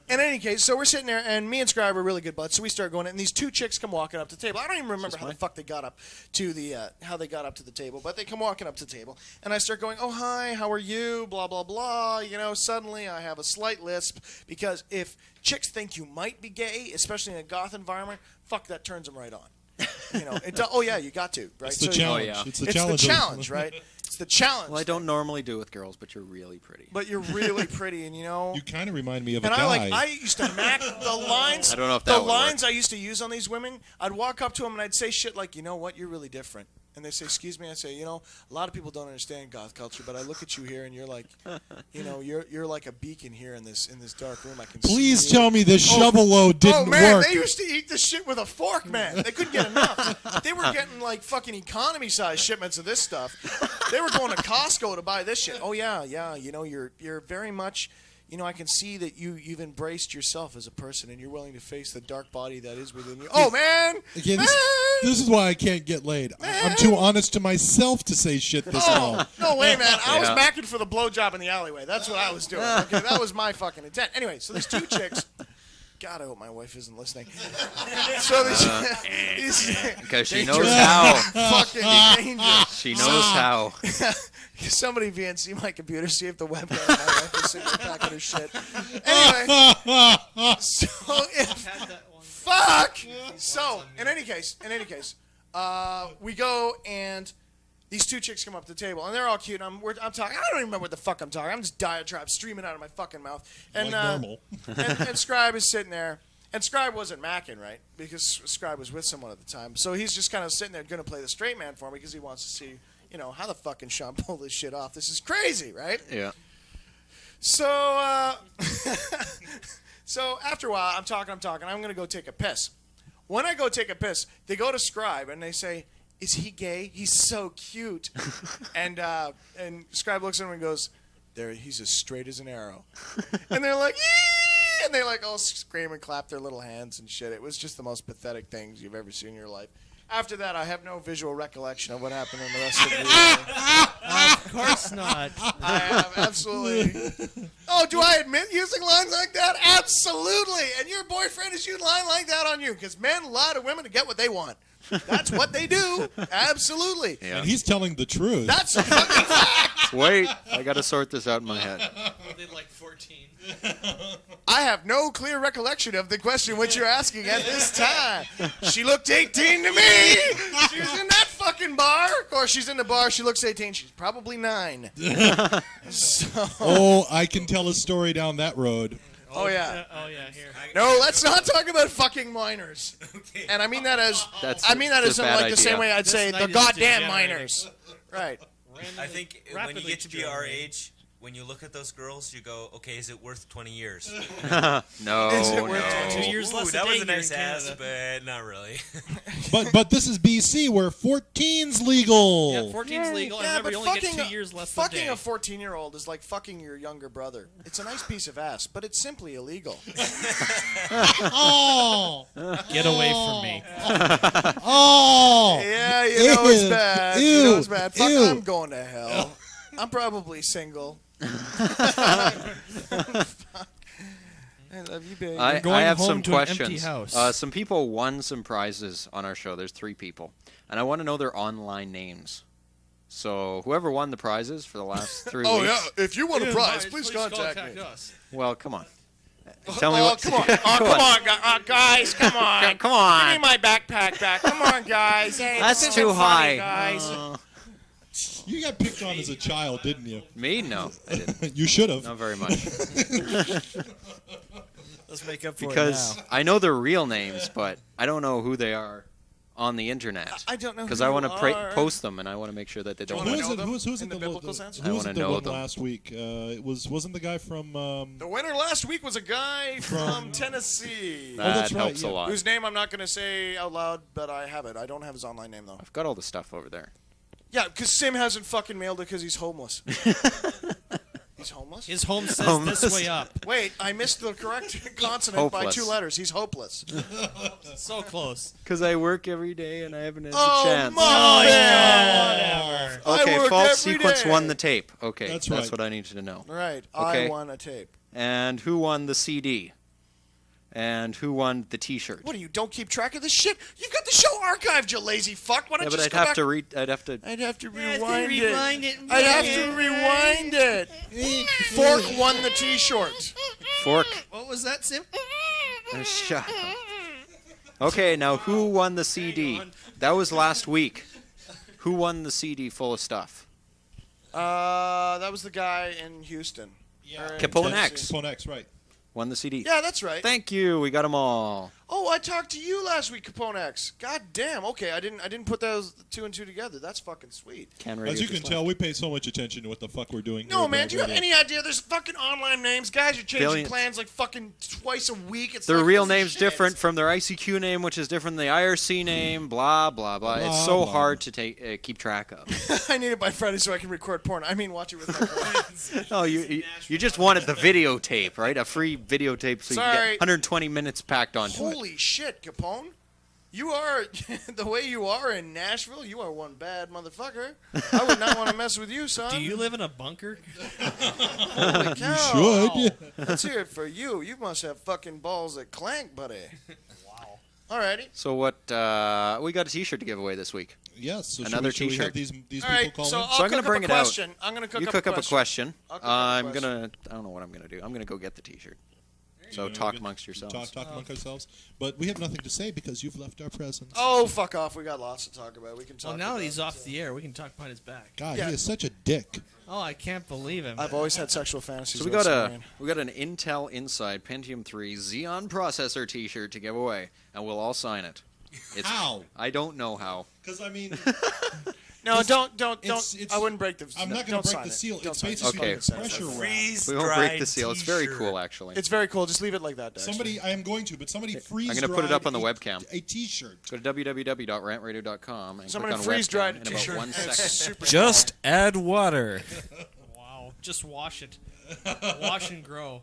In any case, so we're sitting there, and me and Scribe are really good buds, so we start going, and these two chicks come walking up to the table. I don't even remember how the fuck they got up to the table, but they come walking up to the table, and I start going, oh, hi, how are you, blah, blah, blah. You know, suddenly I have a slight lisp, because if chicks think you might be gay, especially in a goth environment, fuck, that turns them right on. You know, oh yeah, you got to, right? It's the challenge. Oh, yeah. It's the challenge, right? It's the challenge. Well, I don't normally do it with girls, but you're really pretty. But you're really pretty, and you know. You kind of remind me of and a guy. I used to mac the lines. I don't know if that would lines work. I used to use on these women. I'd walk up to them and I'd say shit like, you know what, you're really different. And they say, excuse me. I say, you know, a lot of people don't understand goth culture, but I look at you here and you're like, you know, you're like a beacon here in this dark room. I can. Please see tell me this shovel load didn't Oh man, work. they used to eat this shit with a fork, man. They couldn't get enough. They were getting like fucking economy size shipments of this stuff. They were going to Costco to buy this shit. Oh yeah. You know, you're very much. You know, I can see that you've embraced yourself as a person, and you're willing to face the dark body that is within you. Oh man! Again, this is why I can't get laid. I'm too honest to myself to say shit this long. No way, man. I was macking for the blowjob in the alleyway. That's what I was doing. Okay, that was my fucking intent. Anyway, so these two chicks. God, I hope my wife isn't listening. So these because she knows how. Fucking angels. She knows how. Somebody VNC my computer, see if the webcam of my wife is sitting there packing her shit. Anyway, so fuck. So in any case, we go and these two chicks come up to the table and they're all cute. And I'm talking. I don't even remember what the fuck I'm talking. I'm just diatribe streaming out of my fucking mouth. And like normal. and Scribe is sitting there. And Scribe wasn't macking, right? Because Scribe was with someone at the time. So he's just kind of sitting there going to play the straight man for me because he wants to see, you know, how the fucking Sean pull this shit off. This is crazy, right? Yeah. So, so after a while, I'm talking. I'm going to go take a piss. When I go take a piss, they go to Scribe and they say, is he gay? He's so cute. and Scribe looks at him and goes, there, he's as straight as an arrow. And they're like, yee! And they like all scream and clap their little hands and shit. It was just the most pathetic things you've ever seen in your life. After that, I have no visual recollection of what happened in the rest of the evening. Of course not. I have absolutely. Oh, do I admit using lines like that? Absolutely. And your boyfriend is using a line like that on you because men lie to women to get what they want. That's what they do. Absolutely. Yeah. And he's telling the truth. That's a fucking fact. Wait, I got to sort this out in my head. They like 14. I have no clear recollection of the question which you're asking at this time. She looked 18 to me. She was in that fucking bar. Of course, she's in the bar. She looks 18. She's probably 9. So. Oh, I can tell a story down that road. Oh yeah. Oh yeah. Here. No, let's not talk about fucking minors. Okay. And I mean that as That's something like the same way I'd This say night the is goddamn degenerating. minors. Right. I think when you get to be our age, when you look at those girls, you go, okay, is it worth 20 years? No, Is it worth no. 2 years less Ooh, a that day was a here in nice ass, Canada. but not really. But this is BC where 14's legal. Yeah, 14's legal. Yeah, and remember, but you only get fucking 2 years less a fucking day. a 14-year-old is like fucking your younger brother. It's a nice piece of ass, but it's simply illegal. Oh. Get away from me. Oh. Yeah, you know it's Ew. bad. Ew. You know it's bad. Fuck, Ew. I'm going to hell. I'm probably single. I love you, baby. going I have home some to an questions. empty house. Some people won some prizes on our show. There's 3 people, and I want to know their online names. So whoever won the prizes for the last 3 Oh, weeks. yeah. If you want a prize, please contact me. us. Well, come on. Tell me Oh, what. come on. Oh, come on, guys. Come on. Come on. Give me my backpack back. Come on, guys. Hey, That's this too isn't funny, high. guys. You got picked on as a child, didn't you? Me? No, I didn't. You should have. Not very much. Let's make up for Because it now. I know their real names, but I don't know who they are on the internet. I don't know who Because I want you to are. post them, and I want to make sure that they Do you don't. wanna Who know was it? them Who was in it? the biblical sense? I Who was wanna it that know won them. last week? It wasn't the guy from. The winner last week was a guy from Tennessee. That helps a lot. Whose name I'm not going to say out loud, but I have it. I don't have his online name, though. I've got all the stuff over there. Yeah, because Sim hasn't fucking mailed it because he's homeless. He's homeless? His home says this way up. Wait, I missed the correct consonant by Hopeless. 2 letters. He's hopeless. So close. Because I work every day and I haven't had Oh, a chance. man! Whatever. Okay, I work false every sequence day. won the tape. Okay, That's that's right. what I needed to know. Right, Okay. I won a tape. And who won the CD? And who won the T-shirt? What do you, don't keep track of this shit? You've got the show archived, you lazy fuck. Why don't Yeah, you but just I'd go have back? to read. I'd have to. I'd have to have to rewind it. rewind it. I'd have to rewind it. Fork won the T-shirt. Fork. What was that, Sim? Shut up. Okay, now who won the CD? That was last week. Who won the CD full of stuff? That was the guy in Houston. Yeah. Capone X. Capone X, right. Won the CD. Yeah, that's right. Thank you. We got them all. Oh, I talked to you last week, Capone X. God damn. Okay, I didn't put those 2 and 2 together. That's fucking sweet. As you can tell, we pay so much attention to what the fuck we're doing. No, here, man. but Do you have really- any idea? There's fucking online names. Guys are changing Billions. plans like fucking twice a week. It's Their like, real this is name's shit. different from their ICQ name, which is different than the IRC name. Blah blah blah. It's Blah, so blah. hard to keep track of. I need it by Friday so I can record porn. I mean, watch it with my friends. No, you just wanted the videotape, right? A free videotape, so you Sorry. get 120 minutes packed onto it. Holy shit, Capone. You are, the way you are in Nashville, you are one bad motherfucker. I would not want to mess with you, son. Do you live in a bunker? Holy cow. should. Let's hear it for you. You must have fucking balls that clank, buddy. Wow. Alrighty. So what? We got a T-shirt to give away this week. Yes. So Another should we T-shirt. have these All right, people call so in? I'll So I'm cook gonna bring up it a out. question. I'm gonna cook You up cook a up a question. question. I'll cook up a I'm question. gonna. I don't know what I'm gonna do. I'm gonna go get the T-shirt. So talk amongst yourselves. Talk amongst ourselves. But we have nothing to say because you've left our presence. Oh, fuck off. We got lots to talk about. We can talk Well, now about that he's it. off the air, we can talk behind his back. God, Yeah. he is such a dick. Oh, I can't believe him. I've always had sexual fantasies. So we about got Cimmerian. an Intel Inside Pentium 3 Xeon processor T-shirt to give away, and we'll all sign it. It's, How? I don't know how. Because I mean, No, don't. it's- I wouldn't break the. I'm no, not going don't to break sign the it. seal. Don't It's sign it. basically Okay. pressure wrap. We won't break the seal. It's very cool, actually. It's very cool. Just leave it like that, Dexter. Somebody, I am going to, but somebody freeze. I'm going to put it up on the dried webcam. A T-shirt. Go to www.rantradio.com and Somebody click on freeze-dried webcam a in about T-shirt. 1 It's second. super Just add water. Wow. Just wash it. Wash and grow.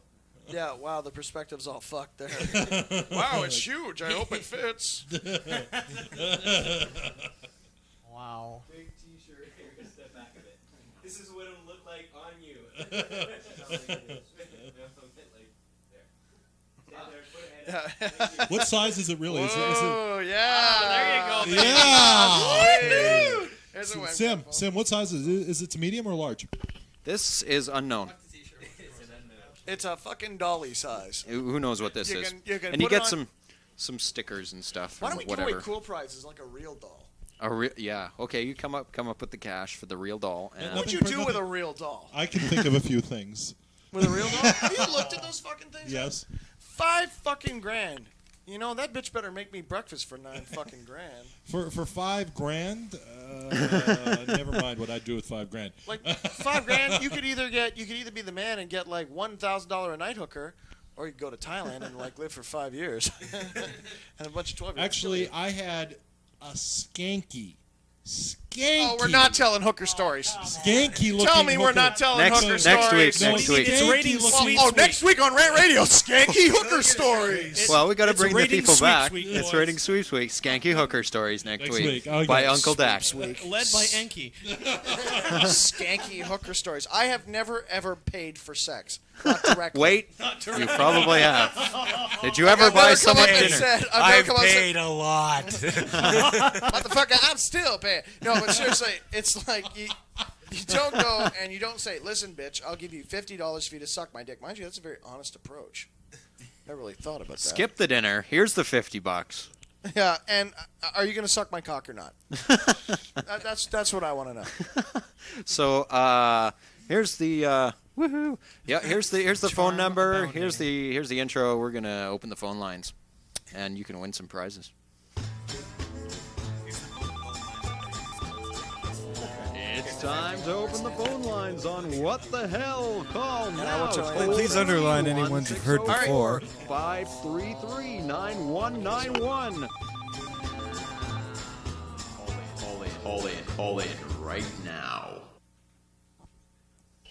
Yeah, wow, the perspective's all fucked there. Wow, it's huge. I hope it fits. Wow. Big T-shirt. Here's the back of it. This is what it'll look like on you. What size is it really? Oh, yeah. there you go. Yeah. Woo! There's a webcam. Sim, what size is it? Is it medium or large? This is unknown. It's a fucking dolly size. Who knows what this You is? can- you can And you put it get on- some stickers and stuff Why and don't we give whatever. away cool prizes like a real doll? Yeah. Okay, you come up with the cash for the real doll. And What would you do with a real doll? I can think of a few things. With a real doll? Have you looked at those fucking things? Yes. $5 fucking grand. You know, that bitch better make me breakfast for $9 fucking grand. For $5 grand, never mind what I'd do with $5 grand. Like $5 grand, you could either be the man and get like $1,000 a night hooker, or you could go to Thailand and like live for 5 years and a bunch of 12-year-olds. Actually, I had a skanky. Oh, we're not telling hooker stories. Skanky looking. Tell me we're hooker. not telling hooker stories. Next week. It's rating sweet. Oh, next week on Rant Radio, skanky hooker stories. Well, we got to It's bring the rating people sweeps back. week, It's boys. rating sweeps week. Skanky hooker stories next week Okay. by Uncle Dax. Led by Enki. Skanky hooker stories. I have never ever paid for sex. Not directly. Wait, you probably have. Did you ever I've buy never come someone up and dinner? said- I've never come up and said- a lot. Motherfucker, I'm still paying. No, but seriously, it's like you don't go and you don't say, "Listen, bitch, I'll give you $50 for you to suck my dick." Mind you, that's a very honest approach. Never really thought about that. Skip the dinner. Here's the $50. Yeah, and are you going to suck my cock or not? That's what I want to know. So here's the woohoo. Yeah, here's the phone number. Here's the intro. We're gonna open the phone lines, and you can win some prizes. It's time to open the phone lines on What the Hell. Call now. Please underline any ones you've heard before. 533-9191. Hold it right now.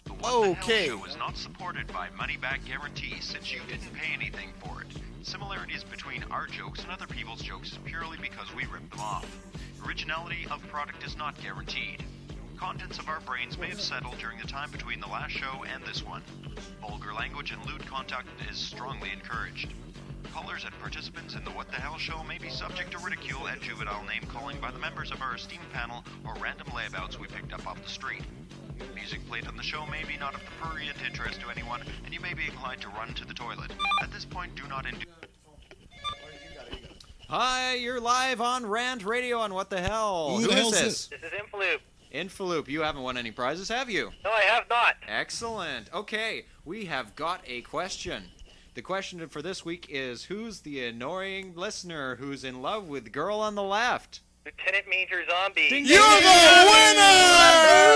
The What the Hell show is not supported by money-back guarantees since you didn't pay anything for it. Similarities between our jokes and other people's jokes is purely because we rip them off. Originality of product is not guaranteed. Contents of our brains may have settled during the time between the last show and this one. Vulgar language and lewd conduct is strongly encouraged. Callers and participants in the What the Hell show may be subject to ridicule and juvenile name-calling by the members of our esteemed panel or random layabouts we picked up off the street. Music played on the show may be not of the prurient interest to anyone, and you may be inclined to run to the toilet. At this point, do not induce... Hi, you're live on Rant Radio on What the Hell. Who Who the is hell's this? This is Infaloop. Infaloop, you haven't won any prizes, have you? No, I have not. Excellent. Okay, we have got a question. The question for this week is, who's the annoying listener who's in love with the girl on the left? Lieutenant Major Zombie. Ding, You're ding, the winner!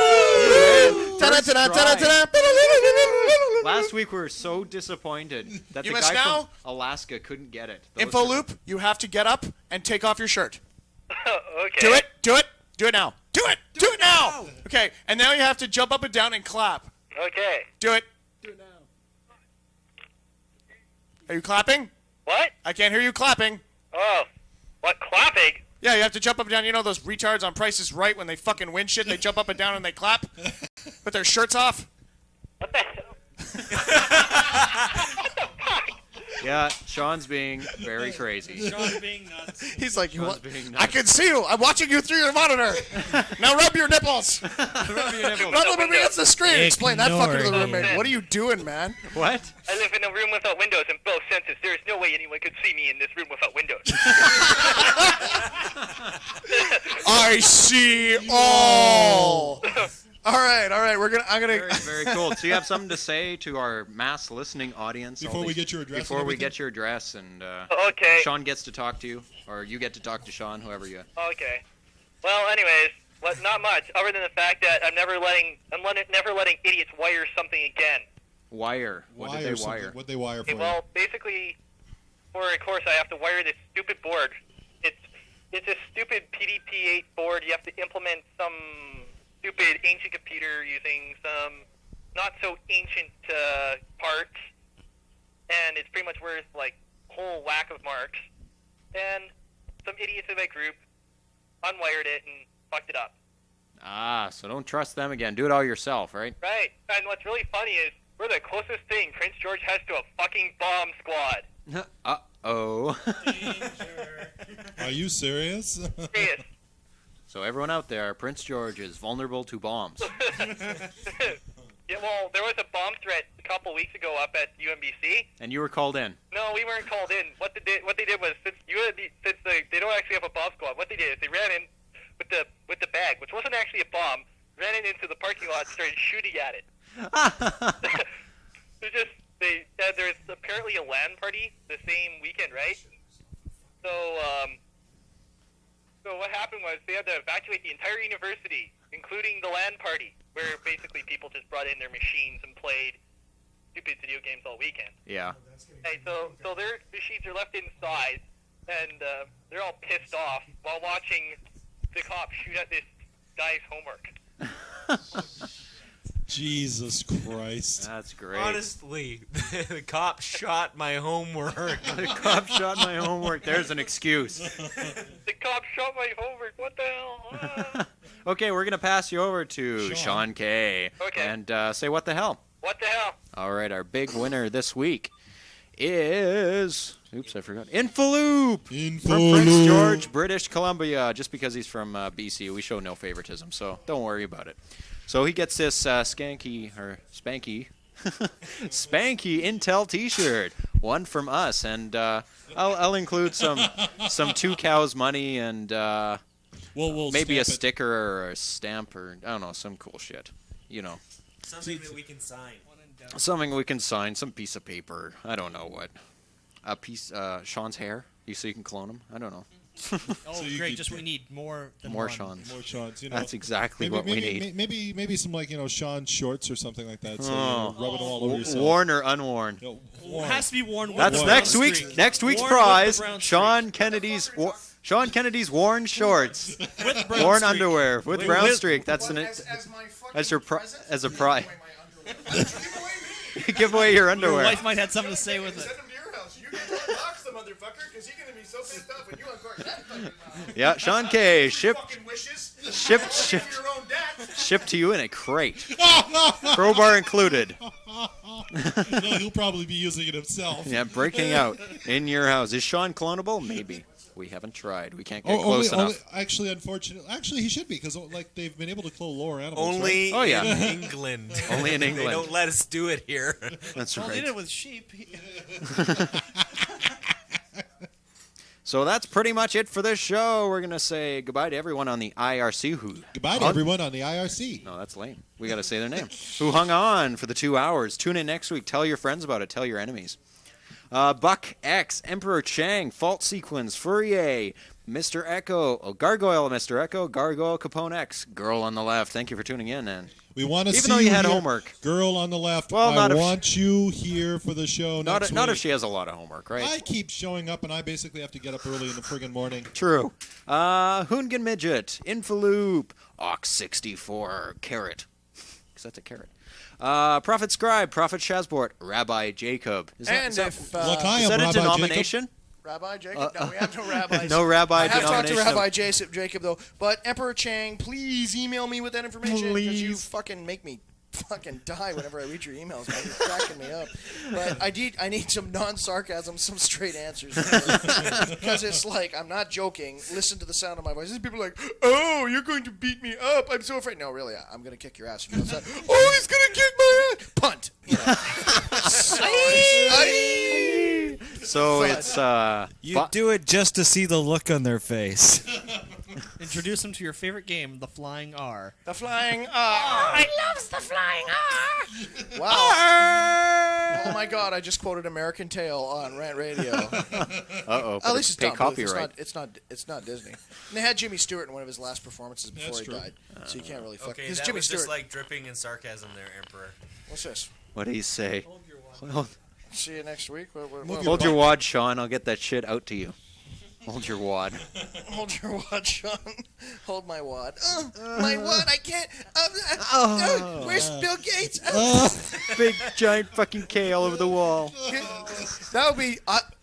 First Ta-da-ta-da-ta-da-ta-da! try. Last week we were so disappointed that You the must guy now? from Alaska couldn't get it. Those Infoloop, you have to get up and take off your shirt. Okay. Do it. Do it. Do it now. Do it. Do it now. Okay, and now you have to jump up and down and clap. Okay. Do it. Do it now. Are you clapping? What? I can't hear you clapping. Oh. What, clapping? Yeah, you have to jump up and down. You know those retards on Price is Right when they fucking win shit, they jump up and down and they clap with their shirts off? What the hell? Yeah, Sean's being very crazy. Sean's being nuts. He's like, Sean's what? being I nuts. can see you. I'm watching you through your monitor. Now rub your nipples. Rub your nipples. Rub them against the screen. Explain that fucking to the Ignore roommate. him. What are you doing, man? What? I live in a room without windows in both senses. There is no way anyone could see me in this room without windows. I see all. All right. I'm gonna. Very, very cool. So you have something to say to our mass listening audience Before we get your address and Before we everything? get your address, and Okay. Sean gets to talk to you, or you get to talk to Sean, whoever you. Okay. Well, anyways, not much, other than the fact that I'm never letting idiots wire something again. Wire. What did they wire? What they wire for? Okay, well, basically, for a course, I have to wire this stupid board. It's a stupid PDP-8 board. You have to implement some stupid ancient computer using some not so ancient parts, and it's pretty much worth like a whole whack of marks. And some idiots in my group unwired it and fucked it up. Ah, so don't trust them again. Do it all yourself, right? Right. And what's really funny is we're the closest thing Prince George has to a fucking bomb squad. Uh-oh. Are you serious? Serious. So everyone out there, Prince George is vulnerable to bombs. Yeah, well, there was a bomb threat a couple weeks ago up at UMBC. And you were called in. No, we weren't called in. What they did was since they don't actually have a bomb squad, what they did is they ran in with the bag, which wasn't actually a bomb, ran it into the parking lot and started shooting at it. There's apparently a LAN party the same weekend, right? So what happened was they had to evacuate the entire university, including the LAN party, where basically people just brought in their machines and played stupid video games all weekend. Yeah. Hey, so their machines are left inside, and they're all pissed off while watching the cops shoot at this guy's homework. Jesus Christ. That's great. Honestly, the cop shot my homework. The cop shot my homework. There's an excuse. The cop shot my homework. What the hell? Okay, we're going to pass you over to Sean K. Okay. And say what the hell. What the hell? All right, our big winner this week is Oops, I forgot. Infaloop! From Infaloop. Prince George, British Columbia. Just because he's from BC, we show no favoritism, so don't worry about it. So he gets this spanky Intel T-shirt, one from us, and I'll include some Two Cows money and we'll maybe a stamp it. sticker or a stamp or I don't know, some cool shit. You know, Something that we can sign. something we can sign, some piece of paper. I don't know what. A piece, Sean's hair. So you can clone him. I don't know. Oh, So you great! could- Just we need more than More one. Sean's. More Sean's. You know, That's exactly maybe, what we maybe, need. Maybe some like Sean shorts or something like that. So Oh. you're rubbing them all over yourself. Worn or unworn? No, It has to be worn. With That's the next brown week's streak. next week's Worn with the prize. brown Sean Kennedy's worn shorts, With brown worn streak. underwear with brown with- streak. That's an As my fucking as your present? as a prize. Give away me. Give away your Your underwear. wife might have something to say with it. Send him to your house. You can box the motherfucker because he's gonna be so pissed off when you uncork that fucking mouth. Yeah, Sean K. Fucking wishes. Shipped Your own dad. shipped to you in a crate, crowbar included. No, he'll probably be using it himself. Yeah, breaking out in your house. Is Sean clonable? Maybe. We haven't tried. We can't get close enough. Actually, unfortunately, he should be because like they've been able to clone lower animals. Only Oh, yeah. in England. Only in England. They don't let us do it here. That's Well, they right. did it with sheep. So that's pretty much it for this show. We're gonna say goodbye to everyone on the IRC who Goodbye to everyone on the IRC. No, that's lame. We gotta say their name. Who hung on for the 2 hours. Tune in next week. Tell your friends about it. Tell your enemies. Buck X, Emperor Chang, Fault Sequence, Fourier, Mr. Echo, Gargoyle, Mr. Echo, Gargoyle Capone X, Girl on the Left. Thank you for tuning in. And We want to see even though you had here, homework. Girl on the left. Well, not I if want you here for the show next Not if week. she has a lot of homework, right? I keep showing up, and I basically have to get up early in the friggin' morning. True. Hoongan Midget, Infaloop, Ox 64, Carrot. Because that's a carrot. Prophet Scribe, Prophet Shazbort, Rabbi Jacob. Is that, And is that, if Look, I is am that a Rabbi denomination? Rabbi Jacob? No, we have no rabbis. No rabbi I have talked to denomination. Rabbi Jacob, though. But Emperor Chang, please email me with that information because you fucking make me fucking die whenever I read your emails, man. You're cracking me up. But I need some non-sarcasm, some straight answers. Because it's like, I'm not joking. Listen to the sound of my voice. These people are like, oh, you're going to beat me up. I'm so afraid. No, really, I'm going to kick your ass. If you don't say, oh, he's going to kick my ass. Punt. You know. So it's You do it just to see the look on their face. Introduce them to your favorite game, the Flying R. The Flying R. I loves the flying R. Wow. Oh my God! I just quoted American Tail on Rant Radio. Uh-oh. At least it's pay Don Bluth. copyright. It's not Disney. And they had Jimmy Stewart in one of his last performances before That's he true. died, so you can't really fuck. Okay, Because that Jimmy was Stewart. just like dripping in sarcasm there, Emperor. What's this? What do you say? See you next week. Hold your wad, Sean. I'll get that shit out to you. Hold your wad. Hold your wad, Sean. Hold my wad. My wad. I can't. Where's Bill Gates? Big giant fucking K all over the wall. That would be.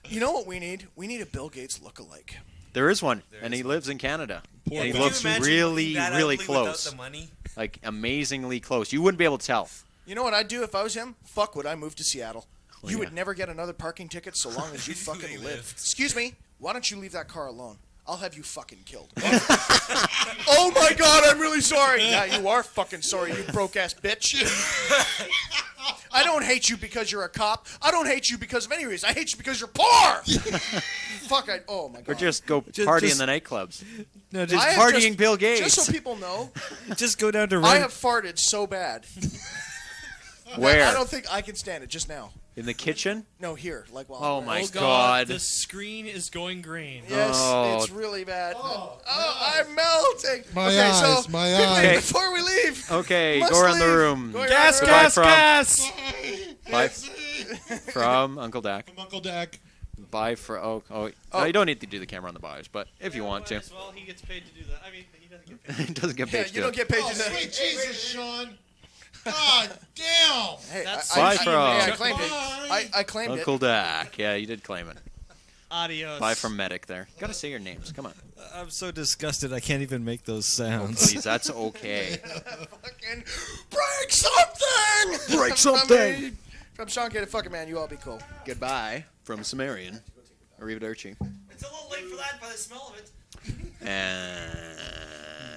You know what we need? We need a Bill Gates lookalike. There is one, and he lives in Canada. Poor And he guy. looks Can you imagine really, looking that really ugly without close. the money? Like amazingly close. You wouldn't be able to tell. You know what I'd do if I was him? Fuck, would I move to Seattle? Oh, You yeah. would never get another parking ticket so long as you fucking They live. live. Excuse me, why don't you leave that car alone? I'll have you fucking killed. Oh my God, I'm really sorry. Yeah, you are fucking sorry, you broke-ass bitch. I don't hate you because you're a cop. I don't hate you because of any reason. I hate you because you're poor. Fuck, oh my God. Or just go party just- in the nightclubs. No, I just have partying just- Bill Gates. Just so people know, just go down to I Run. have farted so bad. Where? I don't think I can stand it just now. In the kitchen? No, here. Like while Oh I'm my Oh God. The screen is going green. Yes, Oh. it's really bad. Oh, I'm melting. My okay, eyes, so my quickly, eyes. before we leave. Okay, must go around the leave. room. Going Gas, around the room. gas, from- gas! Bye from Uncle Dak. From Uncle Dak. Bye for no, you don't need to do the camera on the buyers, but if you want to. Well, he gets paid to do that. I mean, he doesn't get paid. It doesn't get Yeah, paid to you do don't it. get paid Oh, to do that. sweet Jesus, Sean. God damn. Hey, That's Bye I from claimed it. I claimed Uncle it. Dak. Yeah, you did claim it. Adios. Bye from Medic there. Gotta say your names. Come on. I'm so disgusted I can't even make those Oh, sounds. please, that's okay. Fucking break something. Break From something. me. From Sean K to fucking man, you all be cool. Goodbye from Cimmerian. Arrivederci. It's a little late for that by the smell of it. And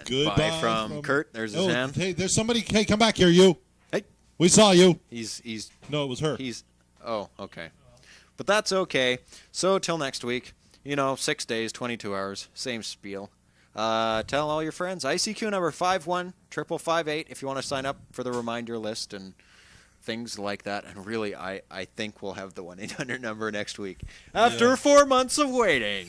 Goodbye bye from Kurt. There's his hand. Hey, there's somebody. Hey, come back here, you. Hey. We saw you. He's. No, it was her. Oh, okay. But that's okay. So till next week, 6 days, 22 hours, same spiel. Tell all your friends. ICQ number 5155558 if you want to sign up for the reminder list and things like that. And really, I think we'll have the 1-800 number next week after 4 months of waiting.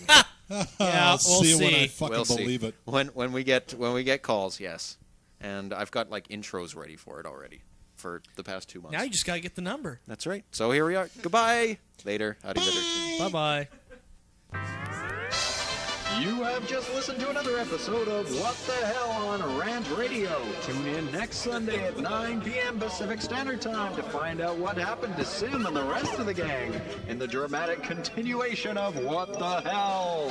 I'll see when I fucking believe it. When we get calls, yes. And I've got intros ready for it already for the past 2 months. Now you just gotta get the number. That's right. So here we are. Goodbye. Later. Arrivederci. Bye-bye. You have just listened to another episode of What the Hell on Rant Radio. Tune in next Sunday at 9 p.m. Pacific Standard Time to find out what happened to Sim and the rest of the gang in the dramatic continuation of What the Hell.